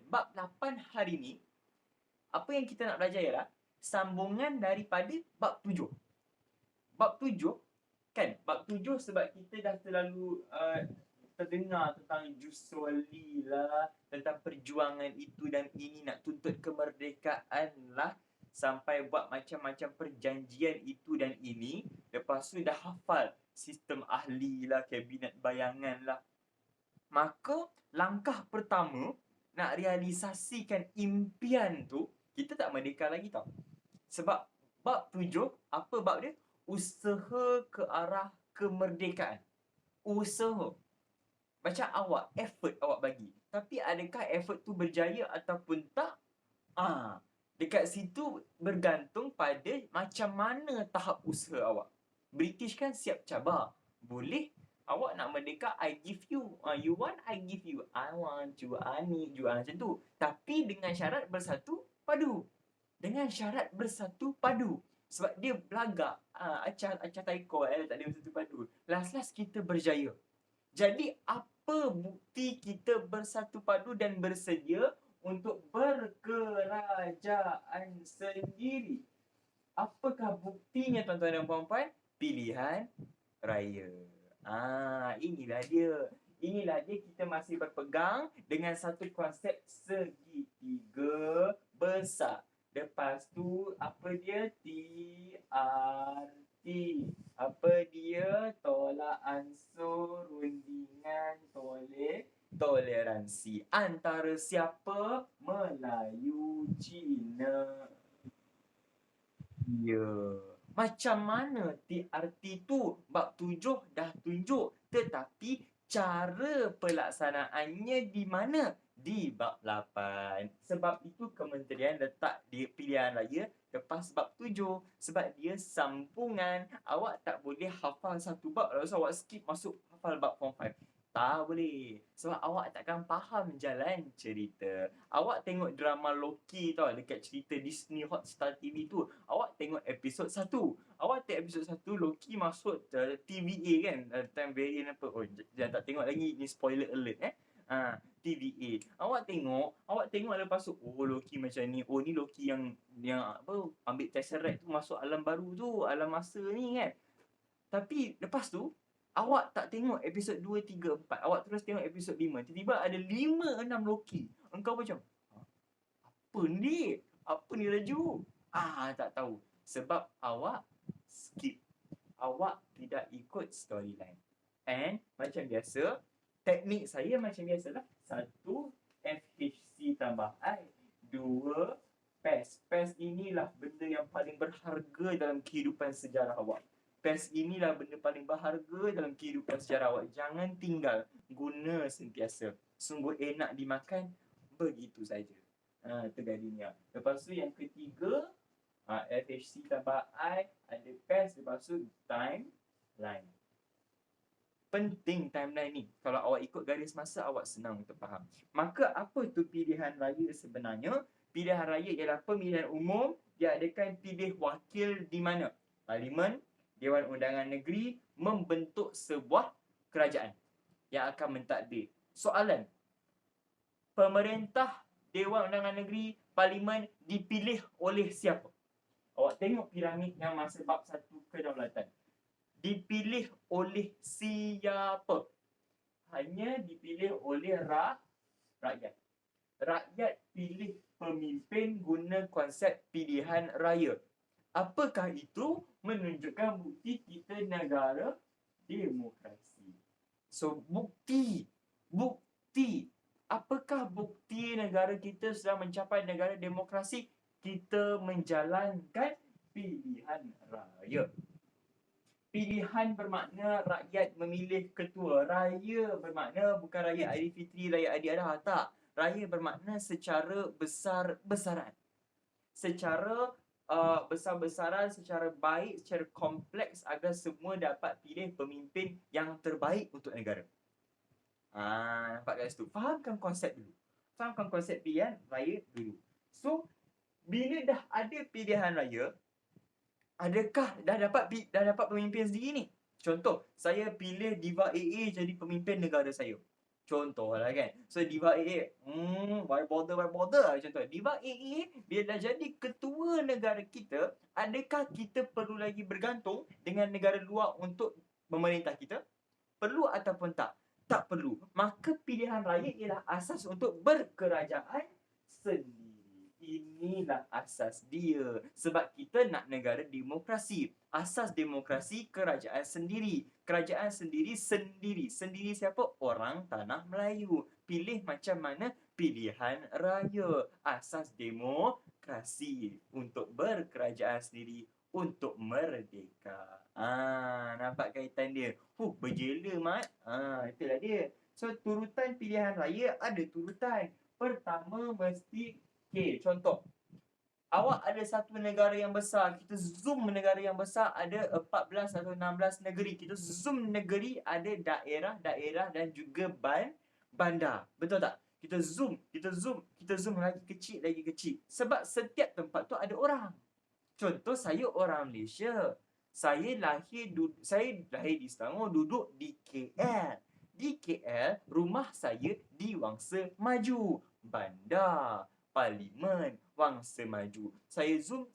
bab 8 hari ni, apa yang kita nak belajar ialah sambungan daripada bab 7. Bab 7 kan, bab 7 sebab kita dah terlalu terdengar tentang Jusoli lah, tentang perjuangan itu dan ini, nak tuntut kemerdekaan lah, sampai buat macam-macam perjanjian itu dan ini. Lepas tu dah hafal sistem ahli lah, kabinet bayangan lah. Maka langkah pertama nak realisasikan impian tu, kita tak merdeka lagi tau. Sebab bab 7, apa bab dia? Usaha ke arah kemerdekaan. Usaha. Macam awak, effort awak bagi. Tapi adakah effort tu berjaya ataupun tak? Dekat situ bergantung pada macam mana tahap usaha awak. British kan siap cabar. Boleh awak nak merdeka, I give you. You want, I give you. I want you, I need you. Macam tu. Tapi dengan syarat bersatu padu. Dengan syarat bersatu padu. Sebab dia belagak. Acah taiko tak ada bersatu padu. Last kita berjaya. Jadi apa bukti kita bersatu padu dan bersedia untuk berkerajaan sendiri? Apakah buktinya tuan-tuan dan puan-puan? Pilihan raya. Inilah dia. Inilah dia, kita masih berpegang dengan satu konsep segitiga besar. Lepas tu, apa dia? TRT. Apa dia? Tolak ansur, rundingan, toleransi. Antara siapa? Melayu, Cina. Ya. Macam mana TRT tu? Bab 7 dah tunjuk. Tetapi cara pelaksanaannya di mana? Di bab 8. Sebab itu kementerian letak di pilihan raya lepas bab 7. Sebab dia sambungan. Awak tak boleh hafal satu bab lalu awak skip masuk hafal bab form 5. Tak boleh. Sebab awak takkan faham jalan cerita. Awak tengok drama Loki tau, dekat cerita Disney Hotstar TV tu. Awak tengok episod 1. Awak tengok episod 1, Loki masuk TVA kan. Time variant apa. Jangan tak tengok lagi, ni spoiler alert TVA. Awak tengok lepas tu, Loki macam ni. Ni Loki yang apa, ambil Tesseract tu masuk alam baru tu, alam masa ni kan. Tapi lepas tu awak tak tengok episod 2, 3, 4. Awak terus tengok episod 5. Tiba-tiba ada 5, 6 Loki. Engkau macam, apa ni? Apa ni Raju? Tak tahu. Sebab awak skip. Awak tidak ikut storyline. And macam biasa, teknik saya macam biasalah. 1, FHC tambah I. 2, PES. PES inilah benda yang paling berharga dalam kehidupan sejarah awak. PES inilah benda paling berharga dalam kehidupan sejarah awak. Jangan tinggal. Guna sentiasa. Sungguh enak dimakan. Begitu saja. Terjadinya. Lepas tu yang ketiga, FHC tambah I. Ada PES. Lepas tu timeline. Penting timeline ni. Kalau awak ikut garis masa, awak senang untuk faham. Maka apa tu pilihan raya sebenarnya? Pilihan raya ialah pemilihan umum. Diadakan pilih wakil di mana? Parlimen, Dewan Undangan Negeri membentuk sebuah kerajaan yang akan mentadbir. Soalan, pemerintah, Dewan Undangan Negeri, Parlimen dipilih oleh siapa? Awak tengok piramid yang masa bab 1 kedaulatan. Dipilih oleh siapa? Hanya dipilih oleh rakyat. Rakyat pilih pemimpin guna konsep pilihan raya. Apakah itu? Menunjukkan bukti kita negara demokrasi. So, bukti. Apakah bukti negara kita sedang mencapai negara demokrasi? Kita menjalankan pilihan raya. Pilihan bermakna rakyat memilih ketua. Raya bermakna bukan raya Aidilfitri, raya Aidiladha. Tak. Raya bermakna secara besar-besaran. Secara besar-besaran, secara baik, secara kompleks agar semua dapat pilih pemimpin yang terbaik untuk negara. Nampak kat situ. Fahamkan konsep dulu. Fahamkan konsep pilihan raya dulu. So, bila dah ada pilihan raya, adakah dah dapat pemimpin sendiri ni? Contoh, saya pilih Diva AA jadi pemimpin negara saya. Contohlah kan. So Diva AA, why bother contoh. Diva AA dia dah jadi ketua negara kita, adakah kita perlu lagi bergantung dengan negara luar untuk memerintah kita? Perlu ataupun tak? Tak perlu. Maka pilihan raya ialah asas untuk berkerajaan sendiri. Inilah asas dia. Sebab kita nak negara demokrasi. Asas demokrasi kerajaan sendiri. Kerajaan sendiri. Sendiri siapa? Orang tanah Melayu. Pilih macam mana? Pilihan raya. Asas demokrasi untuk berkerajaan sendiri, untuk merdeka. Nampak kaitan dia. Berjela Mat. Itulah dia. So turutan pilihan raya ada turutan. Pertama mesti contoh. Awak ada satu negara yang besar, kita zoom negara yang besar ada 14 atau 16 negeri. Kita zoom negeri ada daerah dan juga bandar. Betul tak? Kita zoom lagi kecil. Sebab setiap tempat tu ada orang. Contoh, saya orang Malaysia. Saya lahir di Selangor, duduk di KL. Di KL, rumah saya di Wangsa Maju. Bandar, Parlimen, Wangsa Maju. Saya zoom.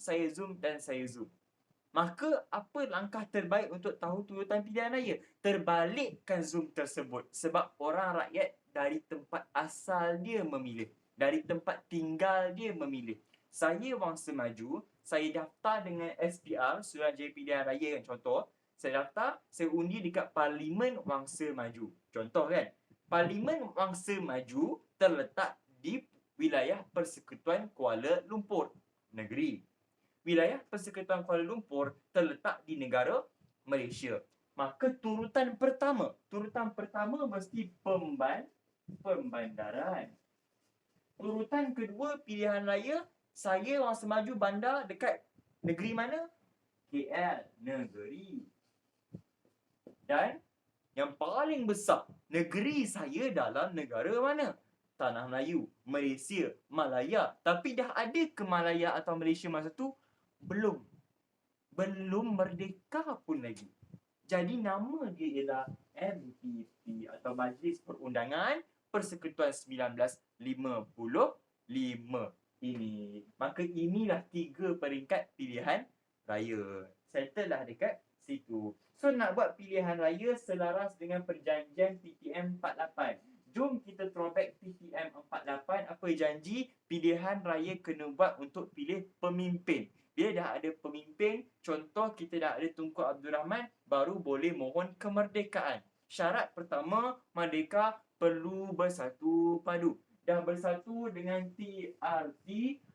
Maka apa langkah terbaik untuk tahu turutan pilihan raya? Terbalikkan zoom tersebut. Sebab orang rakyat dari tempat asal dia memilih. Dari tempat tinggal dia memilih. Saya Wangsa Maju, saya daftar dengan SPR, Suruhanjaya Pilihan Raya kan, contoh. Saya daftar, saya undi dekat Parlimen Wangsa Maju. Contoh kan. Parlimen Wangsa Maju terletak di wilayah Persekutuan Kuala Lumpur, negeri. Wilayah Persekutuan Kuala Lumpur terletak di negara Malaysia. Maka turutan pertama mesti pembandaran. Turutan kedua pilihan raya, saya Wangsa Maju bandar dekat negeri mana? KL, negeri. Dan yang paling besar, negeri saya dalam negara mana? Tanah Melayu, Malaysia, Malaya. Tapi dah ada ke Malaya atau Malaysia masa tu? Belum merdeka pun lagi. Jadi nama dia ialah MPP atau Majlis Perundangan Persekutuan 1955 ini. Maka inilah 3 peringkat pilihan raya. Settle lah dekat situ. So nak buat pilihan raya selaras dengan perjanjian PTM 48. Jom kita throwback PTM 48. Apa janji? Pilihan raya kena buat untuk pilih pemimpin. Bila dah ada pemimpin, contoh kita dah ada Tunku Abdul Rahman, baru boleh mohon kemerdekaan. Syarat pertama, merdeka perlu bersatu padu. Dah bersatu dengan TRT,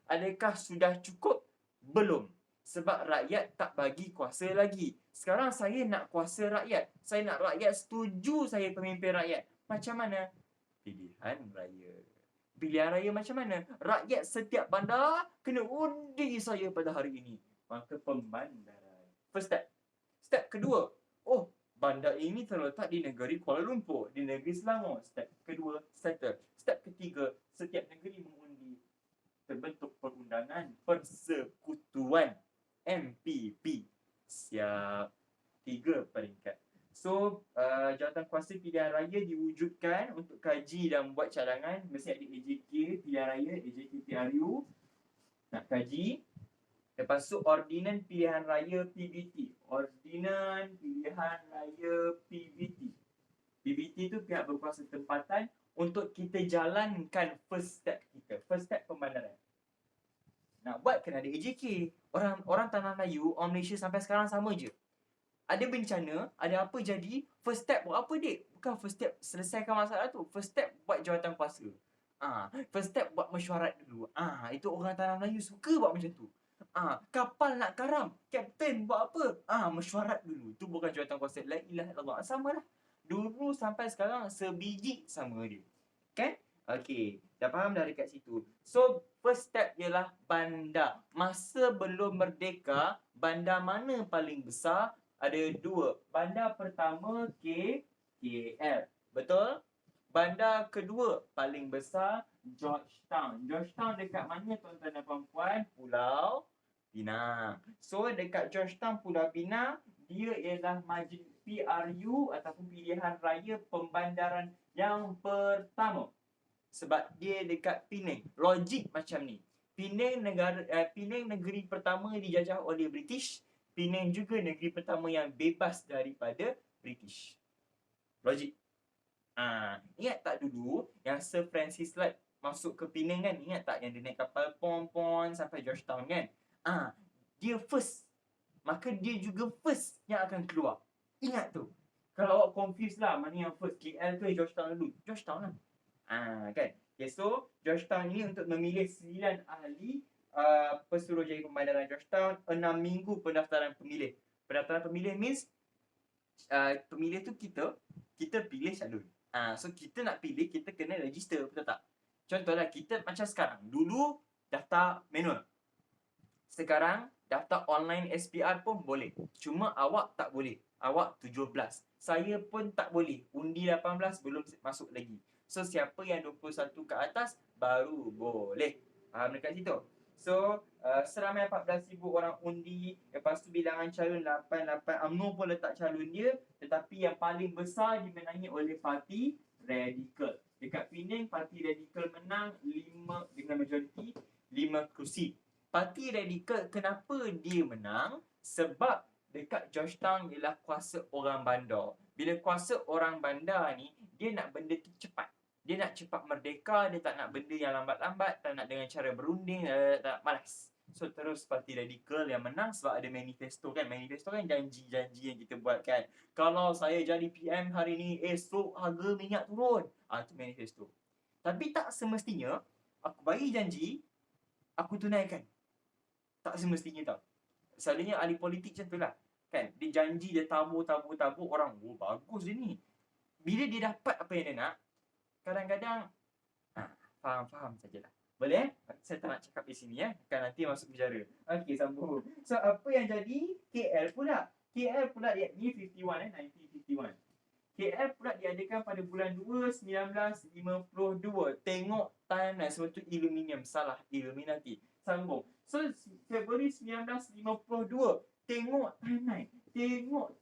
adakah sudah cukup? Belum. Sebab rakyat tak bagi kuasa lagi. Sekarang saya nak kuasa rakyat. Saya nak rakyat setuju saya pemimpin rakyat. Macam mana? Pilihan raya. Pilihan raya macam mana? Rakyat setiap bandar kena undi saya pada hari ini. Maka pembandaran. First step. Step kedua. Bandar ini terletak di negeri Kuala Lumpur, di negeri Selangor. Step kedua, settle. Step ketiga, setiap negeri mengundi. Terbentuk perundangan persekutuan MPP. Siap. 3 peringkat. So, Jawatankuasa Pilihan Raya diwujudkan untuk kaji dan buat cadangan. Mesti ada AJK Pilihan Raya, AJK PRU. Nak kaji. Lepas tu Ordinan Pilihan Raya PBT. Ordinan Pilihan Raya PBT. PBT tu pihak berkuasa tempatan untuk kita jalankan first step kita. First step pembandaran. Nak buat kena ada AJK. Orang Tanah Melayu, orang Malaysia sampai sekarang sama je. Ada bencana, ada apa jadi, first step buat apa dik? Bukan first step selesaikan masalah tu. First step buat jawatankuasa. First step buat mesyuarat dulu. Itu orang Tanah Melayu suka buat macam tu. Kapal nak karam, kapten buat apa? Mesyuarat dulu. Tu bukan jawatankuasa. La ilaha illallah. Sama lah. Dulu sampai sekarang sebiji sama dia. Kan? Okey, dah faham dah dekat situ. So, first step ialah bandar. Masa belum merdeka, bandar mana paling besar? Ada 2. Bandar pertama KL. Betul? Bandar kedua paling besar Georgetown. Georgetown dekat mana tuan-tuan dan puan-puan? Pulau Pinang. So dekat Georgetown, Pulau Pinang, dia ialah majlis PRU ataupun pilihan raya pembandaran yang pertama. Sebab dia dekat Penang. Logik macam ni. Penang negeri pertama dijajah oleh British. Penang juga negeri pertama yang bebas daripada British. Logik. Ingat tak dulu yang Sir Francis Drake masuk ke Penang kan? Ingat tak yang dia naik kapal pon sampai Georgetown kan? Dia first. Maka dia juga first yang akan keluar. Ingat tu. Kalau awak confused lah mana yang first, KL ke Georgetown dulu? Georgetown lah. Kan? Okay, so Georgetown ni untuk memilih 9 ahli Pesuruhjaya Pembandaran Georgetown, 6 minggu pendaftaran pemilih. Pendaftaran pemilih means pemilih tu kita pilih calon. So kita nak pilih, kita kena register, betul tak? Contohlah kita macam sekarang. Dulu daftar manual. Sekarang daftar online SPR pun boleh. Cuma awak tak boleh. Awak 17. Saya pun tak boleh. Undi 18 belum masuk lagi. So siapa yang 21 ke atas baru boleh. Faham dekat situ? So seramai 14,000 orang undi. Lepas tu bilangan calon 88. UMNO pun letak calon dia. Tetapi yang paling besar dimenangi oleh Parti Radikal. Dekat Penang, Parti Radikal menang 5 dengan majoriti 5 kerusi. Parti Radikal, kenapa dia menang? Sebab dekat Georgetown ialah kuasa orang bandar. Bila kuasa orang bandar ni, dia nak benda tu cepat. Dia nak cepat merdeka, dia tak nak benda yang lambat-lambat, tak nak dengan cara berunding, tak malas. So terus Parti Radikal yang menang sebab ada manifesto kan. Manifesto kan janji-janji yang kita buat kan. Kalau saya jadi PM hari ni, esok harga minyak turun. Itu manifesto. Tapi tak semestinya aku bagi janji, aku tunaikan. Tak semestinya tau. Selalunya ahli politik macam tu lah. Kan? Dia janji, dia tabur orang. Bagus dia ni. Bila dia dapat apa yang dia nak, kadang-kadang faham sajalah. Boleh? Saya tak nak cakap di sini kan nanti masuk penjara. Okey, sambung. So apa yang jadi? KL pula ni 1951. KL pula diadakan pada bulan 2 1952. Tengok timeline sebab tu aluminium, salah Illuminati. Sambung. So Februari 1952. Tengok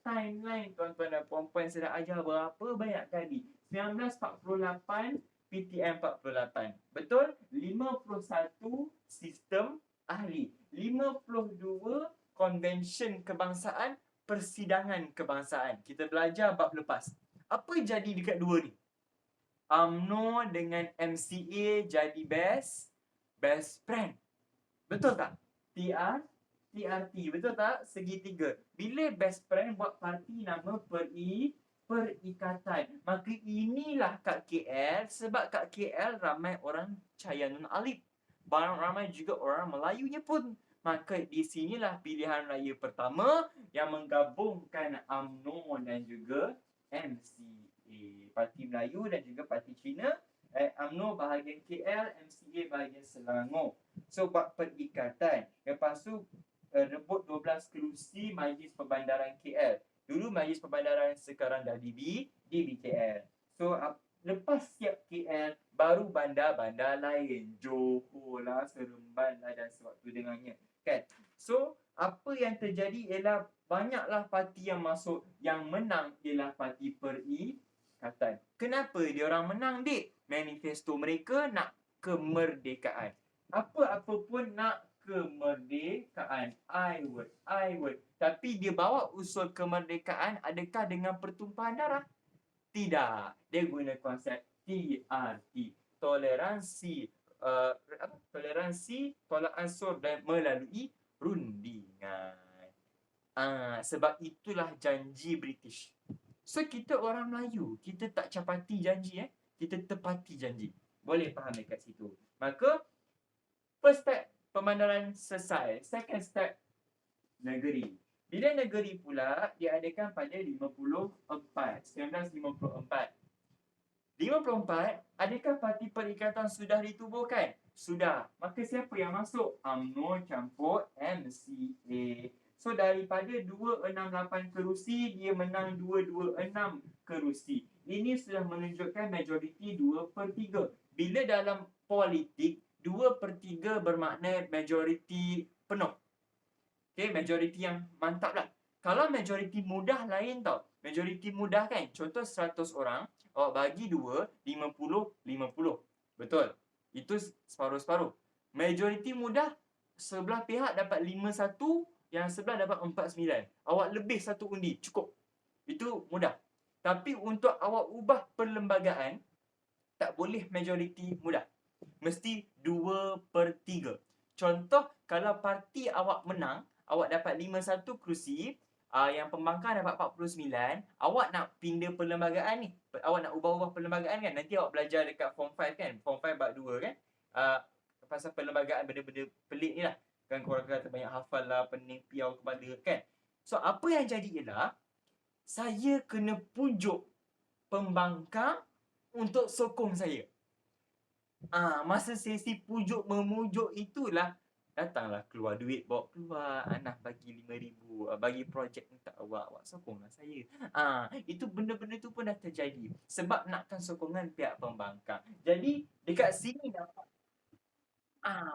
timeline tuan-tuan dan puan-puan, saya dah ajar berapa banyak kali. 1948 PTM 48. Betul? 51 sistem ahli. 52 convention kebangsaan, persidangan kebangsaan. Kita belajar bab lepas. Apa jadi dekat dua ni? UMNO dengan MCA jadi best friend. Betul tak? TRT. Betul tak? Segitiga. Bila best friend buat parti nama perikatan. Maka inilah kat KL. Sebab kat KL ramai orang Cayanun Alip. Ramai juga orang Melayunya pun. Maka di sinilah pilihan raya pertama yang menggabungkan UMNO dan juga MCA. Parti Melayu dan juga Parti Cina. UMNO bahagian KL, MCA bahagian Selangor. So buat perikatan. Lepas tu rebut 12 kerusi Majlis Perbandaran KL. Dulu Majlis Perbandaran, sekarang dah di BKL. So lepas siap KL, baru bandar-bandar lain. Johor lah, Seremban lah dan sewaktu dengannya. Kan? So apa yang terjadi ialah banyaklah parti yang masuk. Yang menang ialah Parti Perikatan. Kenapa dia orang menang, dik? Manifesto mereka nak kemerdekaan. Apa-apa pun nak kemerdekaan. I would. Tapi dia bawa usul kemerdekaan adakah dengan pertumpahan darah? Tidak. Dia guna konsep TRT. Toleransi tolak ansur dan melalui rundingan. Sebab itulah janji British. So kita orang Melayu, kita tak capati janji kita tepati janji. Boleh faham dekat situ. Maka first step pemandaran selesai. Second step negeri. Bila negeri pula diadakan pada 1954. 54, adakah Parti Perikatan sudah ditubuhkan? Sudah. Maka siapa yang masuk? UMNO campur MCA. So daripada 268 kerusi, dia menang 226 kerusi. Ini sudah menunjukkan majoriti 2/3. Bila dalam politik, 2/3 bermakna majoriti penuh. Okay, majoriti yang mantap lah. Kalau majoriti mudah lain tau. Majoriti mudah kan, contoh 100 orang, awak bagi 2, 50, 50. Betul? Itu separuh-separuh. Majoriti mudah, sebelah pihak dapat 51, yang sebelah dapat 49. Awak lebih satu undi, cukup. Itu mudah. Tapi untuk awak ubah perlembagaan, tak boleh majoriti mudah. Mesti 2/3. Contoh, kalau parti awak menang, awak dapat 51 kerusi, yang pembangkang dapat 49, awak nak pindah perlembagaan ni, awak nak ubah-ubah perlembagaan kan, nanti awak belajar dekat form 5 kan, form 5 bab 2 kan, pasal perlembagaan benda-benda pelik ni lah, kan korang kata banyak hafal lah, pening piau kepala kan. So, apa yang jadi ialah, saya kena pujuk pembangkang untuk sokong saya. Masa sesi pujuk memujuk itulah datanglah keluar duit, bawa keluar, Anas bagi 5,000, bagi projek untuk awak sokonglah saya. Itu benda-benda tu pun dah terjadi sebab nakkan sokongan pihak pembangkang. Jadi dekat sini dapat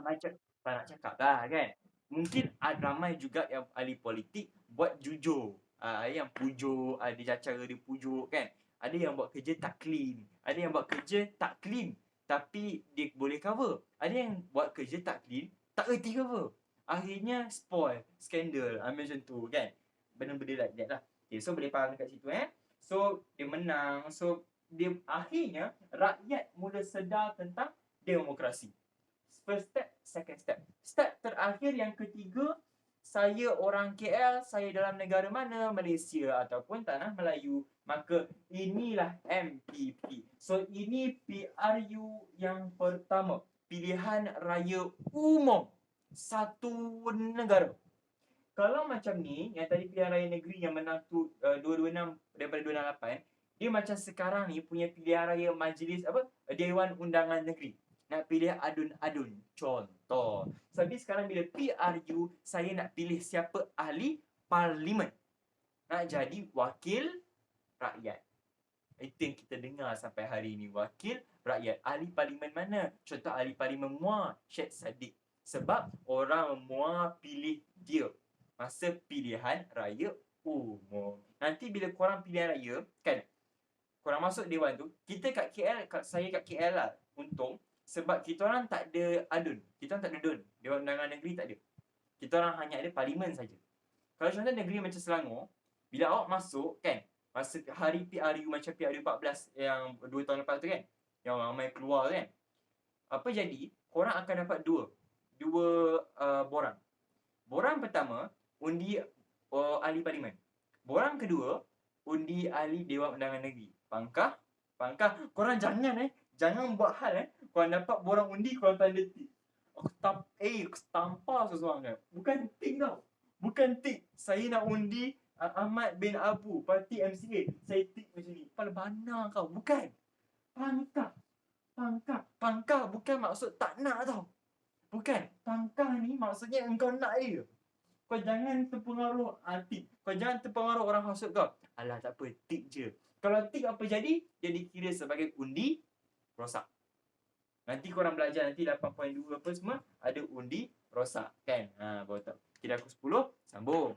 macam tak nak cakap lah kan. Mungkin ramai juga yang ahli politik buat jujur. Yang pujuk, ada cara dia pujuk kan. Ada yang buat kerja tak clean, ada yang buat kerja tak clean tapi dia boleh cover. Ada yang buat kerja tak clean, tak erti cover. Akhirnya spoil, skandal, macam tu kan. Benda-benda like that lah. Okay, so boleh faham kat situ So, dia menang. So, dia akhirnya rakyat mula sedar tentang demokrasi. First step, second step. Step terakhir yang ketiga, saya orang KL, saya dalam negara mana, Malaysia ataupun tanah Melayu, maka inilah MPP. So, ini PRU yang pertama. Pilihan Raya Umum satu negara. Kalau macam ni, yang tadi pilihan raya negeri yang menang tu 226 daripada 268, dia macam sekarang ni punya pilihan raya majlis Dewan Undangan Negeri. Nak pilih adun-adun. Contoh. Tapi sekarang bila PRU, saya nak pilih siapa ahli parlimen. Nak jadi wakil rakyat. Itu yang kita dengar sampai hari ini. Wakil rakyat. Ahli parlimen mana? Contoh ahli parlimen Muar, Syed Saddiq. Sebab orang Muar pilih dia masa pilihan raya umum. Nanti bila korang pilihan raya, kan, korang masuk dewan tu, kita kat KL, saya kat KL lah, untung. Sebab kita orang tak ada adun. Kita orang tak ada DUN. Dewan Undangan Negeri tak ada. Kita orang hanya ada parlimen saja. Kalau contoh negeri macam Selangor, bila awak masuk kan, masa hari PRU macam PRU 14 yang 2 tahun lepas tu kan, yang ramai keluar kan, apa jadi, korang akan dapat dua borang. Borang pertama, undi ahli parlimen. Borang kedua, undi ahli Dewan Undangan Negeri. Pangkah, korang jangan buat hal korang dapat borang undi, korang tanda tik. Aku tampar seseorang kan. Bukan tik tau. Bukan tik. Saya nak undi Ahmad bin Abu, parti MCA. Saya tik macam ni. Kepala bana kau. Bukan. Pangkah bukan maksud tak nak tau. Bukan. Pangkah ni maksudnya engkau nak dia. Kau jangan terpengaruh tik. Kau jangan terpengaruh orang hasut kau. Alah, tak apa, tik je. Kalau tik apa jadi? Dia dikira sebagai undi rosak. Nanti korang belajar nanti 8.2 apa semua, ada undi rosak kan. Baru tahu. Kira aku 10, sambung.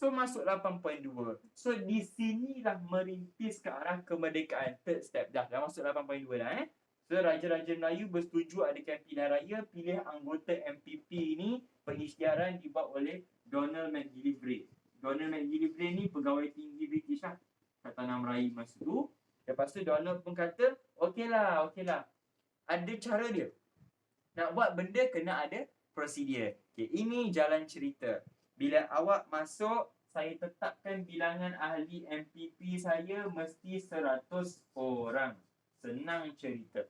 So, masuk 8.2. So, di sinilah merintis ke arah kemerdekaan. Third step. Dah masuk 8.2 dah So, Raja-Raja Melayu bersetuju adakan pilihan raya, pilih anggota MPP ni. Pengisytiharan dibuat oleh Donald McGillivray. Donald McGillivray ni pegawai tinggi British lah, kat Tanah Meraih masa tu. Lepas tu Donald pun kata, okeylah. Ada cara dia. Nak buat benda kena ada prosedur. Okay, ini jalan cerita. Bila awak masuk, saya tetapkan bilangan ahli MPP saya mesti 100 orang. Senang cerita.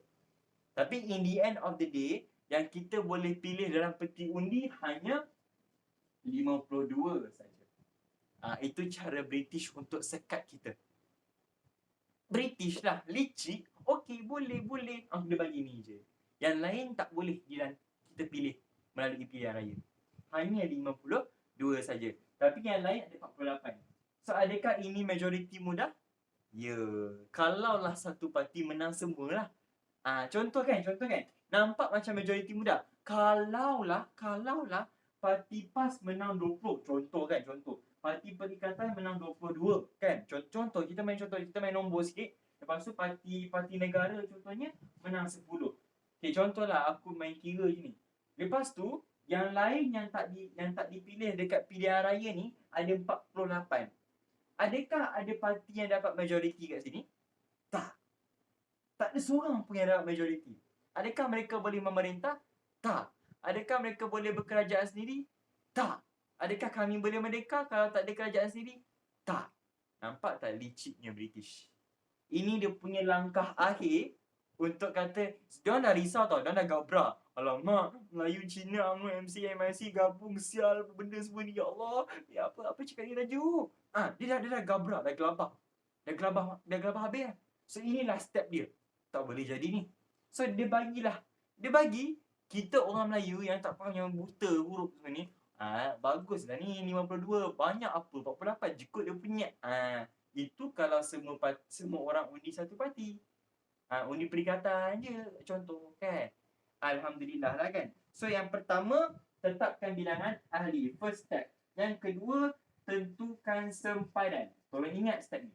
Tapi in the end of the day, yang kita boleh pilih dalam peti undi hanya 52 saja. Itu cara British untuk sekat kita. British lah, licik. Okey, boleh. Dia bagi ni je. Yang lain tak boleh kita pilih melalui pilihan raya. Hanya 52 saja. Tapi yang lain ada 48. So, adakah ini majoriti mudah? Ya. Kalaulah satu parti menang semualah. Contoh kan. Nampak macam majoriti mudah. Kalaulah parti PAS menang 20. Contoh. parti perikatan menang 22 kan. Contoh kita main nombor sikit. Lepas tu parti negara contohnya menang 10. Okay, contohlah aku main kira je ni. Lepas tu yang lain yang tak dipilih dekat pilihan raya ni ada 48. Adakah ada parti yang dapat majoriti kat sini? Tak. Tak ada seorang pun yang dapat majoriti. Adakah mereka boleh memerintah? Tak. Adakah mereka boleh berkerajaan sendiri? Tak. Adakah kami boleh merdeka kalau tak ada kerajaan sendiri? Tak. Nampak tak liciknya British? Ini dia punya langkah akhir untuk kata, diorang dah risau tau, diorang dah gabra. Alamak, Melayu, Cina, UMNO, MC, MIC gabung, sial benda semua ni. Ya Allah, apa cakap ni Raju? Dia dah gabra, dah gelabah habis lah. So inilah step dia. Tak boleh jadi ni. So dia bagi kita orang Melayu yang tak faham, yang buta huruf semua ni, baguslah ni 52. Banyak apa 48 je kot dia punya. Itu kalau semua orang undi satu parti. Undi perikatan je contoh kan. Alhamdulillah lah kan. So yang pertama, tetapkan bilangan ahli, first step. Yang kedua, tentukan sempadan. Tolong ingat step ni.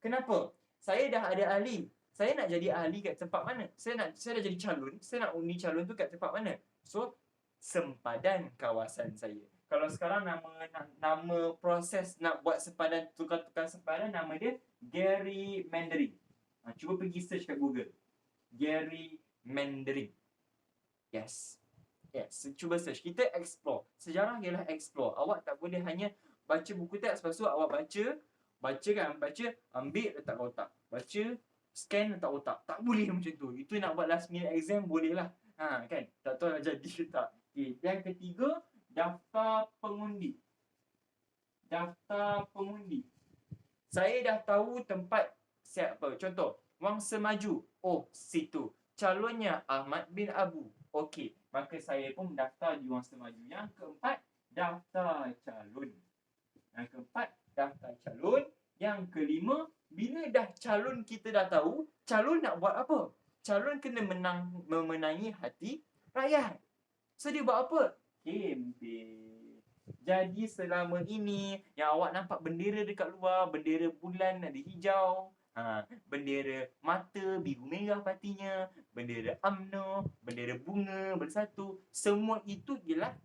Kenapa? Saya dah ada ahli. Saya nak jadi ahli kat tempat mana? Saya dah jadi calon. Saya nak undi calon tu kat tempat mana? So, sempadan kawasan saya. Kalau sekarang nama proses nak buat sempadan, tukar-tukar sempadan, nama dia gerrymandering. Cuba pergi search kat Google. Gerrymandering. Yes. Cuba search. Kita explore. Sejarah ialah explore. Awak tak boleh hanya baca buku teks, lepas tu awak baca, ambil letak kotak. Baca, scan letak kotak. Tak boleh macam tu. Itu nak buat last minute exam boleh lah. Kan? Tak tahu nak jadi ke tak. Okay. Yang ketiga, daftar pengundi. Saya dah tahu tempat siapa. Contoh, Wangsa Maju. Oh, situ. Calonnya Ahmad bin Abu. Okey, maka saya pun daftar di Wangsa Maju. Yang keempat, daftar calon. Yang kelima, bila dah calon kita dah tahu, calon nak buat apa? Calon kena memenangi hati rakyat. So dia buat apa? Kempen. Jadi selama ini yang awak nampak bendera dekat luar, bendera bulan ada hijau, bendera mata biru merah partinya, bendera UMNO, bendera bunga bersatu, semua itu ialah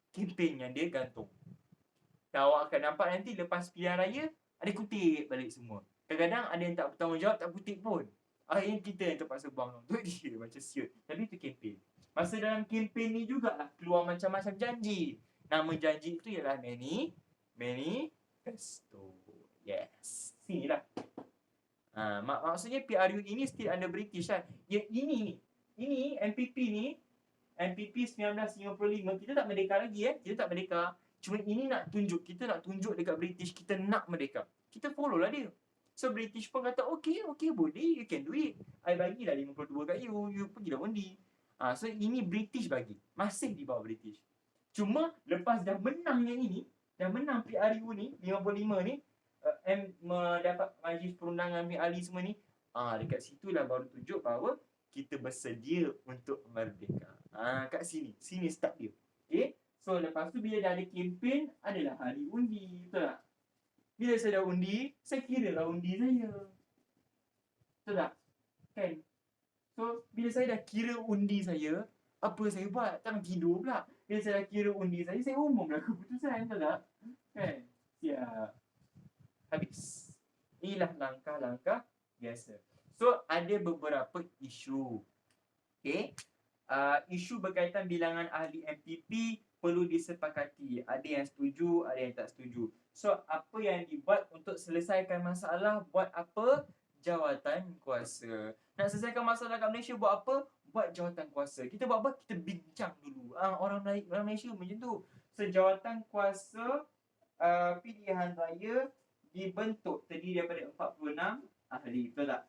kempen yang dia gantung. Dan awak akan nampak nanti lepas pilihan raya ada kutip balik semua. Kadang-kadang ada yang tak bertanggungjawab, tak kutip pun. Akhirnya kita yang terpaksa buang tu dia macam siut. Tapi itu kempen. Masa dalam kempen ni jugalah keluar macam-macam janji. Nama janji itu ialah manifesto. Yes. Sinilah. Maksudnya PRU ini still under British kan. Ini MPP ni, MPP 1955, kita tak merdeka lagi Kita tak merdeka. Cuma ini kita nak tunjuk dekat British kita nak merdeka. Kita follow lah dia. So British pun kata okay boleh, you can do it. I bagilah 52 kat you pergilah undi. So ini British bagi. Masih di bawah British. Cuma lepas dah menang yang ini, dah menang PRU ni 55 ni, mendapat majlis perundangan ahli semua ni, dekat situlah baru tunjuk bahawa kita bersedia untuk merdeka. Kat sini start dia. Okay. So lepas tu bila dah ada kempen, adalah hari undi. Betul tak? Bila saya dah undi, saya kira lah undi saya. Betul tak? Kan? So bila saya dah kira undi saya, apa saya buat? Jangan tidur pula. Bila saya dah kira undi saya umumlah keputusan. Betul tak? Kan? Siap. Habis. Inilah langkah-langkah biasa. So ada beberapa isu. Okay. Isu berkaitan bilangan ahli MPP perlu disepakati. Ada yang setuju, ada yang tak setuju. So apa yang dibuat untuk selesaikan masalah? Buat apa? Jawatan kuasa. Nak selesaikan masalah kat Malaysia buat apa? Buat jawatan kuasa. Kita buat apa? Kita bincang dulu. Orang Malaysia macam tu. So jawatan kuasa pilihan raya dibentuk terdiri daripada 46 ahli. Betul tak?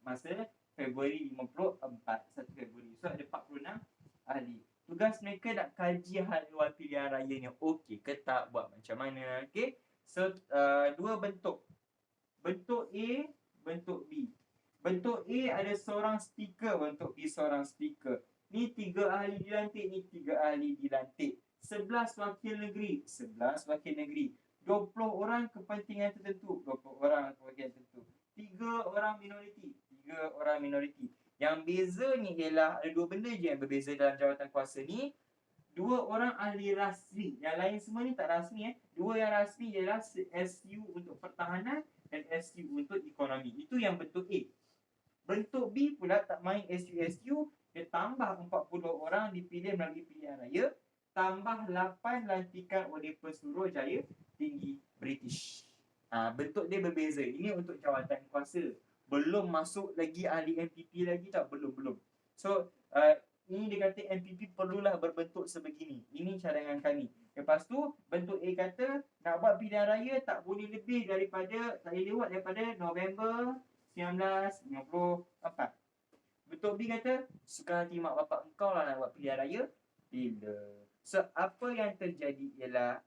Masa Februari 54, 1 Februari. So ada 46 ahli. Tugas mereka nak kaji hal luar pilihan raya ni okey ke tak, buat macam mana. Okay. So dua bentuk. Bentuk A, bentuk B. Bentuk A ada seorang speaker, bentuk B seorang speaker. Ni 3 ahli dilantik, ni 3 ahli dilantik. 11 wakil negeri, 11 wakil negeri. 20 orang kepentingan tertentu, 20 orang kepentingan tertentu. 3 orang minoriti, 3 orang minoriti. Yang bezanya ialah ada dua benda je yang berbeza dalam jawatan kuasa ni. 2 orang ahli rasmi. Yang lain semua ni tak rasmi. 2 yang rasmi ialah SU untuk pertahanan dan SU untuk ekonomi. Itu yang bentuk A. Bentuk B pula tak main SU. Dia tambah 40 orang dipilih melalui pilihan raya. Tambah 8 lantikan oleh Pesuruhjaya Tinggi British. Bentuk dia berbeza. Ini untuk jawatan kuasa. Belum masuk lagi ahli MPP lagi tak? Belum. So, ini dia kata MPP perlulah berbentuk sebegini. Ini cadangan kami. Lepas tu, bentuk A kata nak buat pilihan raya tak boleh lebih daripada, tak boleh lewat daripada November 1954. Bentuk B kata, suka hati mak bapak engkau lah nak buat pilihan raya. Bila. So, apa yang terjadi ialah,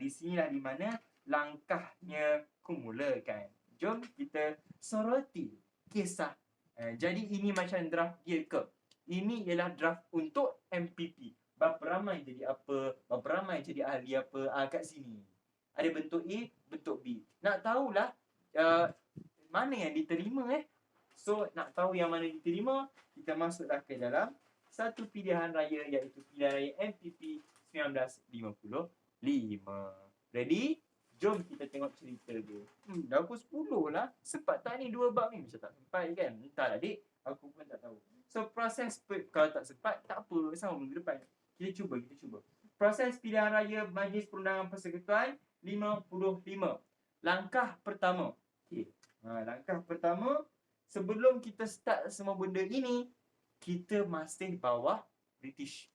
di sinilah di mana langkahnya kumulakan. Jom kita soroti kisah. Jadi ini macam draft dia ke? Ini ialah draft untuk MPP. Berapa ramai jadi apa? Berapa ramai jadi ahli apa? Kat sini. Ada bentuk A, bentuk B. Nak tahulah mana yang diterima So, nak tahu yang mana diterima, kita masuklah ke dalam satu pilihan raya iaitu pilihan raya MPP 1955. Ready? Jom kita tengok cerita dia. Dah pukul 10 lah. Sempat tak ni 2 bab ni? Macam tak sempat kan? Entahlah dik. Aku pun tak tahu. So, proses kalau tak sempat, tak apa. Sama minggu depan. Kita cuba. Proses pilihan raya Majlis Perundangan Persekutuan 55. Langkah pertama. Okay. Langkah pertama, sebelum kita start semua benda ini, kita masih bawah British.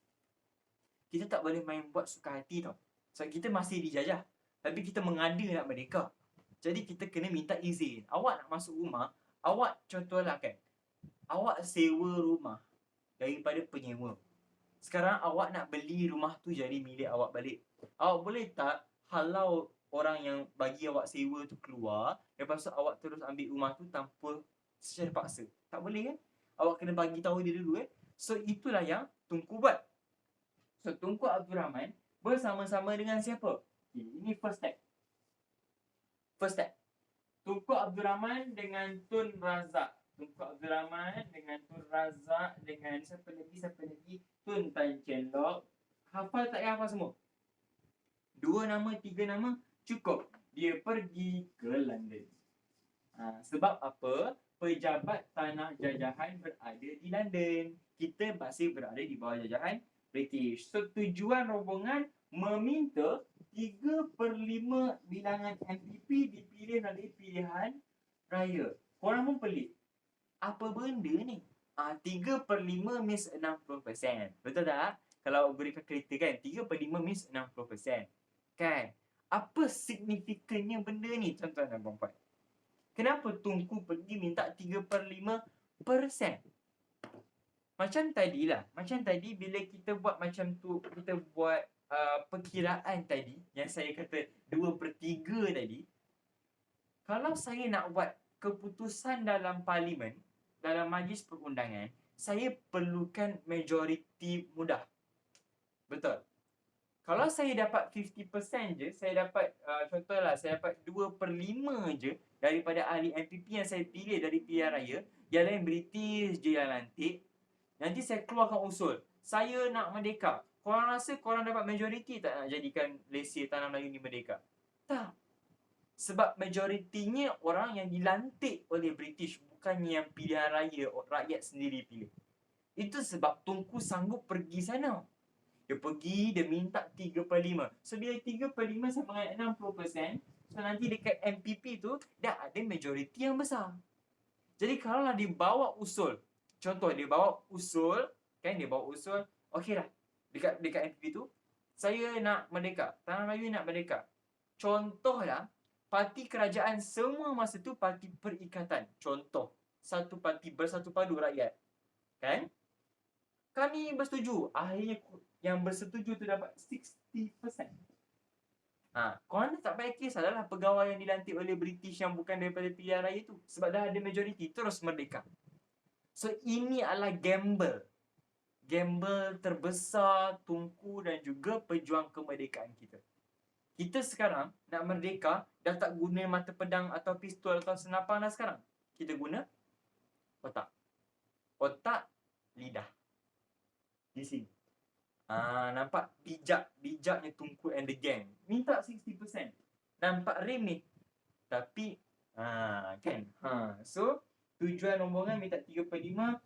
Kita tak boleh main buat suka hati tau. Sebab kita masih dijajah. Tapi kita mengada nak merdeka. Jadi kita kena minta izin. Awak nak masuk rumah, awak contohlah kan, awak sewa rumah daripada penyewa. Sekarang awak nak beli rumah tu jadi milik awak balik. Awak boleh tak halau orang yang bagi awak sewa tu keluar, lepas tu awak terus ambil rumah tu tanpa secara paksa? Tak boleh kan? Awak kena bagi tahu dia dulu So itulah yang Tunku buat. So Tunku Abdul Rahman bersama-sama dengan siapa? Okay, ini first step. Tunku Abdul Rahman dengan Tun Razak. Dengan siapa lagi? Tun Tan Chien Lock. Hafal tak hafal semua? 2 nama, 3 nama cukup. Dia pergi ke London. Sebab apa? Pejabat tanah jajahan berada di London. Kita masih berada di bawah jajahan British. So tujuan rombongan meminta 3/5 bilangan MPP dipilih melalui pilihan raya. Korang pun pelik. Apa benda ni? 3/5 means 60%. Betul tak? Kalau guru kalkulator kan, 3/5 means 60%. Kan? Apa signifikannya benda ni, tuan-tuan dan puan-puan? Kenapa Tunku pergi minta 3/5%? Macam tadi bila kita buat macam tu, kita buat perkiraan tadi, yang saya kata 2/3 tadi. Kalau saya nak buat keputusan dalam parlimen, dalam majlis perundangan, saya perlukan majoriti mudah. Betul? Kalau saya dapat 50% je, saya dapat, contohlah, saya dapat 2/5 je daripada ahli MPP yang saya pilih dari pilihan raya, yang lain British je yang lantik, nanti saya keluarkan usul. Saya nak merdeka. Korang rasa korang dapat majoriti tak nak jadikan Malaysia Tanah Melayu ni merdeka? Tak. Sebab majoritinya orang yang dilantik oleh British, bukannya yang pilihan raya rakyat sendiri pilih. Itu sebab Tunku sanggup pergi sana. Dia pergi, dia minta 3/5. So bila 3/5 sama dengan 60%, so nanti dekat MPP tu dah ada majoriti yang besar. Jadi kalau lah dia bawa usul, contoh dia bawa usul, okey lah, dekat MPP tu, saya nak merdeka, Tanah Melayu nak merdeka. Contohlah, parti kerajaan semua masa tu parti perikatan. Contoh, satu parti bersatu padu rakyat. Kan? Kami bersetuju. Akhirnya yang bersetuju tu dapat 60%. Korang tak payah kisah lah pegawai yang dilantik oleh British yang bukan daripada pilihan raya tu. Sebab dah ada majoriti, terus merdeka. So ini adalah gamble. gamble terbesar tunku dan juga pejuang kemerdekaan kita. Kita sekarang nak merdeka dah tak guna mata pedang atau pistol atau senapang dah sekarang. Kita guna otak. Otak, lidah. Di sini. Nampak bijaknya Tunku and the gang. Minta 60%. Nampak remeh. Tapi kan. So tujuan rombongan minta 3/5.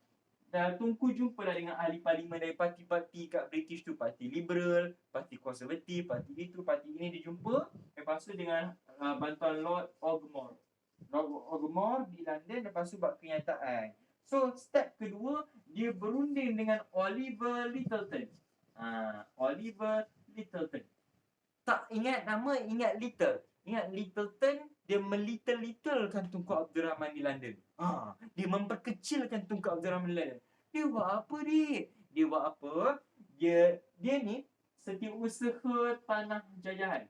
Dan Tunku jumpalah dengan ahli parlimen dari parti-parti kat British tu. Parti Liberal, Parti Konservatif, Parti itu, Parti ini dia jumpa. Lepas tu dengan bantuan Lord Ogmore. Lord Ogmore di London. Lepas tu buat kenyataan. So step kedua, dia berunding dengan Oliver Littleton. Oliver Littleton. Tak ingat nama, ingat Little. Ingat Littleton, dia melittle-littlekan Tunku Abdul Rahman di London. Dia memperkecilkan Tunku Abdul Rahman di London. Dia buat apa, dik? Dia buat apa? Dia ni setiausaha tanah jajahan.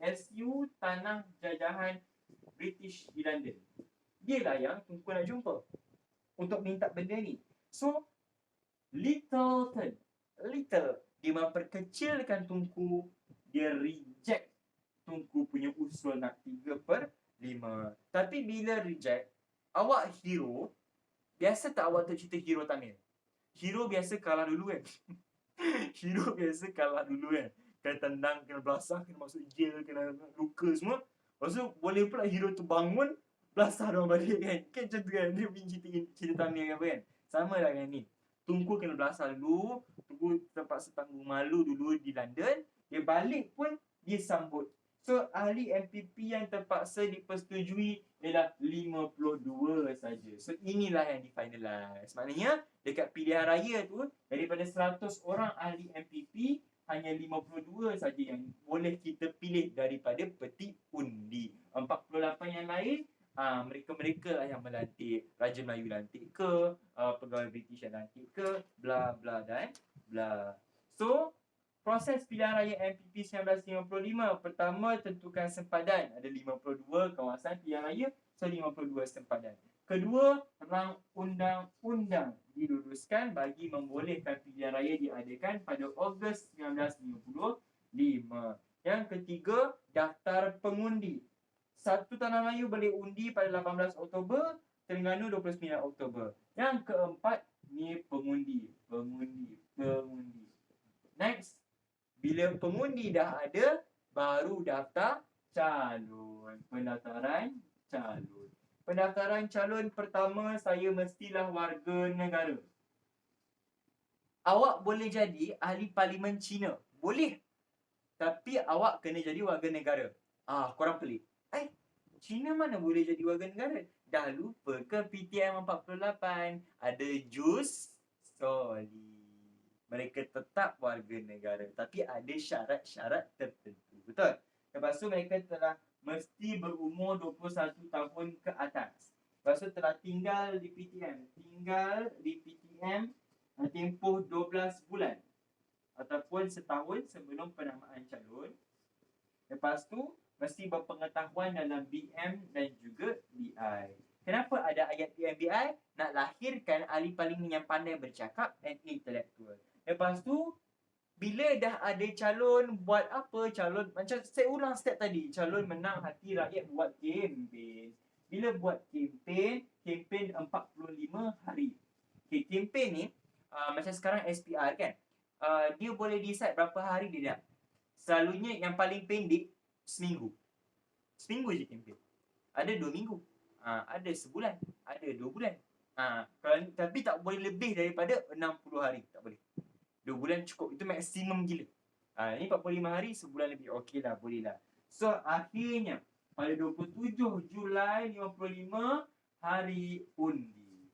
SU tanah jajahan British di London. Dia lah yang Tunku nak jumpa untuk minta benda ni. So Littleton, dia memperkecilkan Tunku. Dia reject Tunku punya usul nak 3/5. Tapi bila reject, awak hero, biasa tak awak tu cerita hero Tamil? Hero biasa kalah dulu kan? Hero biasa kalah dulu kan? Kena tendang, kena belasah, kena masuk jail, kena luka semua. Lepas tu boleh pula hero tu bangun, belasah dia balik kan? Kan macam tu kan? Dia punya cerita Tamil kan apa kan? Sama lah kan ni. Tunku kena belasah dulu. Tunku terpaksa tanggung malu dulu di London. Dia balik pun dia sambut. So ahli MPP yang terpaksa dipersetujui ialah 52 saja. So inilah yang difinalize. Maknanya dekat pilihan raya tu, daripada 100 orang ahli MPP, hanya 52 saja yang boleh kita pilih daripada peti undi. 48 yang lain, mereka-mereka lah yang melantik. Raja Melayu lantik ke, pegawai British yang lantik ke, bla bla dan bla. So proses pilihan raya MPP 1955. Pertama, tentukan sempadan. Ada 52 kawasan pilihan raya, so 52 sempadan. Kedua, rang undang-undang diluluskan bagi membolehkan pilihan raya diadakan pada Ogos 1955. Yang ketiga, daftar pengundi. Satu Tanah Melayu boleh undi pada 18 Oktober, Terengganu 29 Oktober. Yang keempat, ni pengundi. Next, bila pengundi dah ada, baru daftar calon. Pendaftaran calon pertama, saya mestilah warga negara. Awak boleh jadi ahli parlimen Cina. Boleh. Tapi awak kena jadi warga negara. Korang pelik. Cina mana boleh jadi warga negara? Dah lupa ke PTM 48? Ada jus soli. Mereka tetap warga negara, tapi ada syarat-syarat tertentu. Betul? Lepas tu mereka telah mesti berumur 21 tahun ke atas. Lepas tu telah tinggal di PTM. Tempoh 12 bulan. Ataupun setahun sebelum penamaan calon. Lepas tu mesti berpengetahuan dalam BM dan juga BI. Kenapa ada ayat BM BI? Nak lahirkan ahli parlimen yang pandai bercakap dan intelektual. Lepas tu, bila dah ada calon, buat apa calon? Macam saya ulang step tadi. Calon menang hati rakyat, buat kempen. Bila buat kempen 45 hari. Okay, kempen ni, macam sekarang SPR kan, dia boleh decide berapa hari dia nak. Selalunya yang paling pendek, seminggu je kempen. Ada 2 minggu, ada sebulan, ada 2 bulan. Tapi tak boleh lebih daripada 60 hari. Tak boleh. 2 bulan cukup. Itu maksimum gila. Ini 45 hari, sebulan lebih. Okey lah, boleh lah. So akhirnya pada 27 Julai 55, hari undi.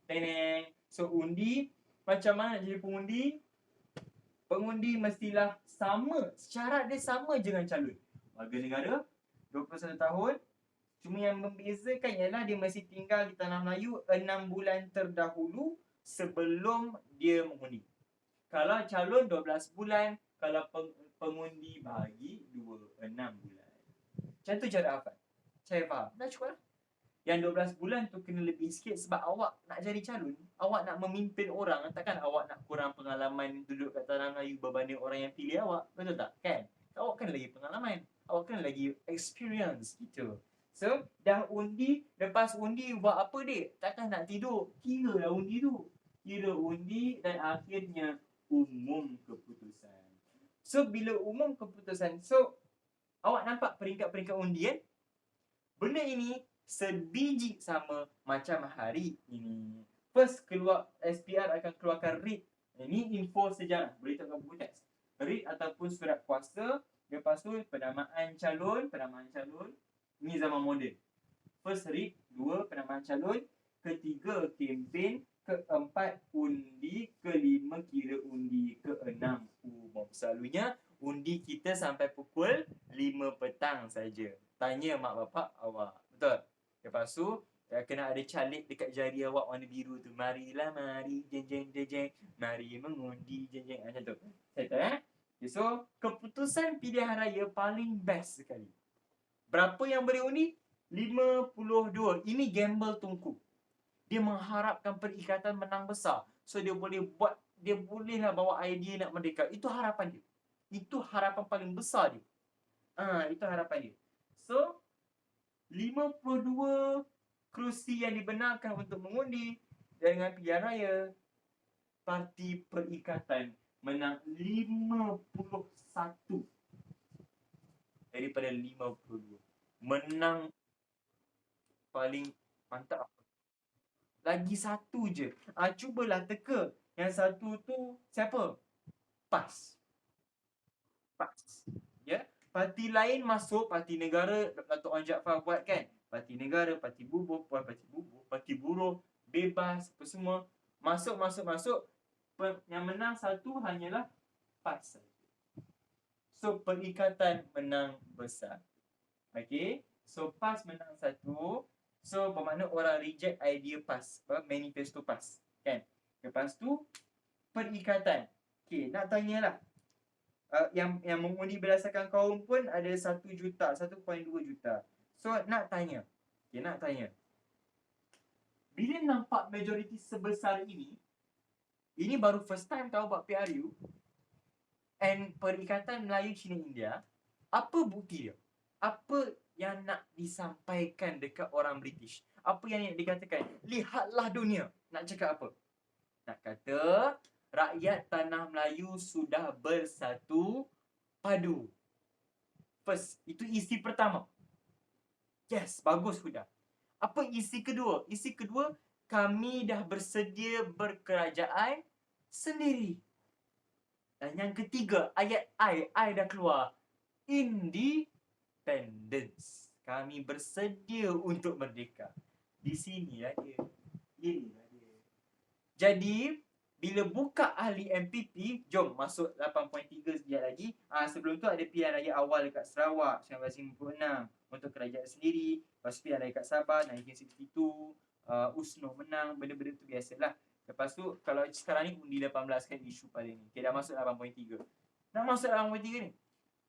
Teneng. So undi, macam mana nak jadi pengundi? Pengundi mestilah sama. Syarat dia sama je dengan calon. Warga negara, 21 tahun. Cuma yang membezakan ialah dia mesti tinggal di Tanah Melayu 6 bulan terdahulu sebelum dia mengundi. Kalau calon 12 bulan, kalau pengundi bagi 6 bulan. Macam tu cara hafal. Saya faham. Dah cukup lah. Yang 12 bulan tu kena lebih sikit sebab awak nak jadi calon, awak nak memimpin orang, takkan awak nak kurang pengalaman duduk kat tanah Melayu berbanding orang yang pilih awak, betul tak? Kan? Awak kena lagi pengalaman, awak kena lagi experience gitu. So, dah undi, lepas undi buat apa dek? Takkan nak tidur, kira lah undi tu. Kira undi dan akhirnya umum keputusan. So, bila umum keputusan, so awak nampak peringkat-peringkat undi kan? Benda ini sebiji sama macam hari ini. First keluar SPR akan keluarkan RIT. Ini info sejarah, beritahu kat buku teks. RIT ataupun surat kuasa. Lepas tu penamaan calon. Ini zaman moden. First RIT, 2 penamaan calon, ketiga kempen, keempat undi, kelima kira undi, keenam umum. Selalunya undi kita sampai pukul 5 petang saja. Tanya mak bapak awak. Betul? Lepas tu kena ada calik dekat jari awak warna biru tu. Marilah mari jeng jeng jeng jeng, mari mengundi jeng jeng, macam tu. Settle okay, so keputusan pilihan raya paling best sekali. Berapa yang boleh undi? 52. Ini gamble tungku. Dia mengharapkan perikatan menang besar. So dia bolehlah bawa idea nak merdeka. Itu harapan dia. Itu harapan paling besar dia. Itu harapan dia. So 52 kerusi yang dibenarkan untuk mengundi dengan pilihan raya. Parti Perikatan menang 51 daripada 52. Menang paling mantap. Lagi satu je. Cubalah teka. Yang satu tu siapa? PAS. Ya. Parti lain masuk, Parti Negara, Datuk Wan Jaafar buat kan. Parti Negara, Parti Buruh, bebas, apa semua. Masuk. Yang menang satu hanyalah PAS. So, Perikatan menang besar. Okay. So, PAS menang satu. So, bermakna orang reject idea PAS. Manifesto PAS. Kan? Lepas tu, Perikatan. Okay, nak tanyalah. Yang mengundi berdasarkan kaum pun ada 1 juta, 1.2 juta. So, nak tanya. Bila nampak majoriti sebesar ini baru first time tahu buat PRU and Perikatan Melayu Cina India, apa bukti dia? Apa yang nak disampaikan dekat orang British? Apa yang nak dikatakan? Lihatlah dunia. Nak cakap apa? Nak kata rakyat tanah Melayu sudah bersatu padu. First, itu isi pertama. Yes, bagus sudah. Apa isi kedua? Isi kedua, kami dah bersedia berkerajaan sendiri. Dan yang ketiga, ayat I dah keluar. Independence. Kami bersedia untuk merdeka. Di sinilah dia. Inilah dia. Jadi, bila buka ahli MPP, jom masuk 8.3 sekejap lagi. Sebelum tu ada pilihan raya awal dekat Sarawak 1956 untuk kerajaan sendiri. Lepas pilihan raya kat Sabah 1962, USNO menang. Benda-benda tu biasalah. Lepas tu kalau sekarang ni undi 18 kan isu paling ni. Okay, dah masuk 8.3. Nak masuk 8.3 ni.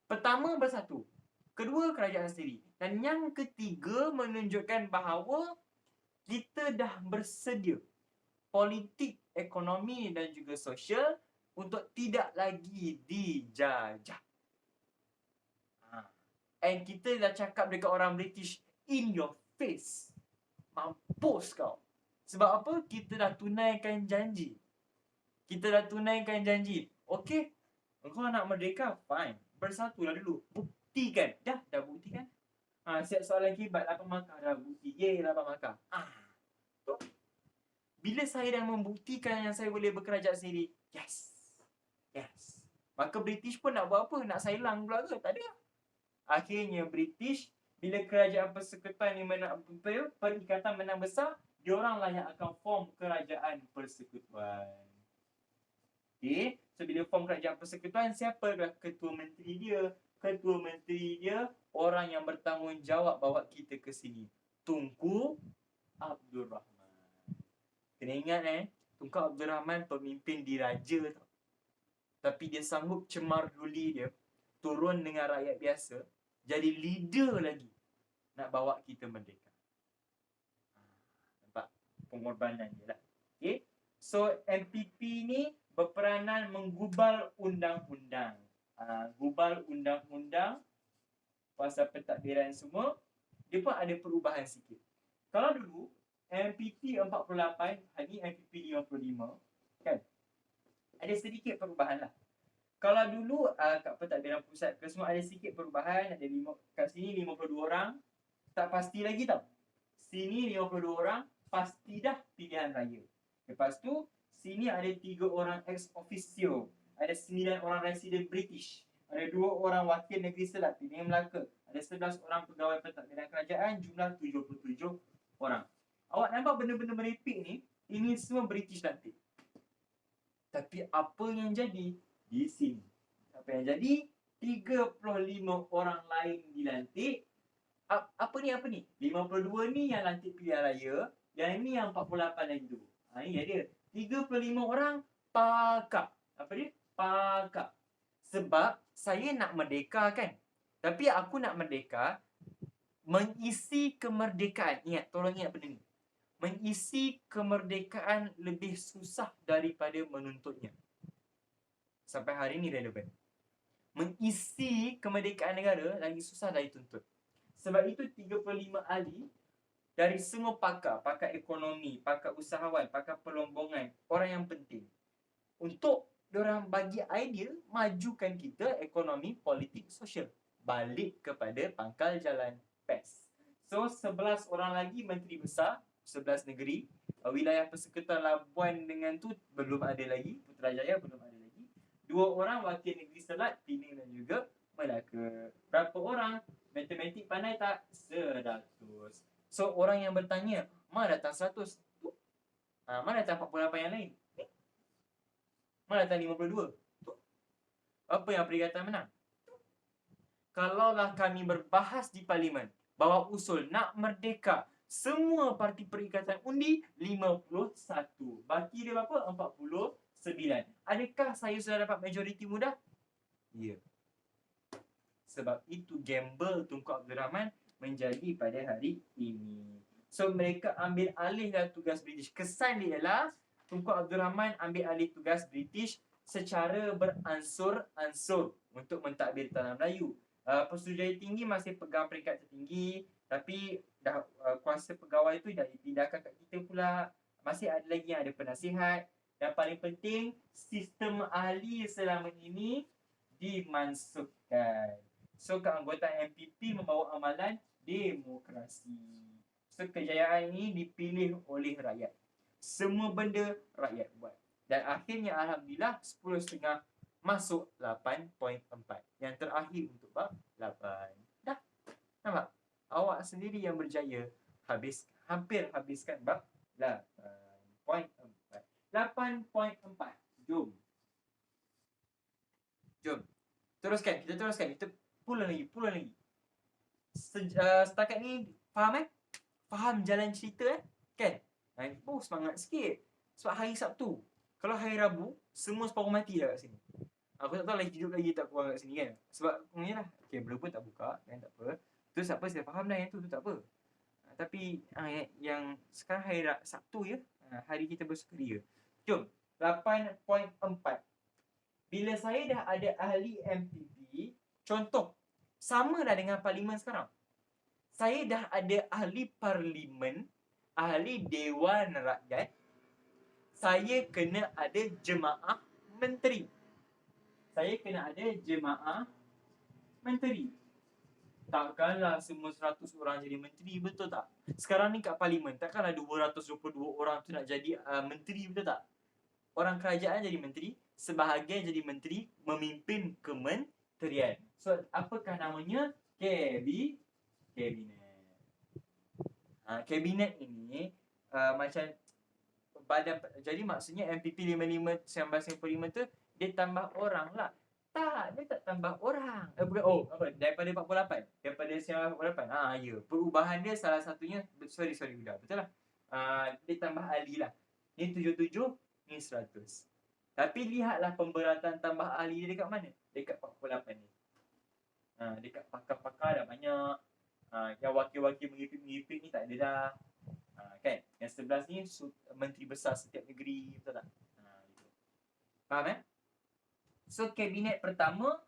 Pertama bersatu. Kedua kerajaan sendiri. Dan yang ketiga menunjukkan bahawa kita dah bersedia politik, ekonomi dan juga sosial untuk tidak lagi dijajah. And kita dah cakap dekat orang British, in your face. Mampus kau. Sebab apa? Kita dah tunaikan janji. Okay, engkau nak merdeka, fine. Bersatulah dulu. Buktikan. Dah buktikan. Siap soalan kibat, 8 markah dah bukti. 8 markah. Tu. Bila saya dah membuktikan yang saya boleh berkerajaan sendiri, yes. Maka British pun nak buat apa? Nak sailang pula ke? Tak ada. Akhirnya British, bila kerajaan persekutuan ni Perikatan menang besar, diorang lah yang akan form kerajaan persekutuan. Okay. So bila form kerajaan persekutuan, siapakah ketua menteri dia? Ketua menteri dia orang yang bertanggungjawab bawa kita ke sini. Tunku Abdul Rahman. Kena ingat Tunku Abdul Rahman pemimpin diraja tau. Tapi dia sanggup cemar duli dia, turun dengan rakyat biasa, jadi leader lagi nak bawa kita merdeka. pengorbanan dia lah. Okay. So MPP ni berperanan menggubal undang-undang. Gubal undang-undang pasal pentadbiran semua, dia pun ada perubahan sikit. Kalau dulu MPP 48, hari ni MPP 55, kan? Ada sedikit perubahan lah. Kalau dulu kat pentadbiran pusat ke semua ada sikit perubahan, ada kat sini 52 orang, tak pasti lagi tau. Sini 52 orang, pasti dah pilihan raya. Lepas tu, sini ada 3 orang ex officio, ada 9 orang resident British, ada 2 orang wakil negeri Selat, pilihan Melaka, ada 11 orang pegawai pentadbiran kerajaan, jumlah 77 orang. Awak nampak benda-benda merepek ni, ini semua British lantik. Tapi apa yang jadi di sini? Apa yang jadi? 35 orang lain dilantik. Apa ni? 52 ni yang lantik pilihan raya, yang ni yang 48 lagi tu. Ini dia. 35 orang pakak. Apa dia? Pakak. Sebab saya nak merdeka kan. Tapi aku nak merdeka mengisi kemerdekaan. Tolong ingat benda ni. Mengisi kemerdekaan lebih susah daripada menuntutnya. Sampai hari ini relevan. Mengisi kemerdekaan negara lagi susah dari tuntut. Sebab itu 35 ahli dari semua pakar ekonomi, pakar usahawan, pakar pelombongan, orang yang penting, untuk diorang bagi idea majukan kita ekonomi, politik, sosial. Balik kepada pangkal jalan PES. So 11 orang lagi menteri besar 11 negeri. Wilayah Persekutuan Labuan dengan tu belum ada lagi, Putrajaya belum ada lagi. 2 orang wakil negeri Selat, Penang dan juga Melaka. Berapa orang? Matematik pandai tak? 100. So orang yang bertanya, mana datang 100? Mana datang 48 yang lain? Mana datang 52? Apa yang Perikatan menang? Kalaulah kami berbahas di Parlimen, bawa usul nak merdeka, semua parti perikatan undi 51. Baki dia berapa? 49. Adakah saya sudah dapat majoriti mudah? Ya. Sebab itu gamble Tunku Abdul Rahman menjadi pada hari ini. So mereka ambil alih dah tugas British. Kesan dia ialah Tunku Abdul Rahman ambil alih tugas British secara beransur-ansur untuk mentadbir Tanah Melayu. Pesuruhjaya tinggi masih pegang peringkat tertinggi, tapi dah kuasa pegawai tu dah dipindahkan kat kita pula. Masih ada lagi yang ada penasihat. Dan paling penting, sistem ahli selama ini dimansuhkan. So keanggotaan MPP membawa amalan demokrasi. So kejayaan ini dipilih oleh rakyat. Semua benda rakyat buat. Dan akhirnya Alhamdulillah 10.5 masuk 8.4. Yang terakhir untuk bab 8. Dah. Nampak? Awak sendiri yang berjaya hampir habiskan bab 8.4. 8.4. Jom. Teruskan. Kita pulang lagi. Setakat ni faham Faham jalan cerita kan? Semangat sikit. Sebab hari Sabtu. Kalau hari Rabu, semua separuh mati dah kat sini. Aku tak tahu lagi hidup lagi tak kurang kat sini kan. Sebab ni lah. Kabel pun tak buka kan, tak apa. Terus apa saya faham dah yang tu tak apa. Tapi yang sekarang hari Sabtu ya. Hari kita bersukaria. Jom. 8.4. Bila saya dah ada ahli MPP, contoh, sama dah dengan Parlimen sekarang. Saya dah ada ahli Parlimen, ahli Dewan Rakyat. Saya kena ada jemaah menteri. Takkanlah semua 100 orang jadi menteri, betul tak? Sekarang ni kat Parlimen, takkanlah 222 orang tu nak jadi menteri, betul tak? Orang kerajaan jadi menteri, sebahagian jadi menteri memimpin kementerian. So, apakah namanya? Kabinet. Kabinet ini macam badan. Jadi maksudnya MPP 1955 tu dia tambah orang lah. Tak, dia tak tambah orang. Daripada 48. Daripada 1948. Ya. Perubahan dia salah satunya, sorry sudah. Betul lah. Dia tambah ahli lah. Ni 77, ni 100. Tapi lihatlah pemberatan tambah ahli dia dekat mana? Dekat 48 ni. Dekat pakar-pakar dah banyak. Yang wakil-wakil mengipik ni tak ada dah. Kan? Yang 11 ni menteri besar setiap negeri, betul tak? Gitu. Faham So kabinet pertama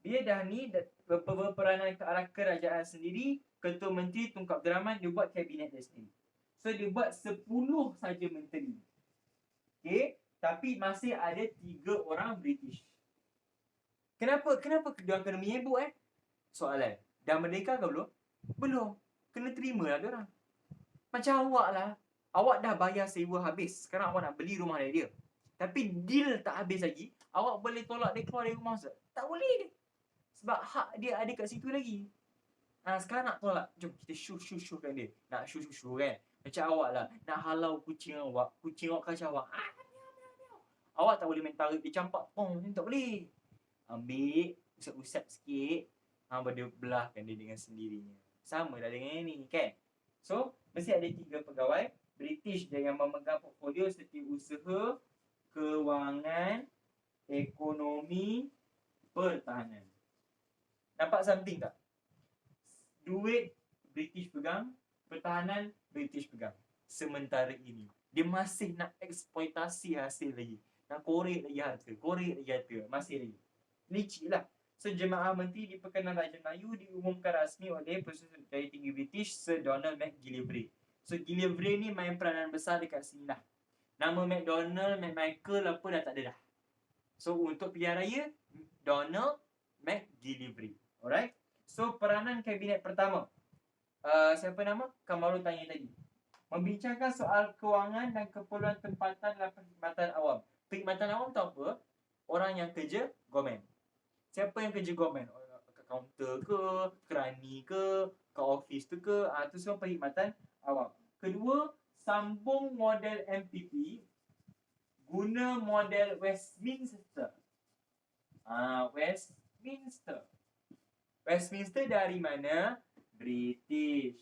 dia dah ni berperanan ke arah kerajaan sendiri. Ketua Menteri Tunku Abdul Rahman dia buat kabinet dia sendiri. So dia buat 10 saja menteri. Okay? Tapi masih ada 3 orang British. Kenapa dia kena menyebut Soalan. Dah merdeka ke belum? Belum. Kena terima lah dia orang. Macam awak lah. Awak dah bayar sewa habis. Sekarang awak nak beli rumah dari dia. Tapi deal tak habis lagi. Awak boleh tolak dia keluar dari rumah, Ustaz? Tak boleh. Sebab hak dia ada kat situ lagi. Sekarang nak tolak. Jom kita syuh-syuh-syuhkan dia. Nak syuh-syuh kan. Macam awak lah. Nak halau kucing awak. Kucing awak kacau awak. Awak tak boleh main tarik dia campak. Tak boleh. Ambil. Usap-usap sikit. Baru dia belahkan dia dengan sendirinya. Sama dah dengan yang ni kan. So mesti ada 3 pegawai British yang memegang portfolio setiausaha, kewangan, ekonomi, pertahanan. Nampak something tak? Duit British pegang, pertahanan British pegang. Sementara ini dia masih nak eksploitasi hasil lagi. Nak korek lagi harta, masih lagi. Licik lah. So jemaah menteri di Perkenan Raja Melayu diumumkan rasmi oleh Perdana Menteri Tinggi British Sir Donald McGillivray. So Gillivray ni main peranan besar dekat sini lah. Nama McDonald, McMichael apa dah tak ada dah. So untuk pilihan raya, Donald McGillivray. Alright. So peranan kabinet pertama. Siapa nama? Kamaru tanya tadi. Membincangkan soal kewangan dan keperluan tempatan dalam perkhidmatan awam. Perkhidmatan awam tu apa? Orang yang kerja government. Siapa yang kerja government? Kat kaunter ke, kerani ke, kat office tu ke, tu semua perkhidmatan awam. Kedua, sambung model MPP guna model Westminster. Westminster dari mana? British.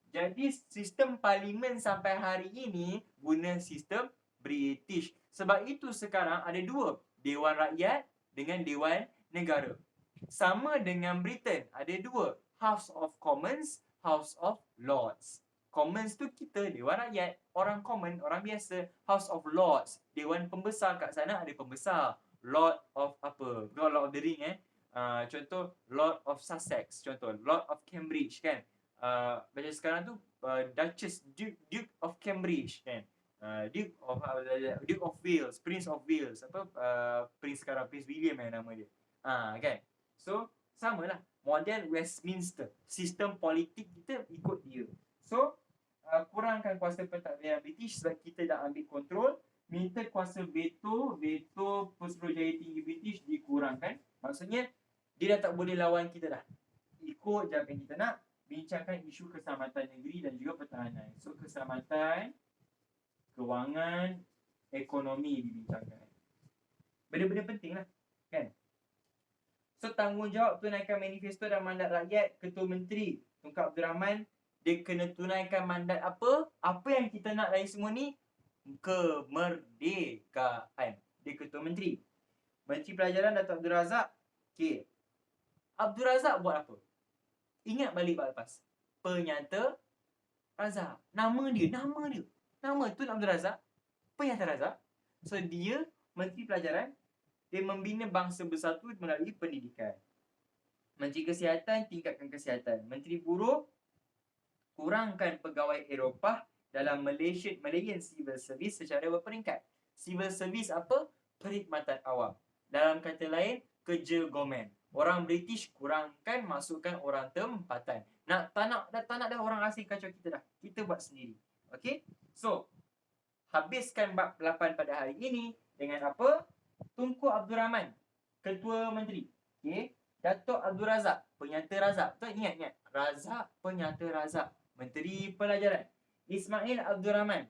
Jadi sistem parlimen sampai hari ini guna sistem British. Sebab itu sekarang ada 2, Dewan Rakyat dengan Dewan Negara. Sama dengan Britain, ada 2, House of Commons, House of Lords. Commons tu kita, Dewan Rakyat. Orang common, orang biasa. House of Lords, Dewan Pembesar. Kat sana ada pembesar. Lord of apa? Bukan Lord of the Ring contoh Lord of Sussex, contoh Lord of Cambridge kan. Macam sekarang tu Duchess, Duke of Cambridge kan. Duke of Wales, Prince of Wales, Prince sekarang, Prince William nama dia. Kan. So samalah model Westminster. Sistem politik kita ikut dia. So kurangkan kuasa pentadbiran British sebab kita dah ambil kontrol. Minta kuasa veto Pesuruhjaya Tinggi British dikurangkan. Maksudnya dia dah tak boleh lawan kita dah. Ikut je apa yang kita nak. Bincangkan isu keselamatan negeri dan juga pertahanan. So keselamatan, kewangan, ekonomi dibincangkan. Benda-benda penting lah kan. So tanggungjawab tunaikan manifesto dan mandat rakyat. Ketua Menteri Tunku Abdul Rahman, dia kena tunaikan mandat apa? Apa yang kita nak dari semua ni? Kemerdekaan. Dia Ketua Menteri. Menteri Pelajaran Datuk Abdul Razak. Okay. Abdul Razak buat apa? Ingat balik lepas. Penyata Razak. Nama tu Abdul Razak. Penyata Razak. So dia Menteri Pelajaran. Dia membina bangsa bersatu melalui pendidikan. Menteri Kesihatan, tingkatkan kesihatan. Menteri Buruh, kurangkan pegawai Eropah dalam Malaysian Civil Service secara berperingkat. Civil Service apa? Perkhidmatan awam. Dalam kata lain, kerja government. Orang British kurangkan, masukkan orang tempatan. Tak nak dah orang asing kacau kita dah. Kita buat sendiri. Okay? So, habiskan bab 8 pada hari ini dengan apa? Tunku Abdul Rahman, Ketua Menteri. Okay? Datuk Abdul Razak, Penyata Razak. Betul? Ingat. Razak, Penyata Razak. Menteri Pelajaran. Ismail Abdul Rahman.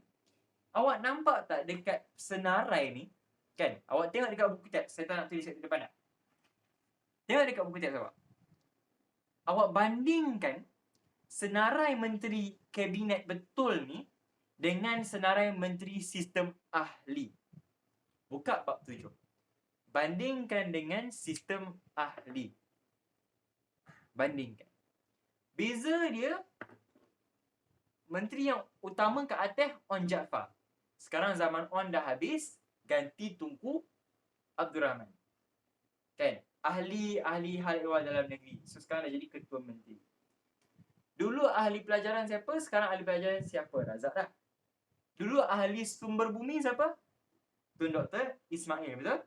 Awak nampak tak dekat senarai ni? Kan? Awak tengok dekat buku teks. Saya tak nak tulis kat depan tak? Tengok dekat buku teks awak. Awak bandingkan senarai menteri kabinet betul ni dengan senarai menteri sistem ahli. Buka bab 7. Bandingkan dengan sistem ahli. Bandingkan. Beza dia Menteri yang utama ke atas On Jaafar. Sekarang zaman On dah habis, ganti Tunku Abdul Rahman. Kan? Ahli hal ehwal dalam negeri. So sekarang dah jadi ketua menteri. Dulu ahli pelajaran siapa? Sekarang ahli pelajaran siapa? Razak dah. Dulu ahli sumber bumi siapa? Tun Dr. Ismail, betul?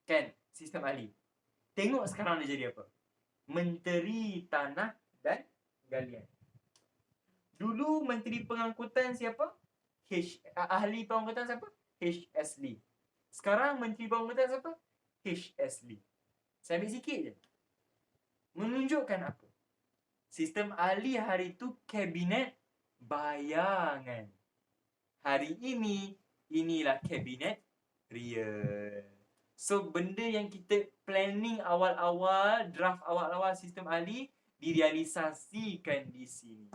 Kan? Sistem ahli. Tengok sekarang dia jadi apa? Menteri Tanah dan Galian. Dulu menteri pengangkutan siapa? Ahli pengangkutan siapa? H.S. Lee. Sekarang menteri pengangkutan siapa? H.S. Lee. Saya ambil sikit je. Menunjukkan apa? Sistem ahli hari itu kabinet bayangan. Hari ini, inilah kabinet real. So, benda yang kita planning awal-awal, draft awal-awal sistem ahli, direalisasikan di sini.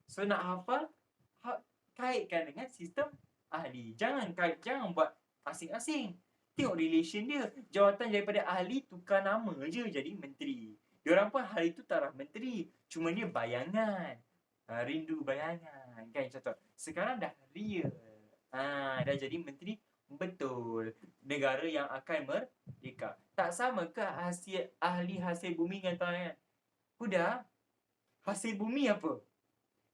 So, nak hafal, kaitkan dengan sistem ahli. Jangan buat asing-asing. Tengok relation dia. Jawatan daripada ahli tukar nama je jadi menteri. Diorang pun hari tu taraf menteri. Cuma dia bayangan. Rindu bayangan. Kan contoh. Sekarang dah real. Dah jadi menteri betul. Negara yang akan merdeka. Tak sama ke ahli hasil bumi dengan tanah? Udah. Hasil bumi apa?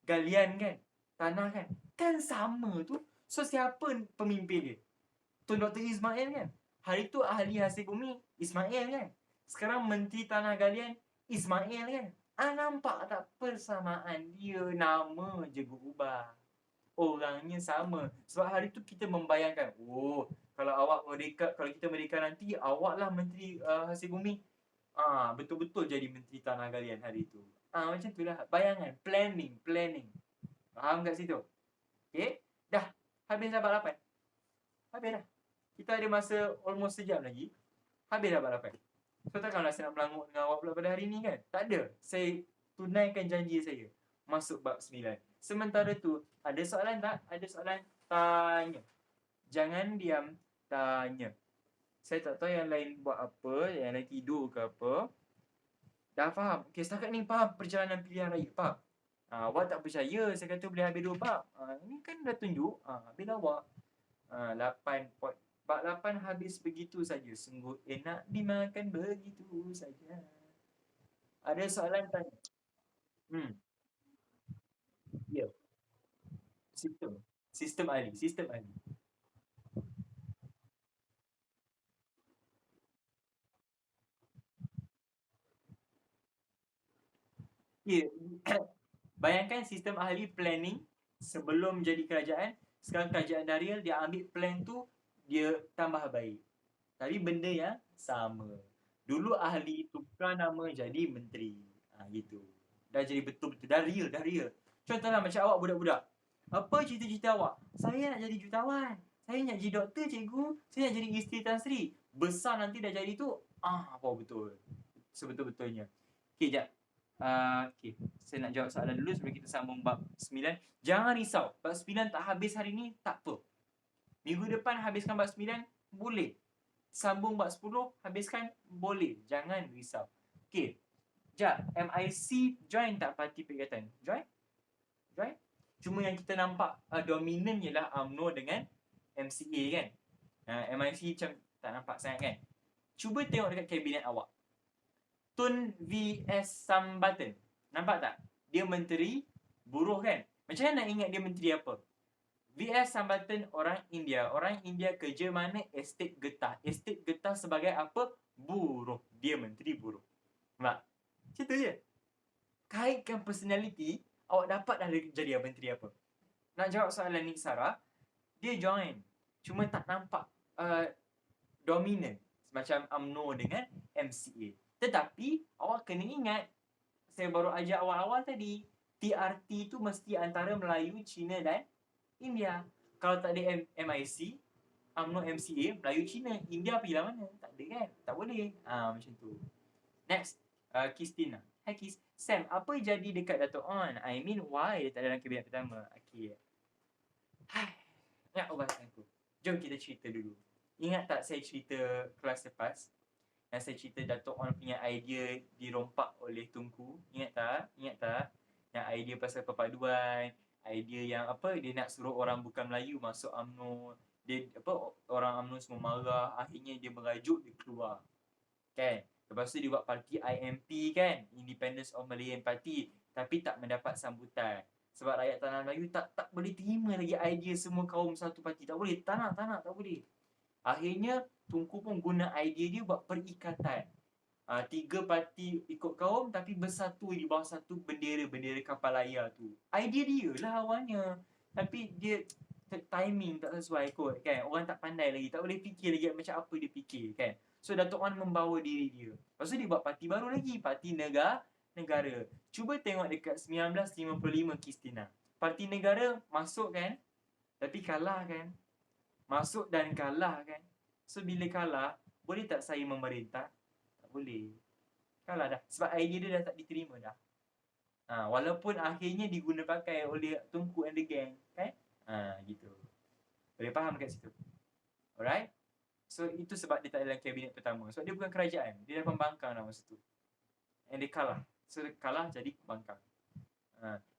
Galian kan? Tanah kan? Kan sama tu. So siapa pemimpin dia? Tun Dr. Ismail kan? Hari tu ahli hasil bumi Ismail kan? Sekarang menteri tanah galian Ismail kan? Nampak tak persamaan dia? Nama je berubah. Orangnya sama. Sebab hari tu kita membayangkan, oh, kalau awak merdeka, kalau kita merdeka nanti, awaklah menteri hasil bumi. Betul-betul jadi menteri tanah galian hari tu. Macam tu lah. Bayangan. Planning. Faham kat situ? Okay? Dah. Habis dah balapan. Habis dah. Kita ada masa almost sejam lagi. Habis dah balapan. So takkanlah saya nak melangut dengan awak pula pada hari ni kan? Tak ada. Saya tunaikan janji saya. Masuk bab 9. Sementara tu, ada soalan tak? Ada soalan? Tanya. Jangan diam. Tanya. Saya tak tahu yang lain buat apa. Yang lain tidur ke apa. Dah faham? Okay, setakat ni faham perjalanan pilihan raya. Faham? Awak tak percaya saya kata boleh habis 2 bab. Ini kan dah tunjuk. Habis awak. 8 point. Bab 8 habis begitu saja. Sungguh enak dimakan begitu saja. Ada soalan tanya? Ya. Sistem ahli. Ya. Bayangkan sistem ahli planning sebelum jadi kerajaan. Sekarang kerajaan dah real, dia ambil plan tu, dia tambah baik. Tapi benda yang sama. Dulu ahli tukar nama jadi menteri. Gitu. Dah jadi betul-betul. Dah real. Contohlah macam awak budak-budak. Apa cita-cita awak? Saya nak jadi jutawan. Saya nak jadi doktor, cikgu. Saya nak jadi isteri Tan Sri. Besar nanti dah jadi tu. Apa betul? Sebetul-betulnya. Okay, jap. Okay. Saya nak jawab soalan dulu sebelum kita sambung bab 9. Jangan risau. Bab 9 tak habis hari ni, tak apa. Minggu depan habiskan bab 9, boleh. Sambung bab 10, habiskan, boleh. Jangan risau. Okay. Jap, MIC join tak parti Perikatan? Join? Cuma yang kita nampak dominan ialah UMNO dengan MCA kan? MIC macam tak nampak sangat kan? Cuba tengok dekat kabinet awak. Tun V.S. Sambatan. Nampak tak? Dia menteri buruh kan? Macam mana nak ingat dia menteri apa? V.S. Sambatan orang India. Orang India kerja mana? Estate getah. Estate getah sebagai apa? Buruh. Dia menteri buruh. Nampak? Macam tu je. Kaitkan personality, awak dapat dah jadi menteri apa. Nak jawab soalan Nik Sarah, dia join. Cuma tak nampak dominan. Macam UMNO dengan MCA. Tetapi, awak kena ingat, saya baru ajar awal-awal tadi, TRT tu mesti antara Melayu, Cina dan India. Kalau tak ada MIC, UMNO, MCA, Melayu, Cina, India pergi lah mana? Tak ada kan? Tak boleh. Macam tu. Next, Kristina. Hai Kis. Sam, apa jadi dekat Dato' On? I mean, why dia tak ada dalam kabinet pertama? Okay. Ingat ubasan aku. Jom kita cerita dulu. Ingat tak saya cerita kelas lepas? Yang saya cerita Dato' On punya idea dirompak oleh Tunku. Ingat tak? Yang idea pasal perpaduan, idea yang apa, dia nak suruh orang bukan Melayu masuk UMNO. Dia apa, orang UMNO semua marah, akhirnya dia merajuk, dia keluar. Kan? Lepas tu dia buat parti IMP kan, Independence of Malayan Party, tapi tak mendapat sambutan. Sebab rakyat tanah Melayu tak boleh terima lagi idea semua kaum satu parti. Tak boleh, tak boleh. Akhirnya Tunku pun guna idea dia buat perikatan. 3 parti ikut kaum tapi bersatu di bawah satu bendera kapal layar tu. Idea dia lah awalnya. Tapi dia timing tak sesuai kot kan. Orang tak pandai lagi, tak boleh fikir lagi macam apa dia fikir kan. So Datuk Wan membawa diri dia. Lepas tu dia buat parti baru lagi, Parti Negara. Cuba tengok dekat 1955 Kristina. Parti Negara masuk kan, tapi kalah kan. Masuk dan kalah kan. So bila kalah, boleh tak saya memerintah? Tak boleh. Kalah dah. Sebab idea dia dah tak diterima dah. Walaupun akhirnya diguna pakai oleh Tunku and the gang. Kan? Gitu. Boleh faham kat situ? Alright? So itu sebab dia tak ada dalam kabinet pertama. Sebab dia bukan kerajaan. Dia dah pembangkang dah masa tu. And dia kalah. So kalah jadi pembangkang.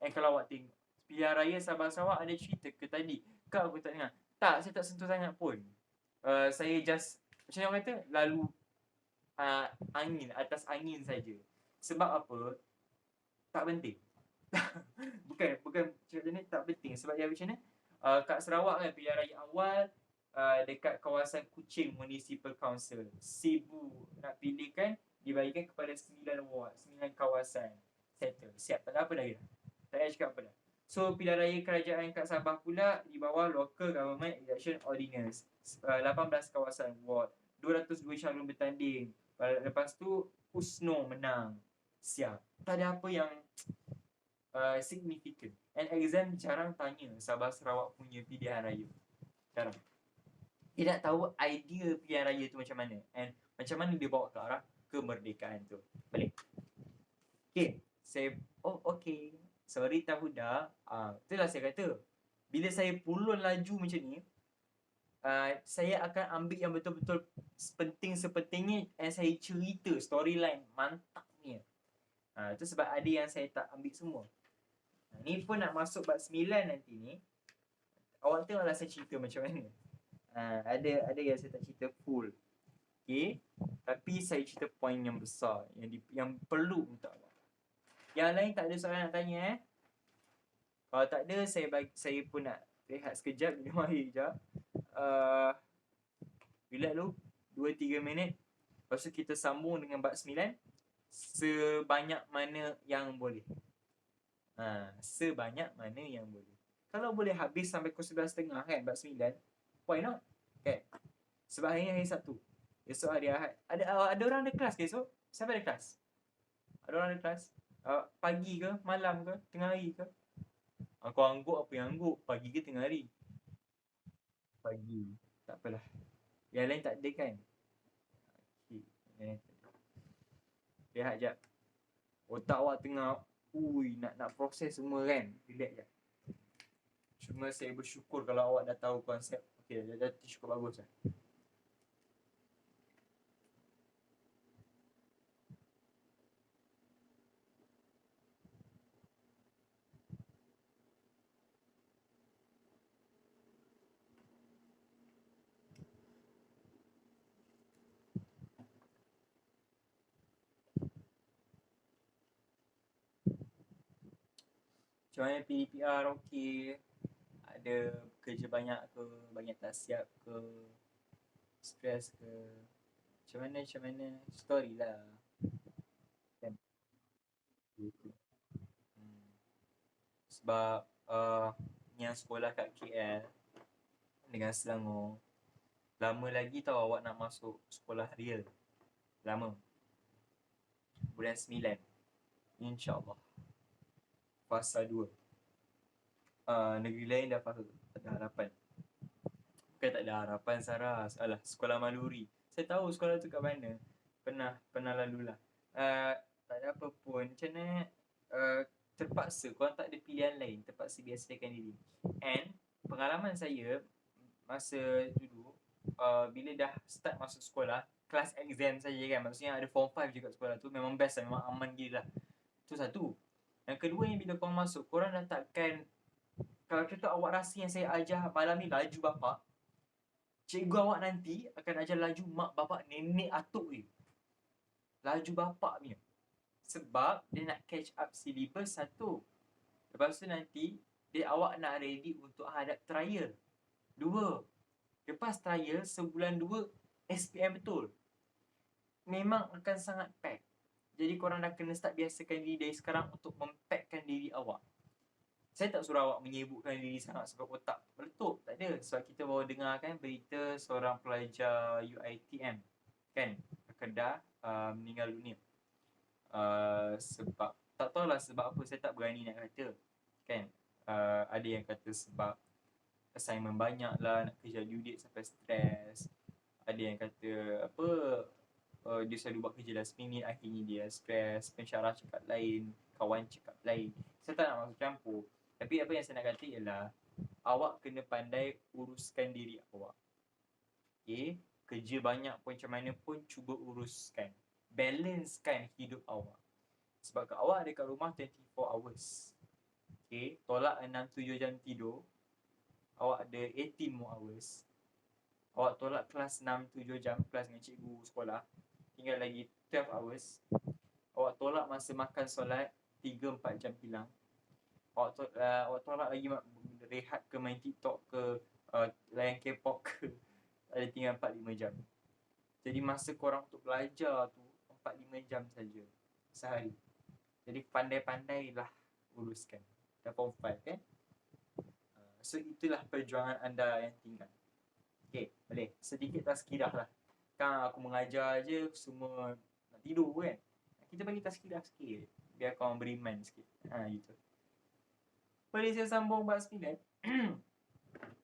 And kalau awak tengok, pilihan raya Sabah Sarawak ada cerita ke tadi? Kau aku tak dengar. Tak, saya tak sentuh sangat pun. Saya just, macam mana orang kata, lalu angin, atas angin saja. Sebab apa? Tak penting. bukan macam ni, tak penting. Sebab yang macam ni, kat Sarawak kan, pilihan raya awal, dekat kawasan Kuching Municipal Council. Sibu nak pilih kan, dibagikan kepada 9 ward, 9 kawasan. Settle. Siap. Tak ada apa dah. Tak payah cakap apa dah. So pilihan raya kerajaan kat Sabah pula di bawah Local Government Election Ordinance. 18 kawasan ward, 202 calon bertanding. Lepas tu USNO menang. Siap. Tak ada apa yang significant. And exam jarang tanya Sabah Sarawak punya pilihan raya. Jarang. Dia nak tahu idea pilihan raya tu macam mana, and macam mana dia bawa ke arah kemerdekaan tu. Balik. Okay. Okay. Sorry Tahuda. Itulah saya kata. Bila saya pulun laju macam ni, saya akan ambil yang betul-betul penting sepentingnya, and saya cerita storyline mantapnya. Itu sebab ada yang saya tak ambil semua. Ni pun nak masuk bab 9 nanti ni. Awak tengoklah saya cerita macam mana. Ada yang saya tak cerita full. Okay. Tapi saya cerita poin yang besar, yang perlu untuk awak. Yang lain tak ada soalan nak tanya Kalau tak ada, saya pun nak rehat sekejap, minum air sekejap. Relax dulu 2-3 minit. Lepas tu kita sambung dengan bab 9 sebanyak mana yang boleh. Sebanyak mana yang boleh. Kalau boleh habis sampai pukul 11.30 kan, bab 9, why not? Okay. Sebab hari ni hari Sabtu, esok hari Ahad. Ada orang ada kelas ke esok? Siapa ada kelas? Ada orang ada kelas? Pagi ke? Malam ke? Tengah hari ke? Kau angguk apa yang angguk? Pagi ke tengah hari? Pagi. Tak apalah. Yang lain tak ada kan? Okay. Lihat jap. Otak awak tengah nak proses semua kan? Relax jap. Cuma saya bersyukur kalau awak dah tahu konsep. Okay, dah cukup bagus lah. Macam mana PDPR okey? Ada kerja banyak ke? Banyak tak siap ke? Stres ke? Macam mana? Story lah. Kan? Sebab yang sekolah kat KL dengan Selangor, lama lagi tau awak nak masuk sekolah real. Lama. Bulan 9, InsyaAllah. Fasa 2. Negeri lain dah fasa, tak ada harapan. Bukan tak ada harapan, Sarah. Alah, sekolah Maluri. Saya tahu sekolah tu kat mana. Pernah lalulah. Tak ada apa pun. Macam mana, terpaksa, korang tak ada pilihan lain. Terpaksa biasakan diri. And pengalaman saya masa dulu, bila dah start masuk sekolah, kelas exam saja kan. Maksudnya ada form 5 juga sekolah tu. Memang best lah, memang aman gila lah. Tu satu. Yang kedua, yang bila korang masuk, korang dah takkan Kalau kata awak rasa yang saya ajar malam ni laju bapak, cikgu awak nanti akan ajar laju mak bapak nenek atuk dia. Laju bapak punya. Sebab dia nak catch up syllabus satu. Lepas tu nanti awak nak ready untuk hadap trial. Dua. Lepas trial sebulan dua SPM betul. Memang akan sangat pack. Jadi korang dah kena start biasakan diri dari sekarang untuk mempackkan diri awak. Saya tak suruh awak menyibukkan diri sangat sebab otak meletup. Tak ada. Sebab kita baru dengar kan berita seorang pelajar UiTM kan, Kedah meninggal dunia. Sebab tak tahulah sebab apa, saya tak berani nak kata kan. Ada yang kata sebab assignment banyak lah, nak kerja due date sampai stres. Ada yang kata apa, dia selalu buat kerja last minute, akhirnya dia stres. Pensyarah cakap lain, kawan cakap lain. Saya tak nak masuk campur. Tapi apa yang saya nak kata ialah awak kena pandai uruskan diri awak. Okay? Kerja banyak pun macam mana pun cuba uruskan. Balancekan hidup awak. Sebab awak ada kat rumah 24 hours. Okay? Tolak 6-7 jam tidur, awak ada 18 more hours. Awak tolak kelas 6-7 jam kelas dengan cikgu sekolah, tinggal lagi 12 hours. Awak tolak masa makan solat, 3-4 jam hilang. Awak tolak lagi rehat ke, main TikTok ke, layan K-pop ke, ada tinggal 4-5 jam. Jadi masa korang untuk belajar tu 4-5 jam saja sehari. Jadi pandai-pandailah uruskan. Dah form 5 kan? So itulah perjuangan anda yang tinggal. Okay, boleh. Sedikit tazkirah lah. Kan aku mengajar je semua nak tidur kan. Kita bagi tazkirah sikit, biar korang beriman sikit. Gitu. Boleh saya sambung bab 9?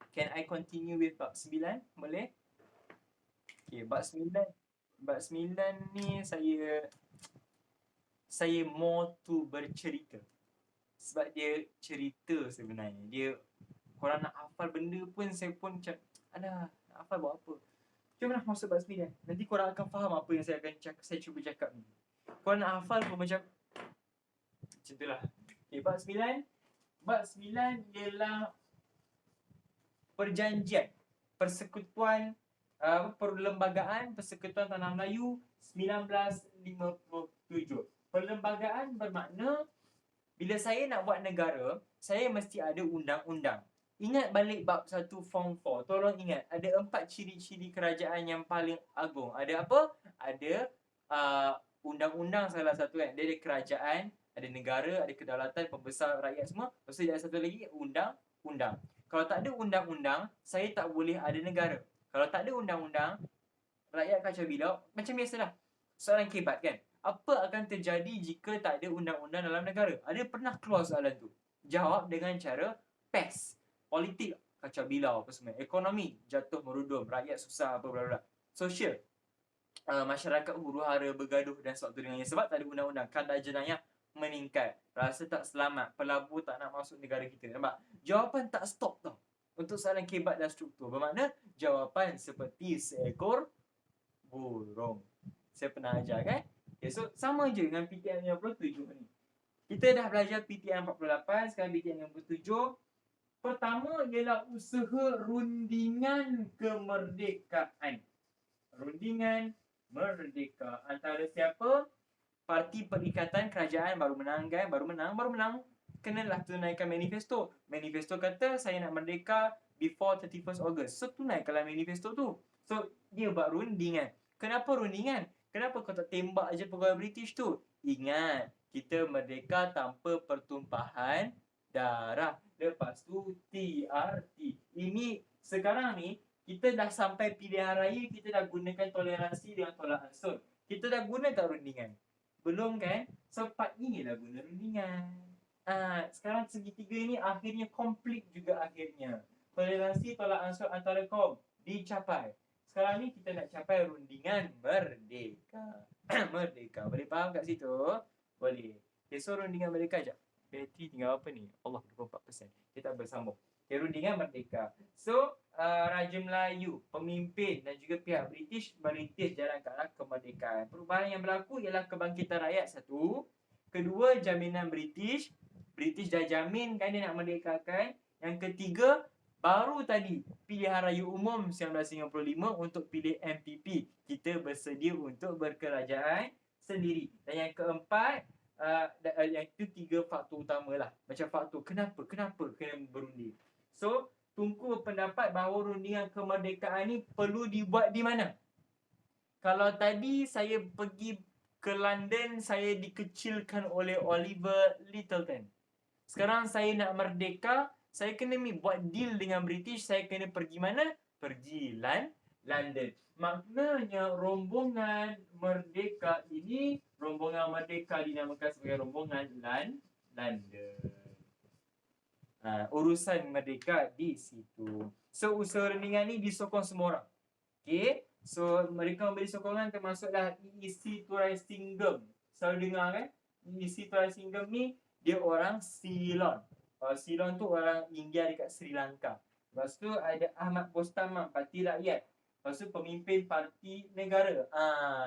Can I continue with bab 9? Boleh? Okay, bab 9. Bab 9 ni saya more to bercerita. Sebab dia cerita sebenarnya. Dia, korang nak hafal benda pun saya pun macam, alah, nak hafal buat apa? Jom lah masuk bab 9. Nanti korang akan faham apa yang saya cuba cakap ni. Korang nak hafal pun macam itulah. Okay, bab 9. Bab 9 ialah perjanjian Persekutuan Perlembagaan Persekutuan Tanah Melayu 1957. Perlembagaan bermakna bila saya nak buat negara, saya mesti ada undang-undang. Ingat balik bab 1 form 4. Tolong ingat, ada 4 ciri-ciri kerajaan yang paling agung. Ada apa? Ada undang-undang salah satu kan. Dia ada kerajaan, ada negara, ada kedaulatan, pembesar rakyat semua. Lepas tu ada satu lagi undang-undang. Kalau tak ada undang-undang, saya tak boleh ada negara. Kalau tak ada undang-undang, rakyat kacau bilau. Macam biasalah, soalan kebat kan. Apa akan terjadi jika tak ada undang-undang dalam negara? Ada pernah keluar soalan tu? Jawab dengan cara PES. Politik kacau bilau apa semua. Ekonomi jatuh merudum, rakyat susah apa bla bla. Sosial, masyarakat huru-hara bergaduh dan sebab dengannya. Sebab tak ada undang-undang, kadar jenayah meningkat, rasa tak selamat, pelabur tak nak masuk negara kita. Nampak? Jawapan tak stop tau untuk soalan kebat dan struktur. Bermakna jawapan seperti seekor burung. Saya pernah ajar kan? Okay, so sama je dengan PTN 57 ni. Kita dah belajar PTN 48, sekarang PTN 57. Pertama ialah usaha rundingan kemerdekaan. Rundingan merdeka antara siapa? Parti Perikatan Kerajaan baru menang kan? Baru menang. Kenalah tunaikan manifesto. Manifesto kata saya nak merdeka before 31st August. So tunaikanlah manifesto tu. So dia buat rundingan. Kenapa rundingan? Kenapa kau tak tembak je pegawai British tu? Ingat, kita merdeka tanpa pertumpahan darah. Lepas tu TRT. Ini sekarang ni kita dah sampai pilihan raya, kita dah gunakan toleransi dengan tolak ansur. Kita dah guna tak rundingan? Belum kan? So part ni lah guna rundingan. Sekarang segitiga ni akhirnya komplit juga akhirnya. Toleransi tolak ansur antara kaum dicapai. Sekarang ni kita nak capai rundingan merdeka. Merdeka. Boleh faham kat situ? Boleh. Okay, so rundingan merdeka je. Bateri tinggal apa ni? Allah, 24%. Kita bersambung. Okay, rundingan merdeka. So, Raja Melayu, pemimpin dan juga pihak British merintis jalan ke arah kemerdekaan. Perubahan yang berlaku ialah kebangkitan rakyat satu. Kedua, jaminan British. British dah jamin kan dia nak merdekakan. Yang ketiga, baru tadi pilihan raya umum 1955 untuk pilih MPP. Kita bersedia untuk berkerajaan sendiri. Dan yang keempat, yang itu 3 faktor utama lah. Macam faktor kenapa kena berundi. So, Tunku berpendapat bahawa rundingan kemerdekaan ni perlu dibuat di mana? Kalau tadi saya pergi ke London, saya dikecilkan oleh Oliver Littleton. Sekarang saya nak merdeka, saya kena buat deal dengan British, saya kena pergi mana? Pergi London. Maknanya rombongan merdeka ini, rombongan merdeka dinamakan sebagai rombongan London. Urusan merdeka di situ. So, usaha rundingan ni disokong semua orang. Okay. So, mereka memberi sokongan termasuklah EEC Turaisingam. Selalu dengar kan? EEC Turaisingam ni, dia orang Ceylon. Ceylon tu orang India dekat Sri Lanka. Lepas tu ada Ahmad Bostamam, Parti Rakyat. Lepas tu pemimpin Parti Negara.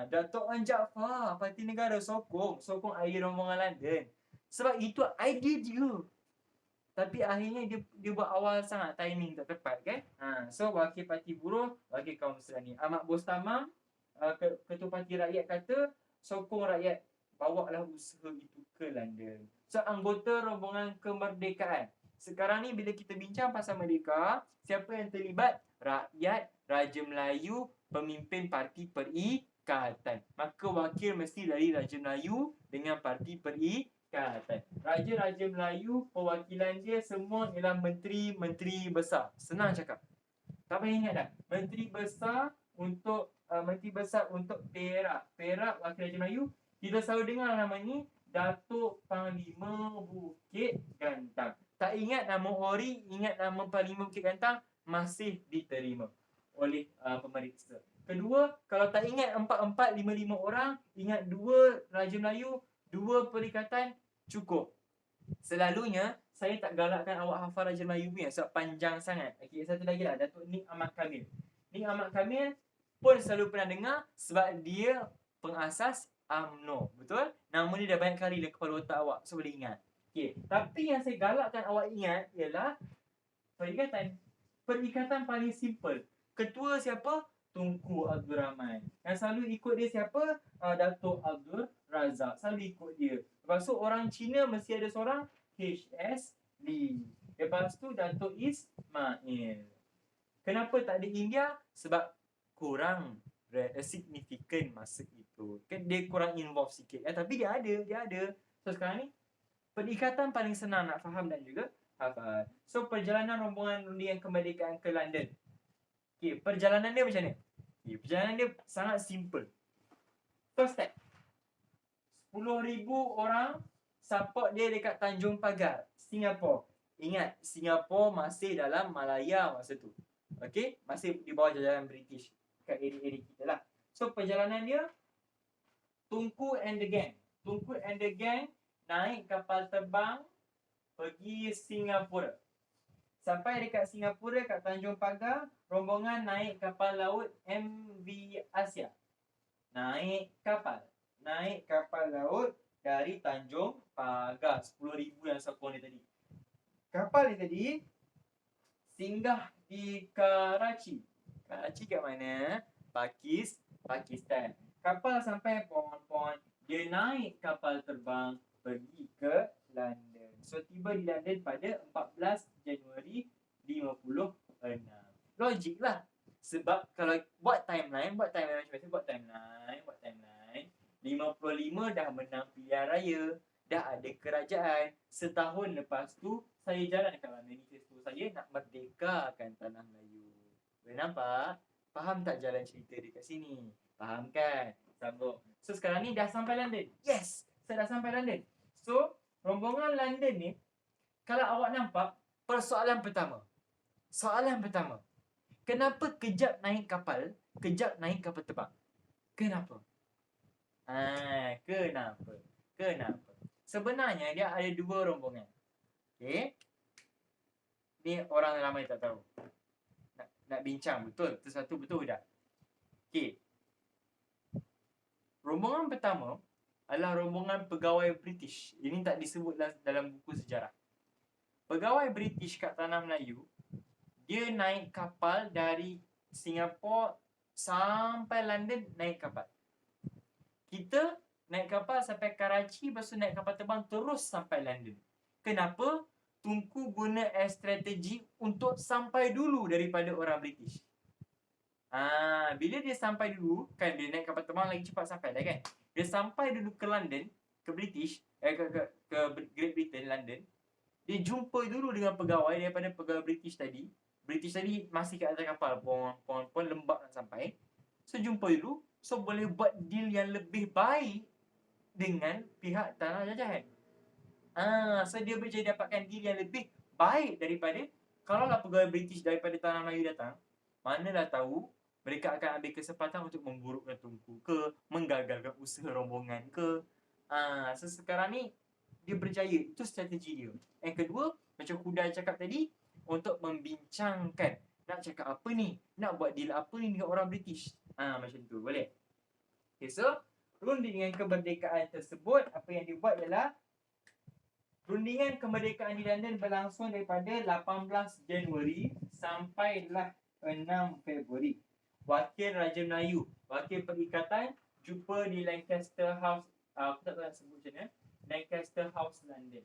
Datuk An Jaafar, Parti Negara sokong idea rombongan London. Sebab itu idea dia. Tapi akhirnya dia buat awal sangat, timing tak tepat kan. So wakil parti buruh, wakil kaum Serani Ahmad Bostamam, ketua Parti Rakyat kata sokong rakyat, bawa lah usaha itu ke London. So anggota rombongan kemerdekaan. Sekarang ni bila kita bincang pasal merdeka, siapa yang terlibat? Rakyat, Raja Melayu, pemimpin Parti Perikatan. Maka wakil mesti dari Raja Melayu dengan Parti Perikatan. Raja-Raja Melayu, perwakilan dia semua ialah menteri-menteri besar. Senang cakap. Tak payah ingat dah. Menteri besar untuk Perak. Perak wakil Raja Melayu. Kita selalu dengar nama ni, Datuk Panglima Bukit Gantang. Tak ingat nama Ori, ingat nama Panglima Bukit Gantang, masih diterima oleh pemeriksa. Kedua, kalau tak ingat 4-4, 5-5 orang, ingat 2 Raja Melayu, 2 Perikatan, cukup. Selalunya saya tak galakkan awak hafal Raja Melayu punya sebab panjang sangat. Okey, satu lagi lah, Datuk Nik Ahmad Kamil. Nik Ahmad Kamil pun selalu pernah dengar sebab dia pengasas UMNO. Betul? Nama ni dah banyak kali dalam kepala otak awak, so boleh ingat. Okey, tapi yang saya galakkan awak ingat ialah perikatan. Perikatan paling simple. Ketua siapa? Tunku Abdul Rahman. Yang selalu ikut dia siapa? Datuk Abdul Razak. Selalu ikut dia. Lepas tu orang Cina mesti ada seorang HS Lee. Lepas tu Datuk Ismail. Kenapa tak ada India? Sebab kurang signifikan masa itu. Kan dia kurang involve sikit. Tapi dia ada. So sekarang ni perikatan paling senang nak faham dan juga hafal. So perjalanan rombongan rundingan kemerdekaan ke London. Okay, perjalanan dia macam ni. Okay, perjalanan dia sangat simple. First step, 10,000 orang support dia dekat Tanjung Pagar, Singapura. Ingat, Singapura masih dalam Malaya masa tu. Okay, masih di bawah jajahan British kat area-area kita lah. So perjalanan dia, Tunku and the gang naik kapal terbang pergi Singapura. Sampai dekat Singapura, kat Tanjung Pagar, rombongan naik kapal laut MV Asia. Naik kapal laut dari Tanjung Pagar. 10,000 yang sokong ni tadi. Kapal ni tadi singgah di Karachi. Karachi kat mana? Pakistan. Kapal sampai Pon. Dia naik kapal terbang pergi ke London. So tiba di London pada 14 Januari 56. Logik lah. Sebab kalau buat timeline macam biasa, buat timeline 55 dah menang pilihan raya, dah ada kerajaan. Setahun lepas tu saya jalankan manifesto saya nak merdekakan tanah Melayu. Boleh nampak? Faham tak jalan cerita dekat sini? Faham kan? Sambung. So sekarang ni dah sampai London. Yes, saya dah sampai London. So rombongan London ni, kalau awak nampak, soalan pertama, kenapa kejap naik kapal terbang? Kenapa? Kenapa? Sebenarnya dia ada 2 rombongan. Okay? Ni orang ramai tak tahu. Nak bincang betul, satu betul tak? Okay. Rombongan pertama adalah rombongan pegawai British. Ini tak disebut dalam buku sejarah. Pegawai British kat Tanah Melayu, dia naik kapal dari Singapura sampai London naik kapal. Kita naik kapal sampai Karachi, lepas tu naik kapal terbang terus sampai London. Kenapa? Tunku guna strategi untuk sampai dulu daripada orang British. Bila dia sampai dulu, kan dia naik kapal terbang lagi cepat sampai dah kan. Dia sampai dulu ke London, ke British, ke Great Britain, London. Dia jumpa dulu dengan pegawai daripada pegawai British tadi. British tadi masih kat atas kapal, pon lembab nak sampai. So jumpa dulu, so boleh buat deal yang lebih baik dengan pihak tanah jajahan. So dia boleh dapatkan deal yang lebih baik daripada kalaulah pegawai British daripada Tanah Melayu datang, manalah tahu mereka akan ambil kesempatan untuk memburukkan Tunku ke, menggagalkan usaha rombongan ke. So sekarang ni dia berjaya. Itu strategi dia. Yang kedua, macam Huda cakap tadi, untuk membincangkan nak cakap apa ni, nak buat deal apa ni dengan orang British. Macam tu, boleh? Okay, so rundingan kemerdekaan tersebut, apa yang dibuat ialah rundingan kemerdekaan di London berlangsung daripada 18 Januari sampailah 6 Februari. Wakil Raja Melayu, wakil perikatan jumpa di Lancaster House. Aku tak tahu nak sebut macam mana. Lancaster House, London.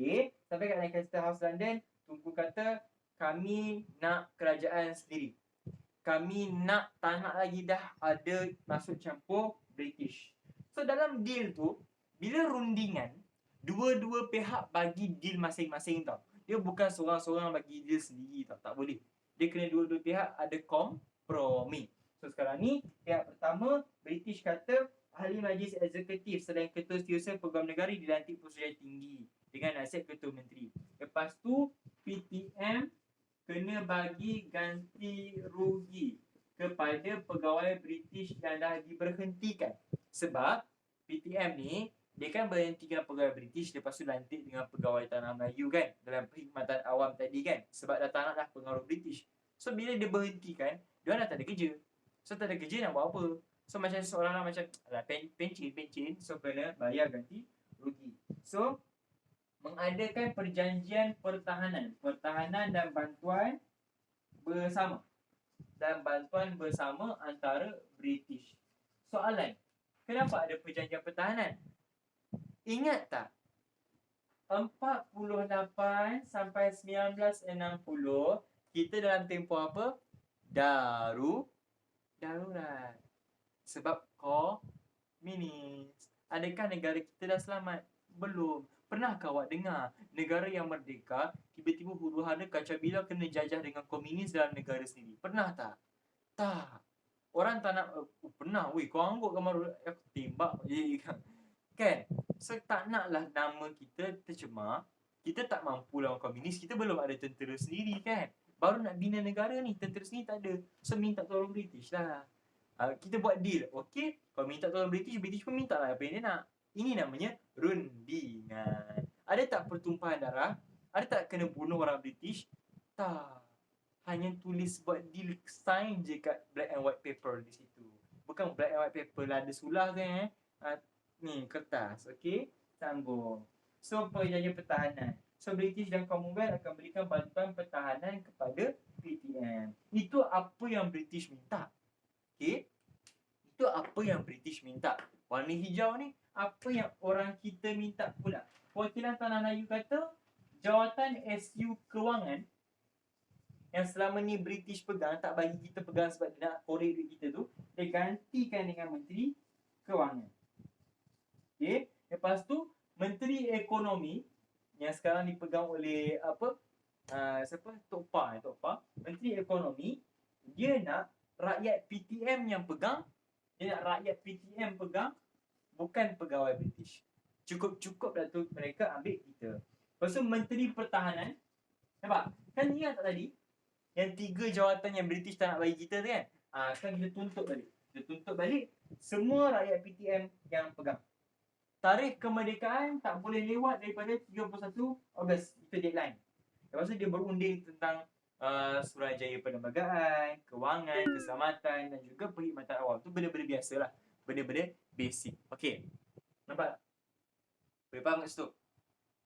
Okay, sampai kat Lancaster House, London, Tunku kata, kami nak kerajaan sendiri. Kami nak tak nak lagi dah ada masuk campur British. So dalam deal tu, bila rundingan, dua-dua pihak bagi deal masing-masing tau. Dia bukan seorang-seorang bagi deal sendiri tau. Tak boleh. Dia kena dua-dua pihak ada kompromi. So sekarang ni, pihak pertama, British kata ahli majlis eksekutif selain ketua setiausaha Peguam Negara dilantik Pesuruhjaya Tinggi dengan nasihat ketua menteri. Lepas tu, PTM kena bagi ganti rugi kepada pegawai British yang dah diberhentikan. Sebab PTM ni, dia kan berhentikan pegawai British, lepas tu lantik dengan pegawai Tanah Melayu kan, dalam perkhidmatan awam tadi kan, sebab dah tak nak dah pengaruh British. So bila dia berhentikan, dia dah tak ada kerja. So tak ada kerja nak buat apa? So macam seorang lah macam pencin, so kena bayar ganti rugi. So mengadakan perjanjian pertahanan dan bantuan bersama antara British. Soalan, kenapa ada perjanjian pertahanan? Ingat tak? 48 sampai 1960 kita dalam tempoh apa? Darurat. Sebab komunis. Adakah negara kita dah selamat? Belum. Pernahkah awak dengar negara yang merdeka tiba-tiba huru-hara kacau bilau kena jajah dengan komunis dalam negara sendiri? Pernah tak? Tak. Orang tak nak pernah. Kau angguk gambar aku tembak je kan? So tak naklah nama kita tercemar. Kita tak mampu lawan komunis. Kita belum ada tentera sendiri kan? Baru nak bina negara ni, tentera sendiri tak ada. So minta tolong British lah. Kita buat deal. Okay, kalau minta tolong British pun minta lah apa yang dia nak. Ini namanya rundingan. Ada tak pertumpahan darah? Ada tak kena bunuh orang British? Tak. Hanya tulis buat deal, sign je kat black and white paper di situ. Bukan black and white paper lah, ada sulah kan ni kertas. Okay, sambung. So perjanjian pertahanan. So British dan Commonwealth akan berikan bantuan pertahanan kepada PTM. Itu apa yang British minta. Okay, itu apa yang British minta. Warna hijau ni, apa yang orang kita minta pula. Perwakilan Tanah Melayu kata, jawatan SU Kewangan yang selama ni British pegang, tak bagi kita pegang sebab dia nak korek duit kita tu, dia gantikan dengan Menteri Kewangan. Okay, lepas tu Menteri Ekonomi yang sekarang dipegang oleh siapa? Tok Pa. Menteri Ekonomi, dia nak rakyat PTM yang pegang. Dia nak rakyat PTM pegang, bukan pegawai British. Cukup dah tu mereka ambil kita. Lepas tu Menteri Pertahanan, nampak? Kan ingat tak tadi? Yang 3 jawatan yang British tak nak bagi kita tu kan? Sekarang kita tuntut balik semua rakyat PTM yang pegang. Tarikh kemerdekaan tak boleh lewat daripada 31 Ogos. Itu deadline. Lepas tu dia berunding tentang Suruhanjaya Perlembagaan, Kewangan, Keselamatan dan juga perkhidmatan awam. Tu benda-benda biasa lah. Benda-benda basic. Okay, nampak? Boleh faham kat situ?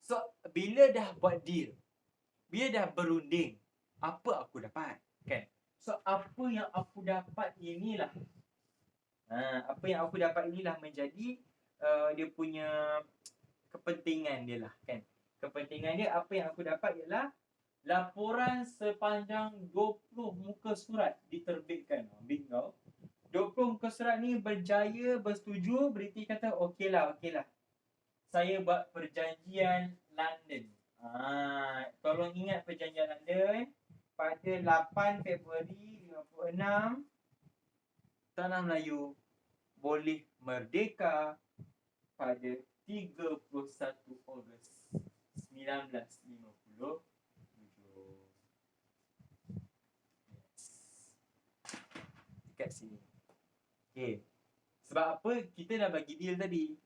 So, bila dah buat deal, Bila dah berunding, apa aku dapat? Kan? So, apa yang aku dapat inilah apa yang aku dapat inilah menjadi dia punya kepentingan dia lah, kan? Kepentingan dia, apa yang aku dapat ialah laporan sepanjang 20 muka surat diterbitkan. Big kau. 20 muka surat ni berjaya bersetuju, British kata okeylah. Saya buat perjanjian London. Tolong ingat perjanjian London pada 8 Februari 56 Tanah Melayu boleh merdeka pada 31 Ogos 1957. Dekat sini. Okay. Sebab apa? Kita dah bagi deal tadi.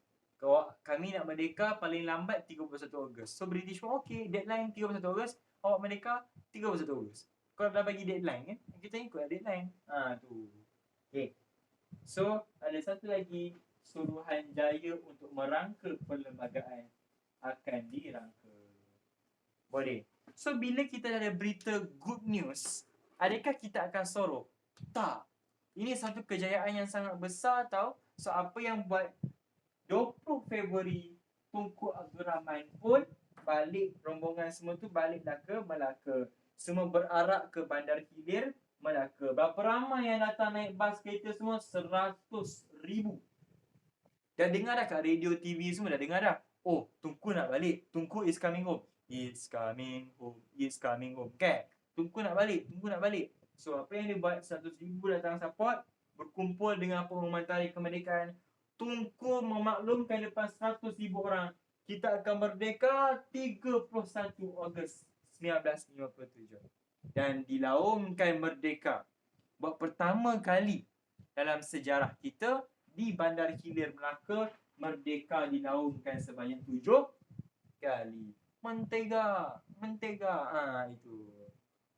Kami nak merdeka paling lambat 31 Ogos. So British pun okay, deadline 31 Ogos, awak merdeka 31 Ogos. Kau dah bagi deadline kan? Kita ikut deadline. Tu. Okay. So ada satu lagi, Suruhanjaya untuk merangka perlembagaan akan dirangka. Boleh. So bila kita ada berita good news, adakah kita akan sorok? Tak. Ini satu kejayaan yang sangat besar tau. So apa yang buat 20 Februari Tunku Abdul Rahman pun balik, rombongan semua tu baliklah ke Melaka. Semua berarak ke Bandar Hilir, Melaka. Berapa ramai yang datang naik bas kereta semua? 100,000. Dah dengar dah kat radio, TV semua dah dengar dah. Oh, Tunku nak balik. Tunku is coming home. It's coming home. It's coming home. Kan? Tunku nak balik. So, apa yang dia buat? 100,000 datang support. Berkumpul dengan pengumuman tarikh kemerdekaan. Tunku memaklumkan depan 100,000 orang, kita akan merdeka 31 Ogos 1957. Dan dilaungkan merdeka. Buat pertama kali dalam sejarah kita, di Bandar Hilir Melaka, merdeka dilaungkan sebanyak 7 kali. Mentega. Itu.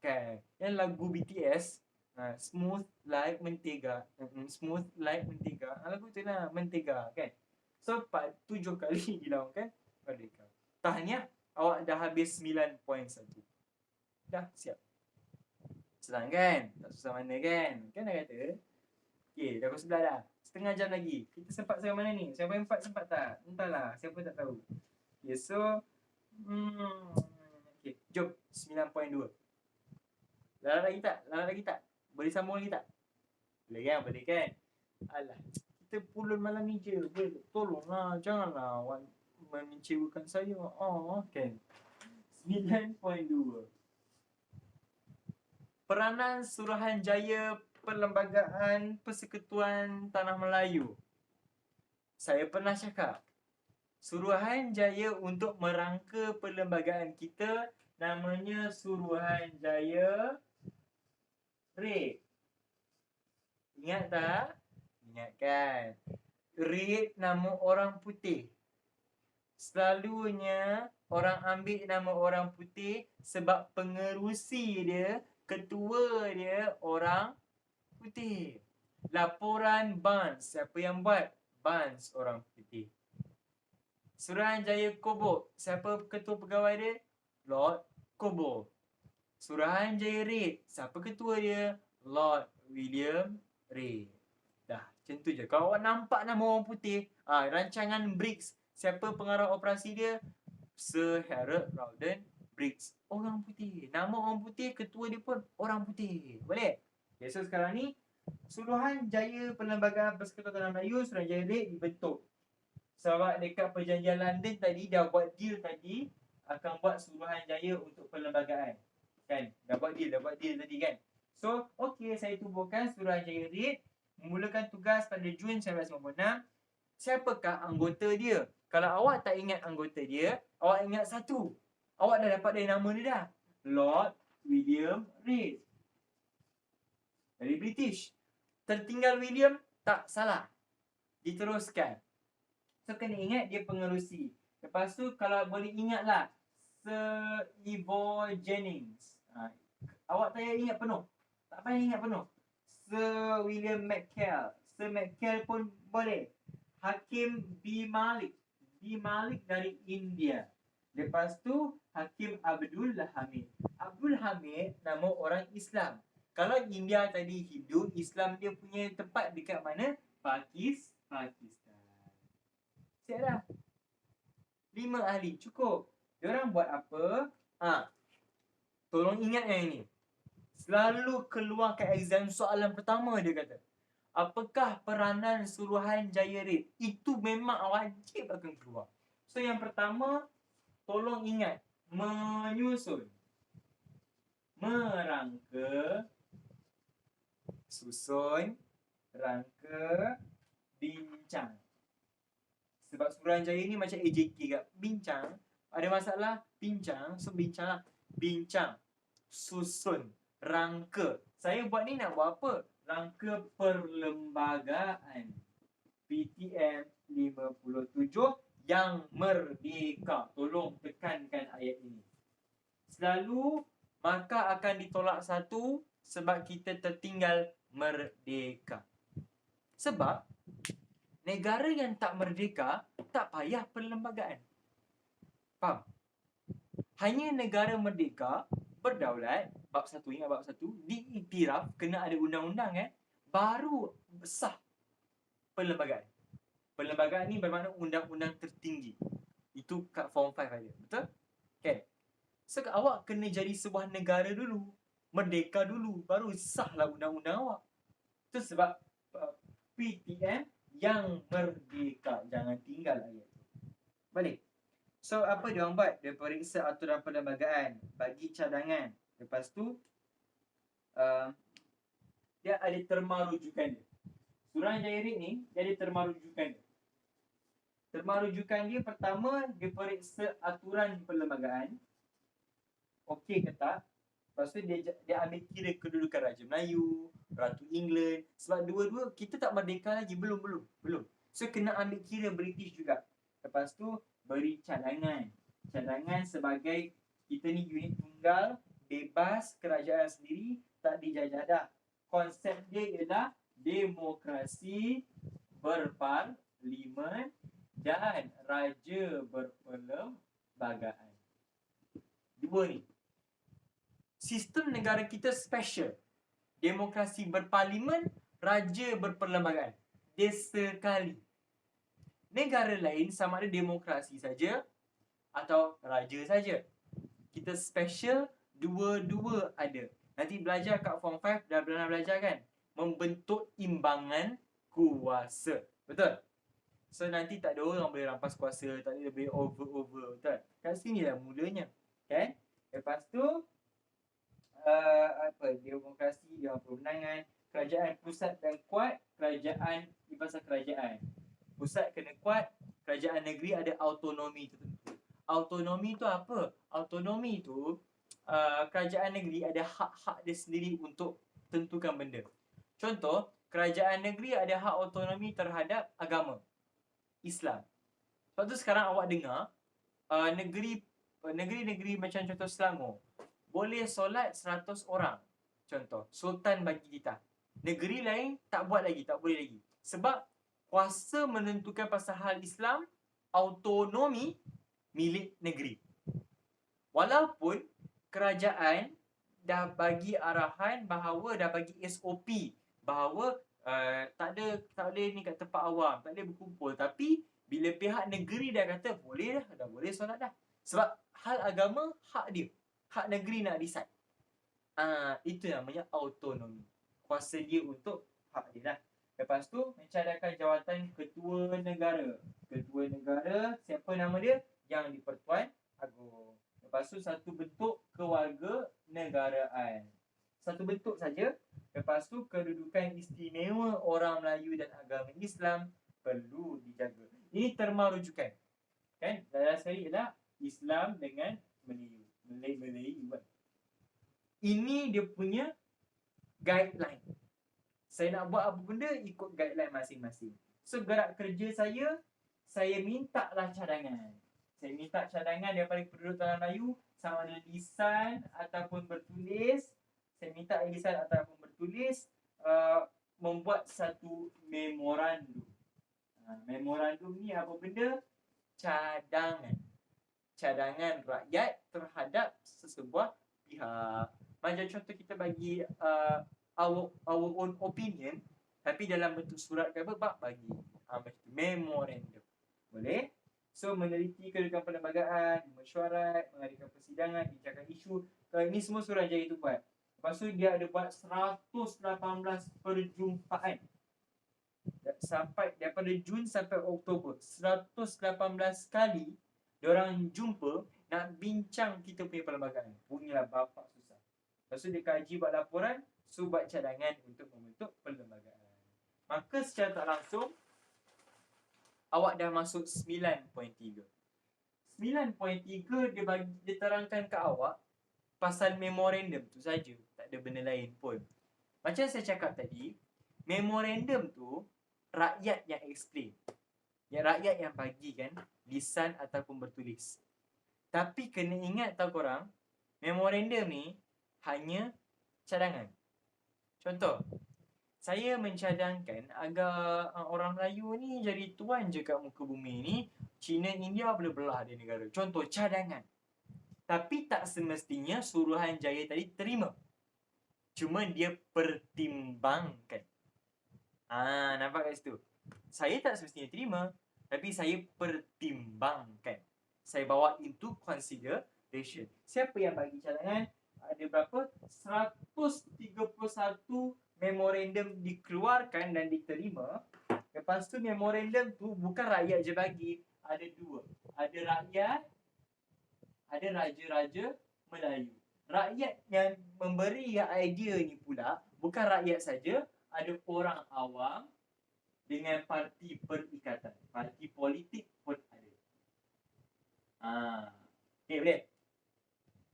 Kan? Yang lagu BTS, Smooth like mentega. Smooth like mentega. Lagu tu lah, mentega, kan? So, 7 kali dilaungkan merdeka. Tahniah, awak dah habis 9.1. Dah siap. Senang kan? Tak susah mana kan? Kan dah kata? Okay, dah pukul 11 dah. Setengah jam lagi. Kita sempat sampai mana ni? Sampai 4 sempat tak? Entahlah, siapa tak tahu. Okay, so okay, jom 9.2. Lalat lagi tak? Boleh sambung lagi tak? Boleh kan? Alah, kita pulun malam ni je. Tolonglah, janganlah awak mengecewakan saya. Kan? 9.2. Peranan Suruhanjaya Perlembagaan Persekutuan Tanah Melayu. Saya pernah cakap, Suruhanjaya untuk merangka perlembagaan kita namanya Suruhanjaya Red. Ingat tak? Ingat kan? Red nama orang putih. Selalunya orang ambil nama orang putih sebab pengerusi dia, ketua dia orang putih. Laporan Barnes, siapa yang buat? Barnes orang putih. Suruhanjaya Kobok, siapa ketua pegawai dia? Lord Kobok. Suruhanjaya Red, siapa ketua dia? Lord William Red. Dah, macam tu je. Kalau awak nampak nama orang putih, rancangan Briggs, siapa pengarah operasi dia? Sir Harold Rawdon Briggs. Orang putih. Nama orang putih, ketua dia pun orang putih. Boleh? Okay, so sekarang ni Suruhanjaya Perlembagaan Persekutuan Tanah Melayu, Suruhanjaya Red dibentuk. Sebab dekat perjanjian London tadi dah buat deal tadi akan buat Suruhanjaya untuk perlembagaan. Kan? Dah buat deal tadi kan? So, okey, saya tubuhkan Suruhanjaya Red, memulakan tugas pada Jun 1956. Siapakah anggota dia? Kalau awak tak ingat anggota dia, awak ingat satu. Awak dah dapat dari nama dia dah. Lord William Red. Dari British. Tertinggal William, tak salah. Diteruskan. So, kena ingat dia pengerusi. Lepas tu, kalau boleh ingatlah, Sir Ivor Jennings. Awak tak payah ingat penuh. Tak payah ingat penuh. Sir William McKell. Sir McKell pun boleh. Hakim B. Malik. B. Malik dari India. Lepas tu Hakim Abdul Hamid. Abdul Hamid nama orang Islam. Kalau India tadi Hindu, Islam dia punya tempat dekat mana? Pakistan. Siap dah. 5 ahli cukup. Diorang buat apa? Tolong ingat yang ini. Selalu keluar ke exam soalan pertama dia kata, apakah peranan Suruhanjaya Red? Itu memang wajib akan keluar. So yang pertama, tolong ingat, menyusun, merangka, susun, rangka, bincang. Sebab Suruhanjaya ni macam AJK kat. Bincang, ada masalah, bincang. So bincang lah. Bincang, susun, rangka. Saya buat ni nak buat apa? Rangka perlembagaan PTM 57 yang merdeka. Tolong tekankan ayat ini. Selalu maka akan ditolak satu sebab kita tertinggal merdeka. Sebab negara yang tak merdeka tak payah perlembagaan. Faham? Hanya negara merdeka, berdaulat, bab 1, ingat bab 1, diiktiraf, kena ada undang-undang baru sah perlembagaan. Perlembagaan ni bermakna undang-undang tertinggi. Itu kat form 5 ada. Betul? Okay. So awak kena jadi sebuah negara dulu, merdeka dulu, baru sahlah undang-undang awak. Itu sebab PTM yang merdeka. Jangan tinggal ayat tu. Balik. So apa dia orang buat? Dia periksa aturan perlembagaan, bagi cadangan. Lepas tu dia ada terma rujukan dia. Suruhanjaya Red ni dia ada terma rujukan dia. Terma rujukan dia pertama, dia periksa aturan perlembagaan. Okey ke tak? Lepas tu dia ambil kira kedudukan Raja Melayu, Ratu England. Sebab dua-dua kita tak merdeka lagi, belum. So kena ambil kira British juga. Lepas tu beri cadangan. Cadangan sebagai kita ni unit tunggal, bebas, kerajaan sendiri, tak dijajah dah. Konsep dia ialah demokrasi berparlimen dan raja berperlembagaan. Dua ni. Sistem negara kita special. Demokrasi berparlimen, raja berperlembagaan. Dia sekali. Negara lain sama ada demokrasi saja atau raja saja. Kita special, dua-dua ada. Nanti belajar kat form 5 dah pernah belajar kan? Membentuk imbangan kuasa. Betul? So nanti tak ada orang boleh rampas kuasa, tak ada boleh over. Betul? Kat sini lah mulanya. Kan? Lepas tu demokrasi, dia perundangan, kerajaan pusat dan kuat, kerajaan di pasal kerajaan. Pusat kena kuat, kerajaan negeri ada autonomi tertentu. Autonomi tu apa? Autonomi tu kerajaan negeri ada hak-hak dia sendiri untuk tentukan benda. Contoh, kerajaan negeri ada hak autonomi terhadap agama Islam. Sebab tu sekarang awak dengar negeri-negeri macam contoh Selangor boleh solat 100 orang. Contoh, sultan bagi kita. Negeri lain tak buat lagi, tak boleh lagi. Sebab kuasa menentukan pasal hal Islam, autonomi milik negeri. Walaupun kerajaan dah bagi arahan bahawa, dah bagi SOP bahawa tak boleh ni kat tempat awam, tak boleh berkumpul. Tapi bila pihak negeri dah kata boleh dah boleh solat dah. Sebab hal agama hak dia, hak negeri nak decide. Itu namanya autonomi. Kuasa dia untuk hak dia lah. Lepas tu mencadangkan jawatan ketua negara. Ketua negara, siapa nama dia? Yang di-Pertuan Agong. Lepas tu satu bentuk kewarga negaraan. Satu bentuk saja. Lepas tu kedudukan istimewa orang Melayu dan agama Islam perlu dijaga. Ini terma rujukan. Kan? Dalam sekali ialah Islam dengan Melayu. Melayu. Ini dia punya guideline. Saya nak buat apa benda, ikut guideline masing-masing. So gerak kerja saya mintalah cadangan. Saya minta cadangan daripada penduduk Tanah Melayu, sama ada lisan ataupun bertulis. Saya minta lisan ataupun bertulis, membuat satu memorandum. Memorandum ni apa benda? Cadangan. cadangan rakyat terhadap sesebuah pihak. Macam contoh kita bagi our own opinion, tapi dalam bentuk surat ke apa, bagi macam tu, memorandum. Boleh? So, meneliti kedudukan perlembagaan, mesyuarat, mengadakan persidangan, bincangkan isu. Ini semua Suruhanjaya itu buat. Lepas tu dia ada buat 118 perjumpaan. Sampai daripada Jun sampai Oktober, 118 kali diorang jumpa nak bincang kita punya perlembagaan. Punyalah bapak susah. Lepas tu dia kaji buat laporan, so buat cadangan untuk membentuk perlembagaan. Maka secara tak langsung awak dah masuk 9.3. 9.3 dia terangkan ke awak pasal memorandum tu saja, tak ada benda lain pun. Macam saya cakap tadi, memorandum tu rakyat yang explain. Yang rakyat yang bagi kan, lisan ataupun bertulis. Tapi kena ingat tau korang, memorandum ni hanya cadangan. Contoh, saya mencadangkan agar orang Melayu ni jadi tuan je kat muka bumi ni. China, India boleh belah dia negara. Contoh, cadangan. Tapi tak semestinya Suruhanjaya tadi terima. Cuma dia pertimbangkan. Nampak kat situ? Saya tak semestinya terima, tapi saya pertimbangkan. Saya bawa into consideration. Siapa yang bagi cadangan? Ada berapa? 131 memorandum dikeluarkan dan diterima. Lepas tu memorandum tu bukan rakyat je bagi. Ada dua. Ada rakyat, ada raja-raja Melayu. Rakyat yang memberi idea ni pula bukan rakyat saja, ada orang awam dengan parti perikatan. Parti politik pun ada. Okay, boleh?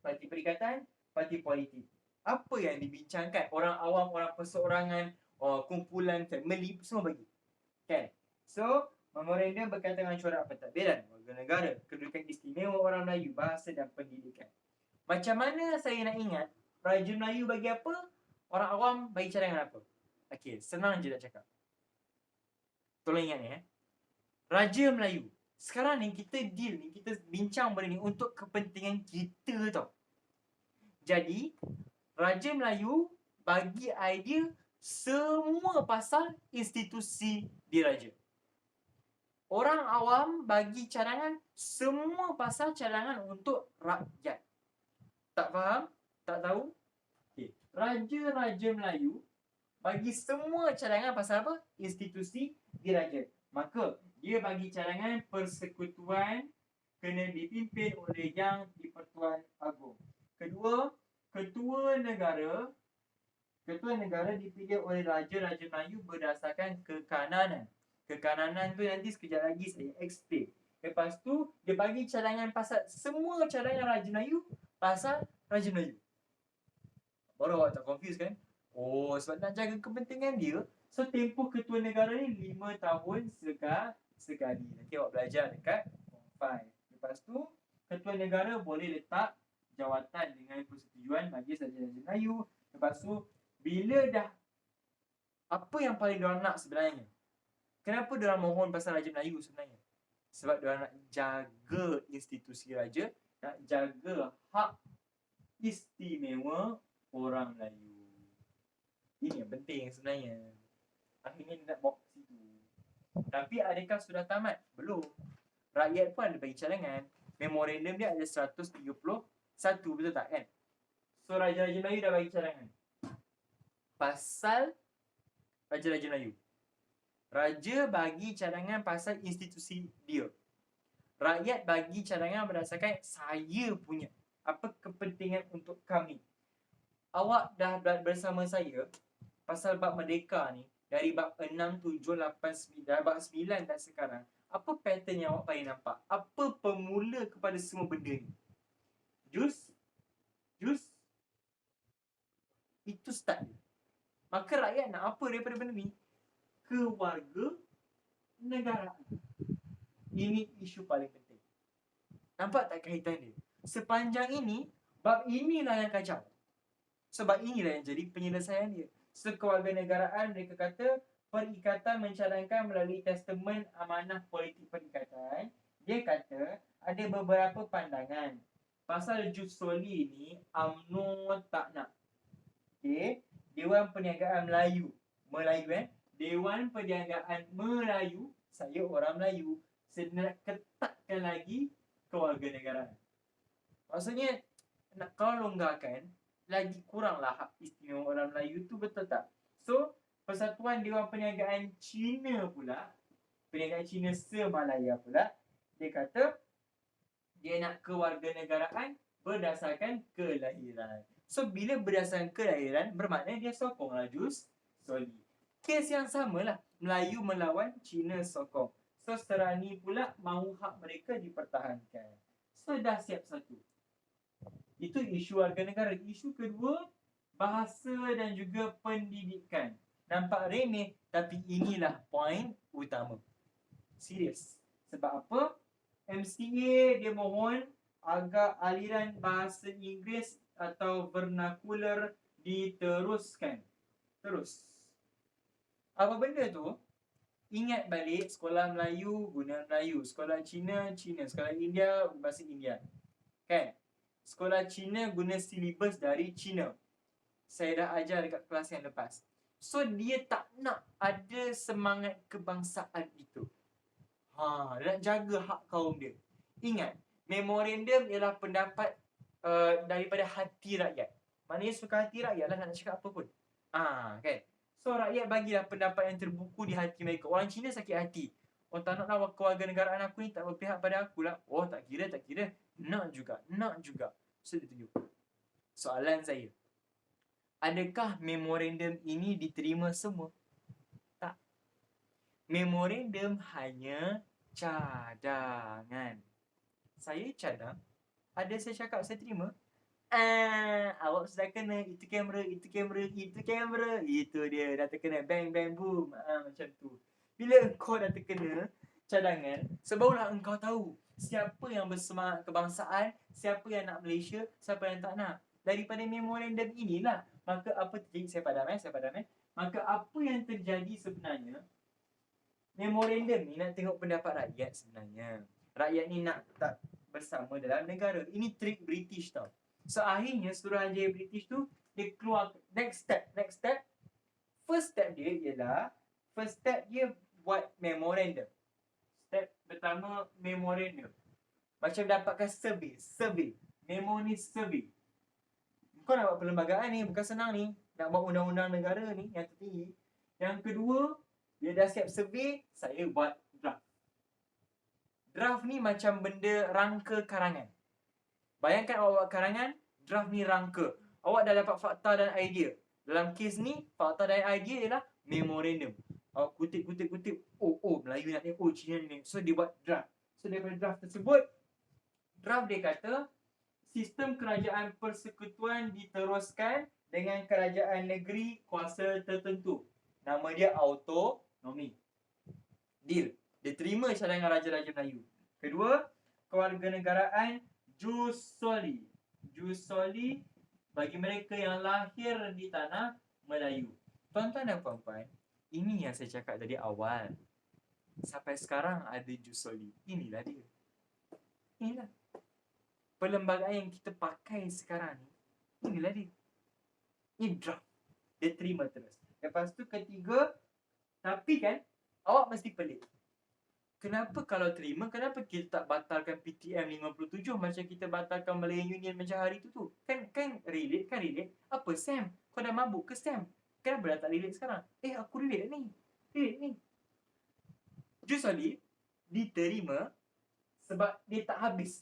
Parti perikatan, parti politik. Apa yang dibincangkan? Orang awam, orang perseorangan, kumpulan family, semua bagi. Okay. So, memorandum berkaitan dengan corak pentadbiran warga negara, kedudukan istimewa orang Melayu, bahasa dan pendidikan. Macam mana saya nak ingat Raja Melayu bagi apa? Orang awam bagi cadangan apa? Okay, senang je nak cakap. Tolong ingat ni Raja Melayu. Sekarang ni kita deal ni, kita bincang benda ni untuk kepentingan kita tau. Jadi, Raja Melayu bagi idea semua pasal institusi diraja. Orang awam bagi cadangan semua pasal cadangan untuk rakyat. Tak faham? Tak tahu? Okay. Raja-Raja Melayu bagi semua cadangan pasal apa? Institusi diraja. Maka dia bagi cadangan persekutuan kena dipimpin oleh Yang di-Pertuan Agong. Kedua, Ketua negara dipilih oleh Raja-Raja Melayu berdasarkan kekananan. Kekananan tu nanti sekejap lagi saya explain. Lepas tu, dia bagi cadangan pasal semua cadangan Raja Melayu pasal Raja Melayu. Baru awak tak confuse kan? Sebab nak jaga kepentingan dia, so tempoh ketua negara ni 5 tahun sekali. Nanti awak belajar dekat Form 5. Lepas tu, ketua negara boleh letak jawatan dengan persetujuan Majlis Raja-Raja Melayu. Lepas tu, bila dah, apa yang paling diorang nak sebenarnya? Kenapa diorang mohon pasal Raja Melayu sebenarnya? Sebab diorang nak jaga institusi raja, nak jaga hak istimewa orang Melayu. Ini yang penting sebenarnya. Akhirnya dia nak bawa ke situ. Tapi adakah sudah tamat? Belum. Rakyat pun ada bagi cadangan. Memorandum dia ada 131, betul tak kan? So Raja-Raja Melayu dah bagi cadangan pasal Raja-Raja Melayu. Raja bagi cadangan pasal institusi dia. Rakyat bagi cadangan berdasarkan saya punya. Apa kepentingan untuk kami. Awak dah bersama saya pasal bab merdeka ni. Dari bab 6, 7, 8, 9, bab 9 dan sekarang. Apa pattern yang awak paling nampak? Apa pemula kepada semua benda ni? Jus. Itu start dia. Maka rakyat nak apa daripada benda ni? Kewarga negaraan. Ini isu paling penting. Nampak tak kaitan dia? Sepanjang ini, bab inilah yang kacau. Sebab inilah yang jadi penyelesaian dia. Kewarganegaraan, mereka kata perikatan mencadangkan melalui testament amanah politik perikatan Dia kata ada beberapa pandangan pasal jus soli ni UMNO tak nak. Okey, Dewan Perniagaan Melayu. Dewan Perniagaan Melayu, saya orang Melayu, nak ketatkan lagi kewarganegaraan. Maksudnya kalau longgarkan lagi kuranglah hak istimewa orang Melayu tu, betul tak? So, Persatuan Dewan Perniagaan Cina pula, Perniagaan Cina Semalaya pula, dia kata dia nak kewarganegaraan berdasarkan kelahiran. So, bila berdasarkan kelahiran, bermakna dia sokonglah jus soli. Kes yang samalah, Melayu melawan Cina sokong. So, Serani pula mahu hak mereka dipertahankan. So, dah siap satu. Itu isu warga negara. Isu kedua, bahasa dan juga pendidikan. Nampak remeh, tapi inilah poin utama. Serius. Sebab apa? MCA dia mohon agar aliran bahasa Inggeris atau vernacular diteruskan. Terus. Apa benda tu? Ingat balik sekolah Melayu guna Melayu, sekolah Cina Cina, sekolah India bahasa India. Kan? Sekolah Cina guna silibus dari Cina. Saya dah ajar dekat kelas yang lepas. So dia tak nak ada semangat kebangsaan itu. Nak jaga hak kaum dia. Ingat, memorandum ialah pendapat daripada hati rakyat. Maknanya suka hati rakyat lah nak cakap apa pun. Kan? So rakyat bagilah pendapat yang terbuku di hati mereka. Orang Cina sakit hati. Oh, tak naklah kewarganegaraan aku ni tak berpihak pada aku lah. Oh, tak kira. Nak juga. So dia tunjuk. Soalan saya, adakah memorandum ini diterima semua? Tak. Memorandum hanya cadangan. Saya cadang, ada saya cakap saya terima. Awak sudah kena, itu kamera. Itu dia, dah terkena, bang, boom. Macam tu. Bila engkau dah terkena cadangan, sebarulah engkau tahu siapa yang bersemangat kebangsaan, siapa yang nak Malaysia, siapa yang tak nak. Daripada memorandum inilah, maka apa terjadi, saya padam. Maka apa yang terjadi sebenarnya, memorandum ni nak tengok pendapat rakyat sebenarnya. Rakyat ni nak tak bersama dalam negara. Ini trik British tau. So akhirnya Suruhanjaya British tu dia keluar next step. First step dia buat memorandum. Step pertama memorandum. Macam dapatkan survey. Memo ni survey. Kau nak buat perlembagaan ni bukan senang ni. Nak buat undang-undang negara ni yang tertinggi. Yang kedua, dia dah siap survey, saya buat draft. Draft ni macam benda rangka karangan. Bayangkan awak buat karangan, draft ni rangka. Awak dah dapat fakta dan idea. Dalam kes ni, fakta dan idea ialah memorandum. Awak kutip. Oh, Melayu nak ni, Cina ni. So, dia buat draft. So, daripada draft tersebut, draft dia kata, sistem kerajaan persekutuan diteruskan dengan kerajaan negeri kuasa tertentu. Nama dia autonomi. Deal. Dia terima cadangan Raja-Raja Melayu. Kedua, kewarganegaraan jus soli. Jus soli bagi mereka yang lahir di tanah Melayu. Tuan-tuan dan puan-puan, ini yang saya cakap dari awal. Sampai sekarang ada jus soli. Inilah dia. Inilah. Perlembagaan yang kita pakai sekarang ni, inilah dia. Ini draft. Dia terima terus. Lepas tu ketiga, tapi kan awak mesti pelik. Kenapa kalau terima, kenapa kita tak batalkan PTM 57 macam kita batalkan Malayan Union macam hari tu? Kan relate. Apa Sam? Kau dah mabuk ke Sam? Kenapa dah tak relate sekarang? Aku relate ni. Jus soli diterima sebab dia tak habis.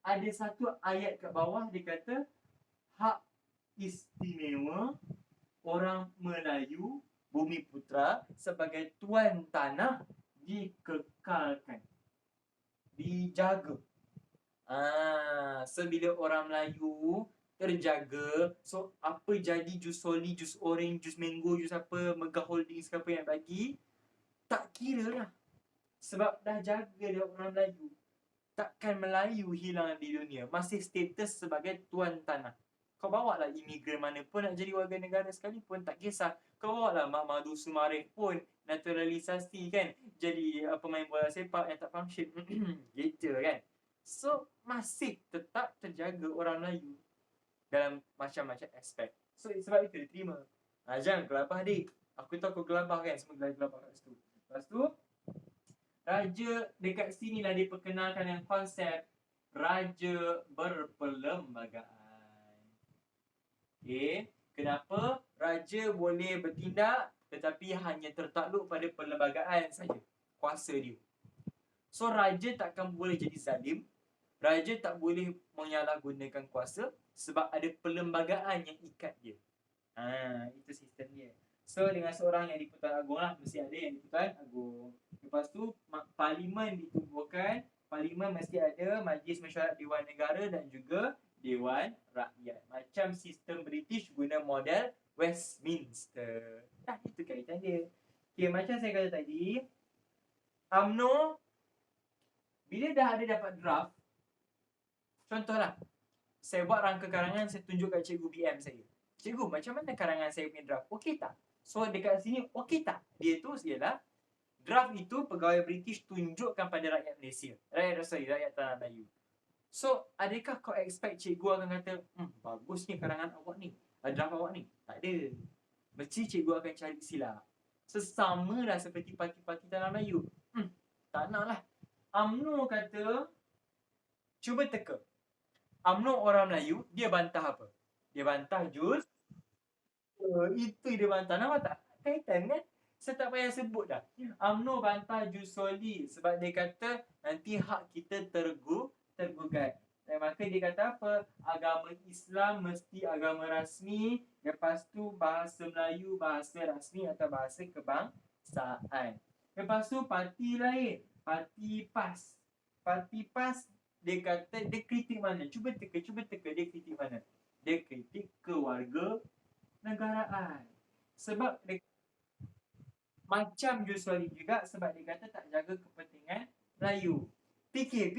Ada satu ayat kat bawah dia kata hak istimewa orang Melayu Bumi Putra sebagai tuan tanah dikekalkan, dijaga. So bila orang Melayu terjaga, so apa jadi jus soli, jus orange, jus mango, jus apa, Megah Holdings ke apa yang bagi, tak kira lah. Sebab dah jaga dia orang Melayu. Takkan Melayu hilang di dunia, masih status sebagai tuan tanah. Kau bawa lah imigran mana pun nak jadi warga negara sekalipun, tak kisah. Kau bawa lah Mak Madu Sumareh pun naturalisasi kan, jadi pemain bola sepak yang tak faham shit. Gitu kan. So, masih tetap terjaga orang Melayu dalam macam-macam aspek. So, sebab itu dia terima. Jangan gelabah dik. Aku tahu kau gelabah kan, semua gelabah kat situ. Lepas tu, Raja dekat sini lah diperkenalkan dengan konsep Raja berperlembagaan. Okay. Kenapa raja boleh bertindak tetapi hanya tertakluk pada perlembagaan saja, kuasa dia. So raja takkan boleh jadi zalim, raja tak boleh menyalahgunakan kuasa sebab ada perlembagaan yang ikat dia. Itu sistem dia. So dengan seorang yang di-Pertuan Agong lah, mesti ada yang di-Pertuan Agong. Lepas tu parlimen ditubuhkan, parlimen mesti ada Majlis Mesyuarat Dewan Negara dan juga Dewan Rakyat. Macam sistem British guna model Westminster. Itu kaitan dia. Okay, macam saya kata tadi, UMNO bila dah ada dapat draft, contohlah, saya buat rangka karangan, saya tunjuk kat cikgu BM saya. Cikgu, macam mana karangan saya punya draft? Okey tak? So dekat sini, okey tak? Dia tu ialah draft itu pegawai British tunjukkan pada rakyat Malaysia. Rakyat Tanah Melayu. So, adakah kau expect cikgu akan kata, bagus ni karangan awak ni, draft awak ni? Tak ada. Mesti cikgu akan cari silap. Sesama lah seperti parti-parti Tanah Melayu. Tak nak lah. UMNO kata, cuba teka. UMNO orang Melayu, dia bantah apa? Dia bantah jus. Itu dia bantah. Nampak tak? Kaitan kan? Saya tak payah sebut dah. UMNO bantah jus soli sebab dia kata nanti hak kita tergugat. Dan maka dia kata apa? Agama Islam mesti agama rasmi. Lepas tu bahasa Melayu, bahasa rasmi atau bahasa kebangsaan. Lepas tu parti lain. Parti PAS. Parti PAS dia kata, dia kritik mana? Cuba teka dia kritik mana? Dia kritik kewarga negaraan. Sebab dia, macam Juswali juga, sebab dia kata tak jaga kepentingan Melayu. Fikir.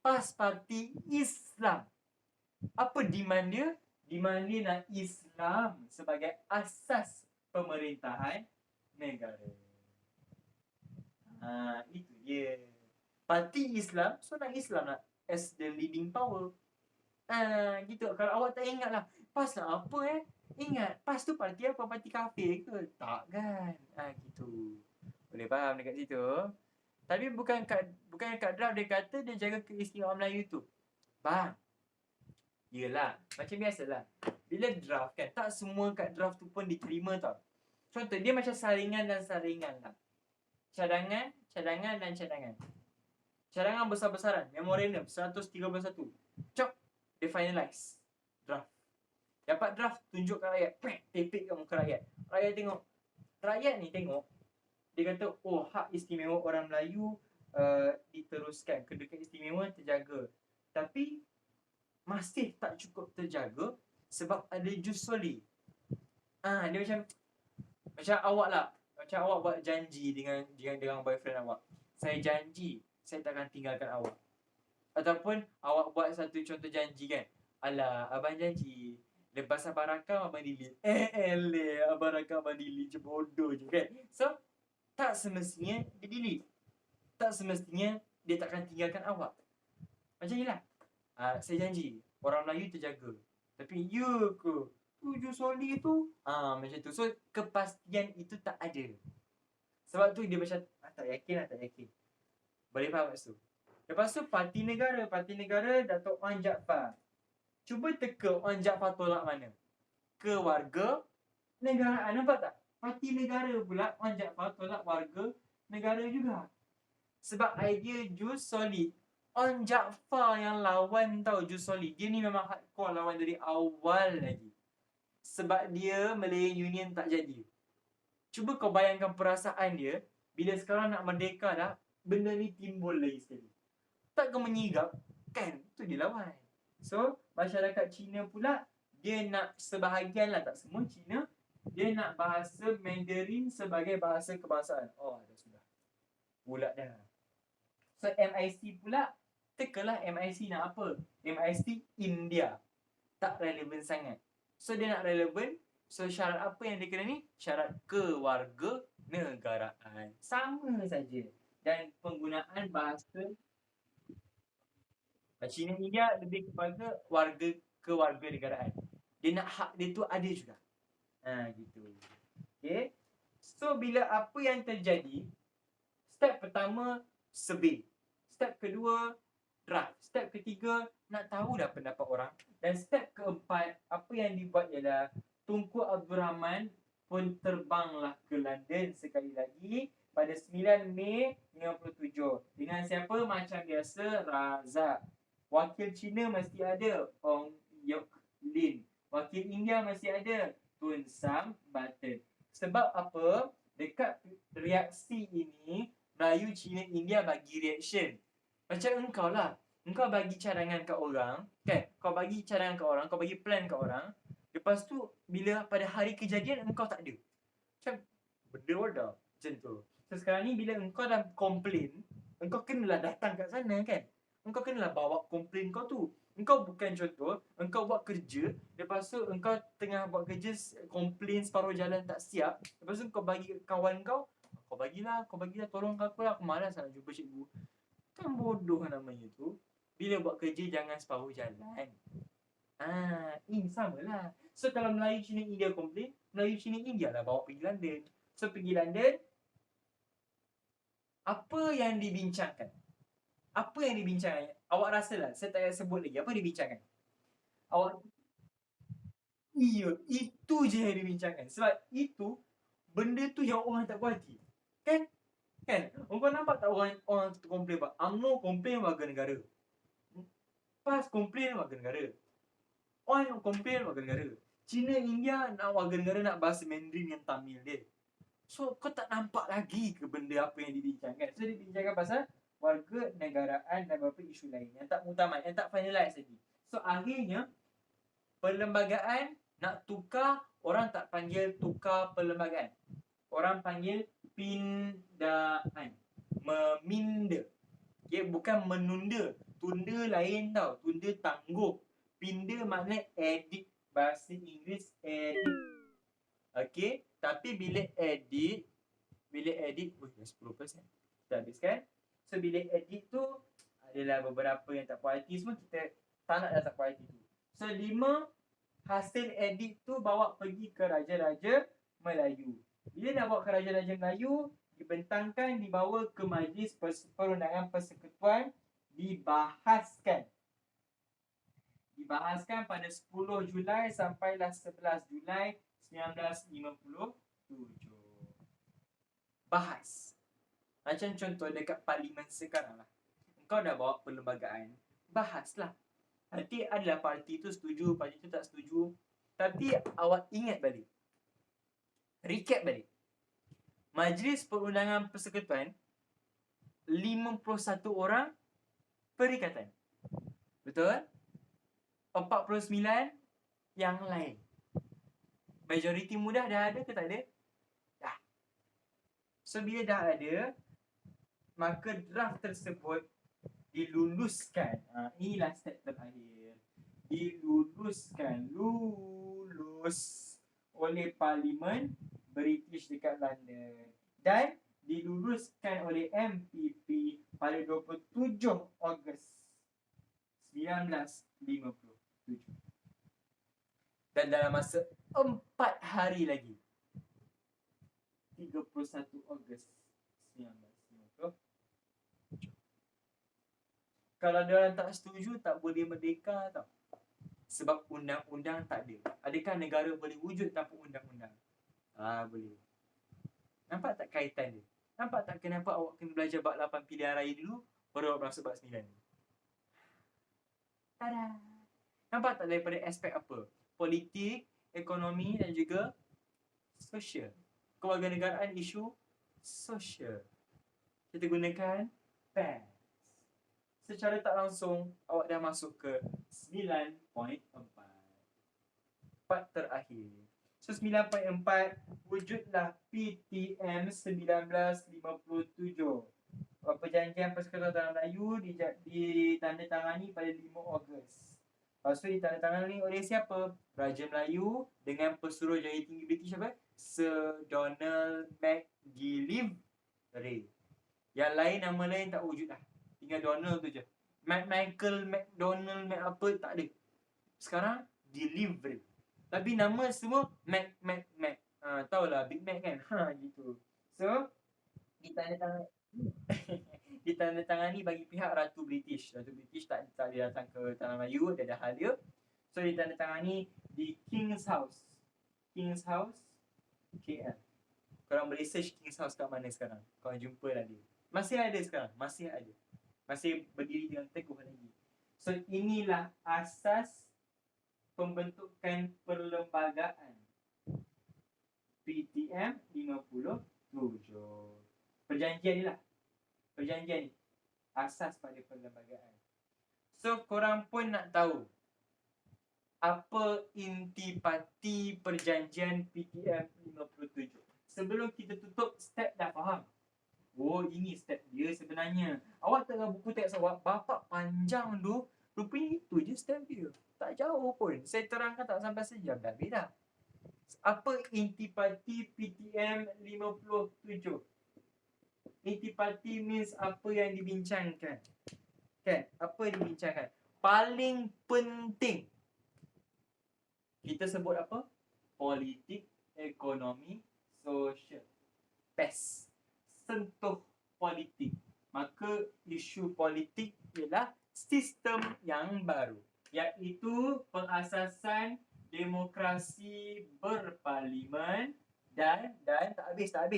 PAS parti Islam. Apa demand dia? Demand dia nak Islam sebagai asas pemerintahan negara. Itu dia. Parti Islam, so nak Islam lah as the leading power. Gitu. Kalau awak tak ingat lah, PAS nak apa Ingat, PAS tu parti apa? Parti kafir ke? Tak kan? Gitu. Boleh faham dekat situ. Tapi bukan kat draft dia kata dia jaga keistimewaan Melayu tu. Faham? Yelah, macam biasalah. Bila draft kan, tak semua kat draft tu pun diterima tau. Contoh, dia macam saringan dan saringan lah. Cadangan dan cadangan. Cadangan besar-besaran, memorandum 131. Cop, dia finalize draft. Dapat draft, tunjuk kat rakyat. Tepek kat muka rakyat. Rakyat tengok. Rakyat ni tengok. Dia kata, hak istimewa orang Melayu diteruskan. Kedudukan istimewa terjaga. Tapi masih tak cukup terjaga sebab ada jus soli. Dia macam awak lah. Macam awak buat janji dengan boyfriend awak. Saya janji saya takkan tinggalkan awak. Ataupun awak buat satu contoh janji kan. Alah, abang janji lepas abang rakam abang delete. Abang rakam abang delete je, bodoh je kan. So, tak semestinya dia delete. Tak semestinya dia takkan tinggalkan awak. Macam ni lah. Saya janji orang Melayu terjaga. Tapi ya ke? Tujuh soli tu macam tu. So kepastian itu tak ada. Sebab tu dia macam tak yakin. Boleh faham kat situ. Lepas tu parti negara Datuk Wan Jaafar. Cuba teka Wan Jaafar tolak mana? Kewarga negaraan. Nampak tak? Parti negara pula Wan Jaafar tolak warga negara juga. Sebab idea jus solid. Wan Jaafar yang lawan tau jus solid. Dia ni memang hardcore lawan dari awal lagi. Sebab dia Malayan Union tak jadi. Cuba kau bayangkan perasaan dia bila sekarang nak merdeka dah, benda ni timbul lagi sekali. Tak kau menyigap, kan? Tu dia lawan. So, masyarakat Cina pula, dia nak sebahagian lah, tak semua Cina, dia nak bahasa Mandarin sebagai bahasa kebangsaan. Dah sudah. Bulat dah. So, MIC pula, tekalah MIC nak apa? MIC India. tak relevan sangat. So dia nak relevan, so syarat apa yang dia kena ni? Syarat kewarganegaraan. Sama saja. Dan penggunaan bahasa Cina India lebih kepada kewarganegaraan. Dia nak hak dia tu ada juga. Gitu. Okay. So bila apa yang terjadi, step pertama survey. Step kedua draft. Step ketiga nak tahu dah pendapat orang. Dan step keempat, apa yang dibuat ialah Tunku Abdul Rahman pun terbanglah ke London sekali lagi pada 9 Mei 57. Dengan siapa? Macam biasa, Razak. Wakil Cina mesti ada, Ong Yok Lin. Wakil India mesti ada, Tun Sam Button. Sebab apa? Dekat reaksi ini, Melayu, Cina, India bagi reaction. Macam engkau lah. Engkau bagi cadangan kat orang, kan? Kau bagi cadangan kat orang, kau bagi plan kat orang. Lepas tu, bila pada hari kejadian, engkau tak ada. Macam, benda wadah. Macam tu. So, sekarang ni bila engkau dah komplain, engkau kenalah datang kat sana, kan? Engkau kenalah bawa komplain kau tu. Engkau bukan contoh, engkau buat kerja, lepas tu engkau tengah buat kerja, komplain separuh jalan tak siap. Lepas tu kau bagi kawan kau, kau bagilah, tolong aku lah, aku malas nak jumpa cikgu. Kan bodoh namanya tu. Bila buat kerja jangan separuh jalan. Ini sama lah. So kalau Melayu Cina India komplain, Melayu Cina India lah bawa pergi London. So pergi London, apa yang dibincangkan? Apa yang dibincangkan? Awak rasa lah, saya tak payah sebut lagi. Apa dibincangkan? Iya, itu je yang dibincangkan. Sebab itu, benda tu yang orang tak puas hati. Kan? Orang nampak tak orang komplain apa? UMNO komplain warga negara. PAS komplain warga negara. Orang komplain warga negara. Cina, India nak warga negara nak bahasa Mandarin yang Tamil dia. So, kau tak nampak lagi ke benda apa yang dibincangkan? So, dibincangkan pasal warga negaraan dan beberapa isu lain yang tak mutamat, yang tak finalize lagi. So, akhirnya, perlembagaan nak tukar, orang tak panggil tukar perlembagaan. Orang panggil pindaan. Meminda. Okay, bukan menunda. Tunda lain tau. Tunda tangguh. Pinda makna edit. Bahasa Inggeris edit. Okay. Tapi bila edit, dah 10%. Kita habiskan. So bila edit tu, adalah beberapa yang tak puas hati. Semua kita tak nak dah tak puas hati tu. So 5 hasil edit tu bawa pergi ke Raja-Raja Melayu. Bila nak bawa ke Raja-Raja Melayu, dibentangkan, dibawa ke Majlis Perundangan Persekutuan, dibahaskan pada 10 Julai sampailah 11 Julai 1957. Bahas. Macam contoh dekat parlimen sekarang lah. Engkau dah bawa perlembagaan, bahaslah. Nanti adalah parti tu setuju, parti tu tak setuju. Tapi awak ingat balik. Recap balik. Majlis Perundangan Persekutuan, 51 orang perikatan. Betul? 49 yang lain. Majoriti mudah dah ada ke tak ada? Dah. So bila dah ada, maka draft tersebut diluluskan. Inilah step terakhir. Diluluskan. Lulus oleh Parlimen British dekat London. Dan diluluskan oleh MPP pada 27 Ogos 1957. Dan dalam masa 4 hari lagi, 31 Ogos 1957, kalau diorang tak setuju, tak boleh merdeka tau. Sebab undang-undang tak ada. Adakah negara boleh wujud tanpa undang-undang? Boleh. Nampak tak kaitan dia? Nampak tak kenapa awak kena belajar bab 8 pilihan raya dulu, baru awak masuk bab 9? Tada! Nampak tak daripada aspek apa? Politik, ekonomi dan juga sosial. Kewarganegaraan, isu sosial. Kita gunakan PAS. Secara tak langsung, awak dah masuk ke 9.4. Part terakhir. So 9.4, wujudlah PTM 1957. Perjanjian Persekutuan Tanah Melayu ditandatangani pada 5 Ogos. Lepas tu ditandatangani oleh siapa? Raja Melayu dengan Pesuruhjaya Tinggi British apa? Sir Donald McGillivray. Yang lain, nama lain tak wujud dah. Tinggal Donald tu je. Michael, McDonald, apa tak ada. Sekarang delivery. Tapi nama semua Mac. Tahulah Big Mac kan? Gitu. So, ditandatangani ditandatangani bagi pihak Ratu British. Ratu British tak dia datang ke Tanah Melayu, dia ada hal dia. So ditandatangani di King's House. King's House KL. Korang boleh search King's House kat mana sekarang. Korang jumpa lah dia. Masih ada sekarang, masih ada. Masih berdiri dengan teguh lagi. So inilah asas pembentukan perlembagaan PTM 57. Perjanjian ni lah. Perjanjian ni asas pada perlembagaan. So korang pun nak tahu apa intipati perjanjian PTM 57. Sebelum kita tutup, step dah faham. Oh, ini step dia sebenarnya. Awak tengah buku teks awak, bapak panjang tu. Rupanya itu je step dia. Tak jauh pun. Saya terangkan tak sampai sejam dah beda. Apa intipati PTM 57? Intipati means apa yang dibincangkan. Kan? Apa yang dibincangkan? Paling penting. Kita sebut apa? Politik, ekonomi, sosial. PES. Sentuh politik. Maka isu politik ialah sistem yang baru. Iaitu pengasasan demokrasi berparlimen dan tak habis. Dan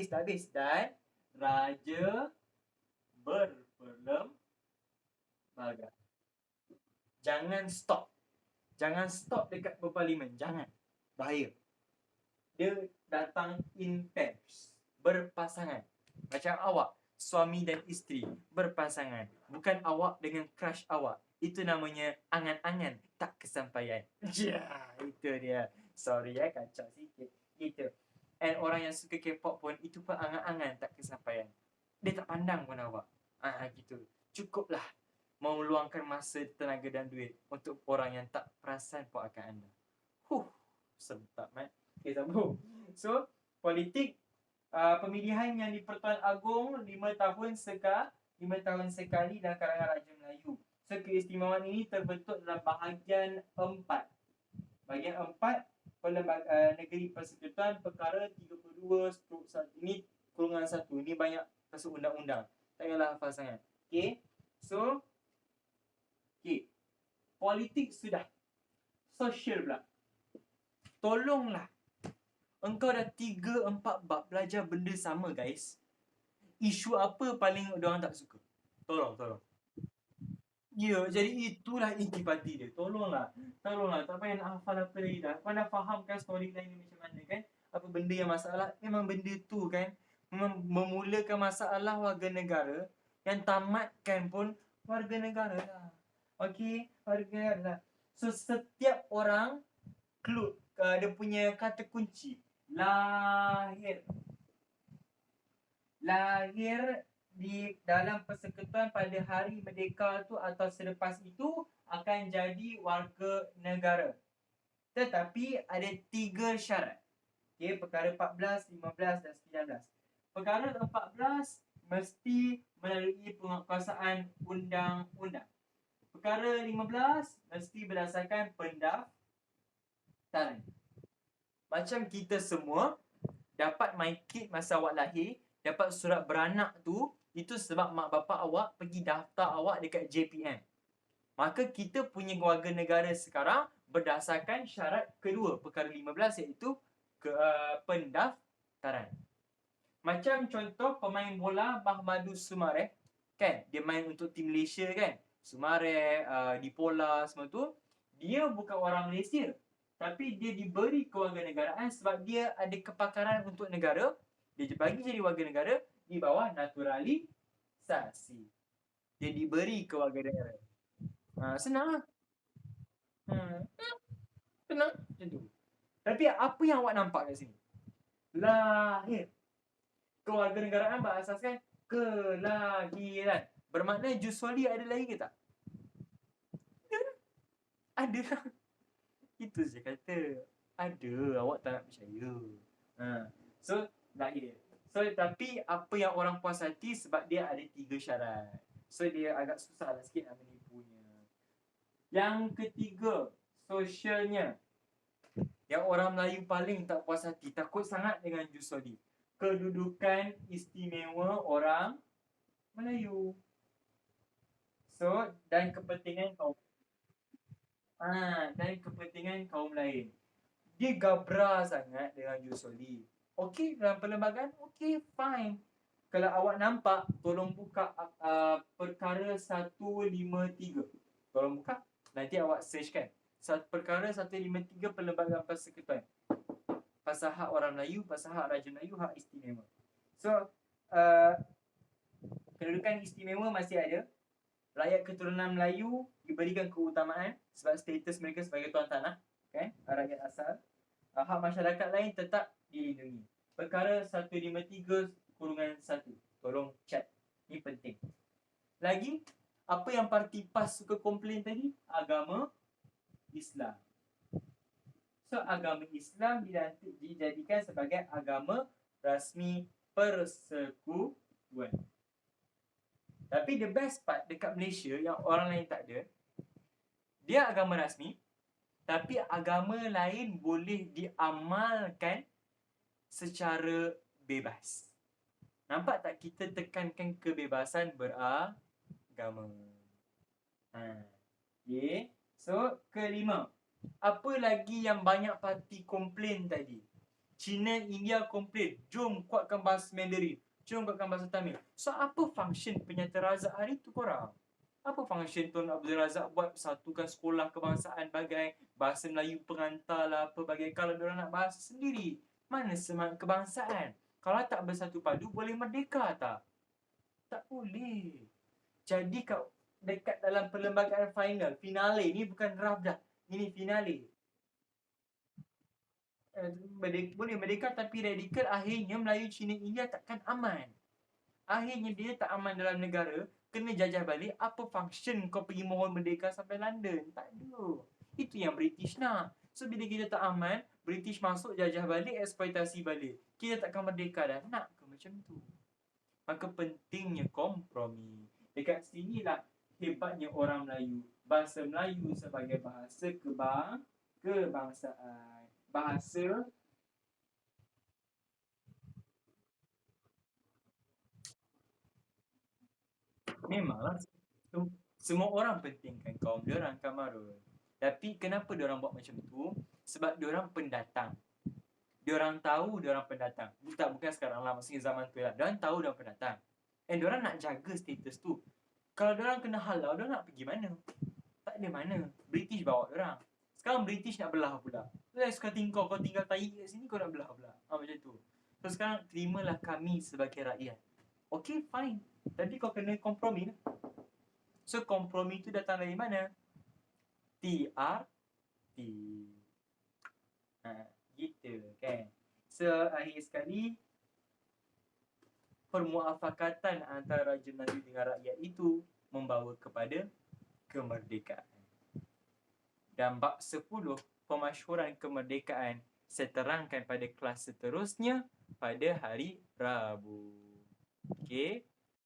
raja berperlembagaan. Jangan stop dekat berparlimen. Jangan. Bahaya. Dia datang in pairs. Berpasangan. Macam awak, suami dan isteri berpasangan. Bukan awak dengan crush awak. Itu namanya angan-angan tak kesampaian. Itu dia. Sorry kacau sikit. Gitu. And orang yang suka K-pop pun, itu pun angan-angan tak kesampaian. Dia tak pandang pun awak. Gitu. Cukuplah meluangkan masa, tenaga dan duit untuk orang yang tak perasan pun akan anda. Sedap Okay, sambung. So, politik pemilihan yang di Pertuan Agong 5 tahun sekali dalam kalangan Raja Melayu. So, keistimewaan ini terbentuk dalam bahagian 4. Bahagian 4 Negeri Persekutuan Perkara 32/1. Ini kurungan 1. Ini banyak masuk undang-undang. Tak payahlah hafal sangat. Okay. So, politik sudah. Sosial pula. Tolonglah. Engkau dah 3-4 bab belajar benda sama, guys. Isu apa paling diorang tak suka? Tolong. Ya, jadi itulah intipati dia. Tolonglah. Tak payah nak hafal apa lagi dah. Kau dah fahamkan storyline ni macam mana kan? Apa benda yang masalah? Memang benda tu kan memulakan masalah warga negara, yang tamatkan pun warga negara lah. Okay, warga negara lah. So, setiap orang dia punya kata kunci. Lahir di dalam persekutuan pada hari merdeka tu atau selepas itu akan jadi warga negara. Tetapi ada 3 syarat. Okay, perkara 14, 15 dan 19. Perkara 14 mesti melalui penguasaan undang-undang. Perkara 15 mesti berdasarkan pendaftaran. Macam kita semua dapat my kid masa awak lahir, dapat surat beranak tu, itu sebab mak bapak awak pergi daftar awak dekat JPM. Maka kita punya warga negara sekarang berdasarkan syarat kedua, perkara 15, iaitu pendaftaran. Macam contoh pemain bola Mahmadus Sumareh, kan? Dia main untuk tim Malaysia kan? Sumareh, Dipola, semua tu. Dia bukan orang Malaysia. Tapi dia diberi kewarganegaraan sebab dia ada kepakaran untuk negara. Dia bagi jadi warga negara di bawah naturalisasi. Dia diberi kewarganegaraan. Senang lah. Senang macam tu. Tapi apa yang awak nampak kat sini? Lahir. Kewarganegaraan berasaskan kelahiran. Bermakna Jus Soli ada lahir ke tak? Ada lah. Itu je kata. Ada, awak tak nak percaya. So, lahir. So, tapi apa yang orang puas hati sebab dia ada 3 syarat. So, dia agak susah lah sikit nak menipunya. Yang ketiga, sosialnya. Yang orang Melayu paling tak puas hati, takut sangat dengan Jusodi. Kedudukan istimewa orang Melayu. So, dan kepentingan kaum dan kepentingan kaum lain. Dia gabra sangat dengan Jusodi. Okey, dalam perlembagaan, okey, fine. Kalau awak nampak, tolong buka perkara 153. Tolong buka. Nanti awak search kan. Perkara 153 Perlembagaan Persekutuan. Pasal hak orang Melayu, pasal hak Raja Melayu, hak istimewa. So, kedudukan istimewa masih ada. Rakyat keturunan Melayu diberikan keutamaan sebab status mereka sebagai tuan tanah, kan? Rakyat asal. Hak masyarakat lain tetap dilindungi. Perkara 153/1. Tolong chat. Ini penting. Lagi, apa yang parti PAS suka komplain tadi? Agama Islam. So, agama Islam dijadikan sebagai agama rasmi persekutuan. Tapi the best part dekat Malaysia yang orang lain tak ada, dia agama rasmi, tapi agama lain boleh diamalkan secara bebas. Nampak tak kita tekankan kebebasan beragama. Okay. So, kelima. Apa lagi yang banyak parti komplain tadi? China, India komplain. Jom kuatkan bahasa Mandarin. Jom kuatkan bahasa Tamil. So, apa function penyata razak hari tu korang? Apa function Tun Abdul Razak buat satukan sekolah kebangsaan bagai bahasa Melayu pengantar lah apa bagai kalau diorang nak bahasa sendiri? Mana semangat kebangsaan? Kalau tak bersatu padu, boleh merdeka tak? Tak boleh. Jadi dekat dalam perlembagaan finale ni bukan draft dah. Ini finale. Boleh merdeka tapi radikal, akhirnya Melayu, Cina, India takkan aman. Akhirnya dia tak aman dalam negara, kena jajah balik. Apa function kau pergi mohon merdeka sampai London? Tak ada. Itu yang British nak. So bila kita tak aman, British masuk, jajah balik, eksploitasi balik. Kita takkan merdeka dah. Nak ke macam tu? Maka pentingnya kompromi. Dekat sinilah hebatnya orang Melayu. Bahasa Melayu sebagai bahasa kebangsaan. Bahasa memanglah semua orang pentingkan kaum diorang, Kamarul. Tapi kenapa diorang buat macam tu? Sebab diorang pendatang. Diorang tahu diorang pendatang. Bukan sekarang lah, maksudnya zaman tu lah. Diorang tahu diorang pendatang. And diorang nak jaga status tu. Kalau diorang kena halau, diorang nak pergi mana? Tak ada mana. British bawa diorang. Sekarang British nak belah pula. Suka kau tinggal tahi kat sini, kau nak belah pula. Macam tu. So sekarang terimalah kami sebagai rakyat. Okay, fine. Tapi kau kena kompromi lah. So kompromi tu datang dari mana? TRT. Gitu kan. So akhir sekali, permuafakatan antara Raja Melayu dengan rakyat itu membawa kepada kemerdekaan. Dan bab 10, pemasyhuran kemerdekaan, saya terangkan pada kelas seterusnya pada hari Rabu. Okay.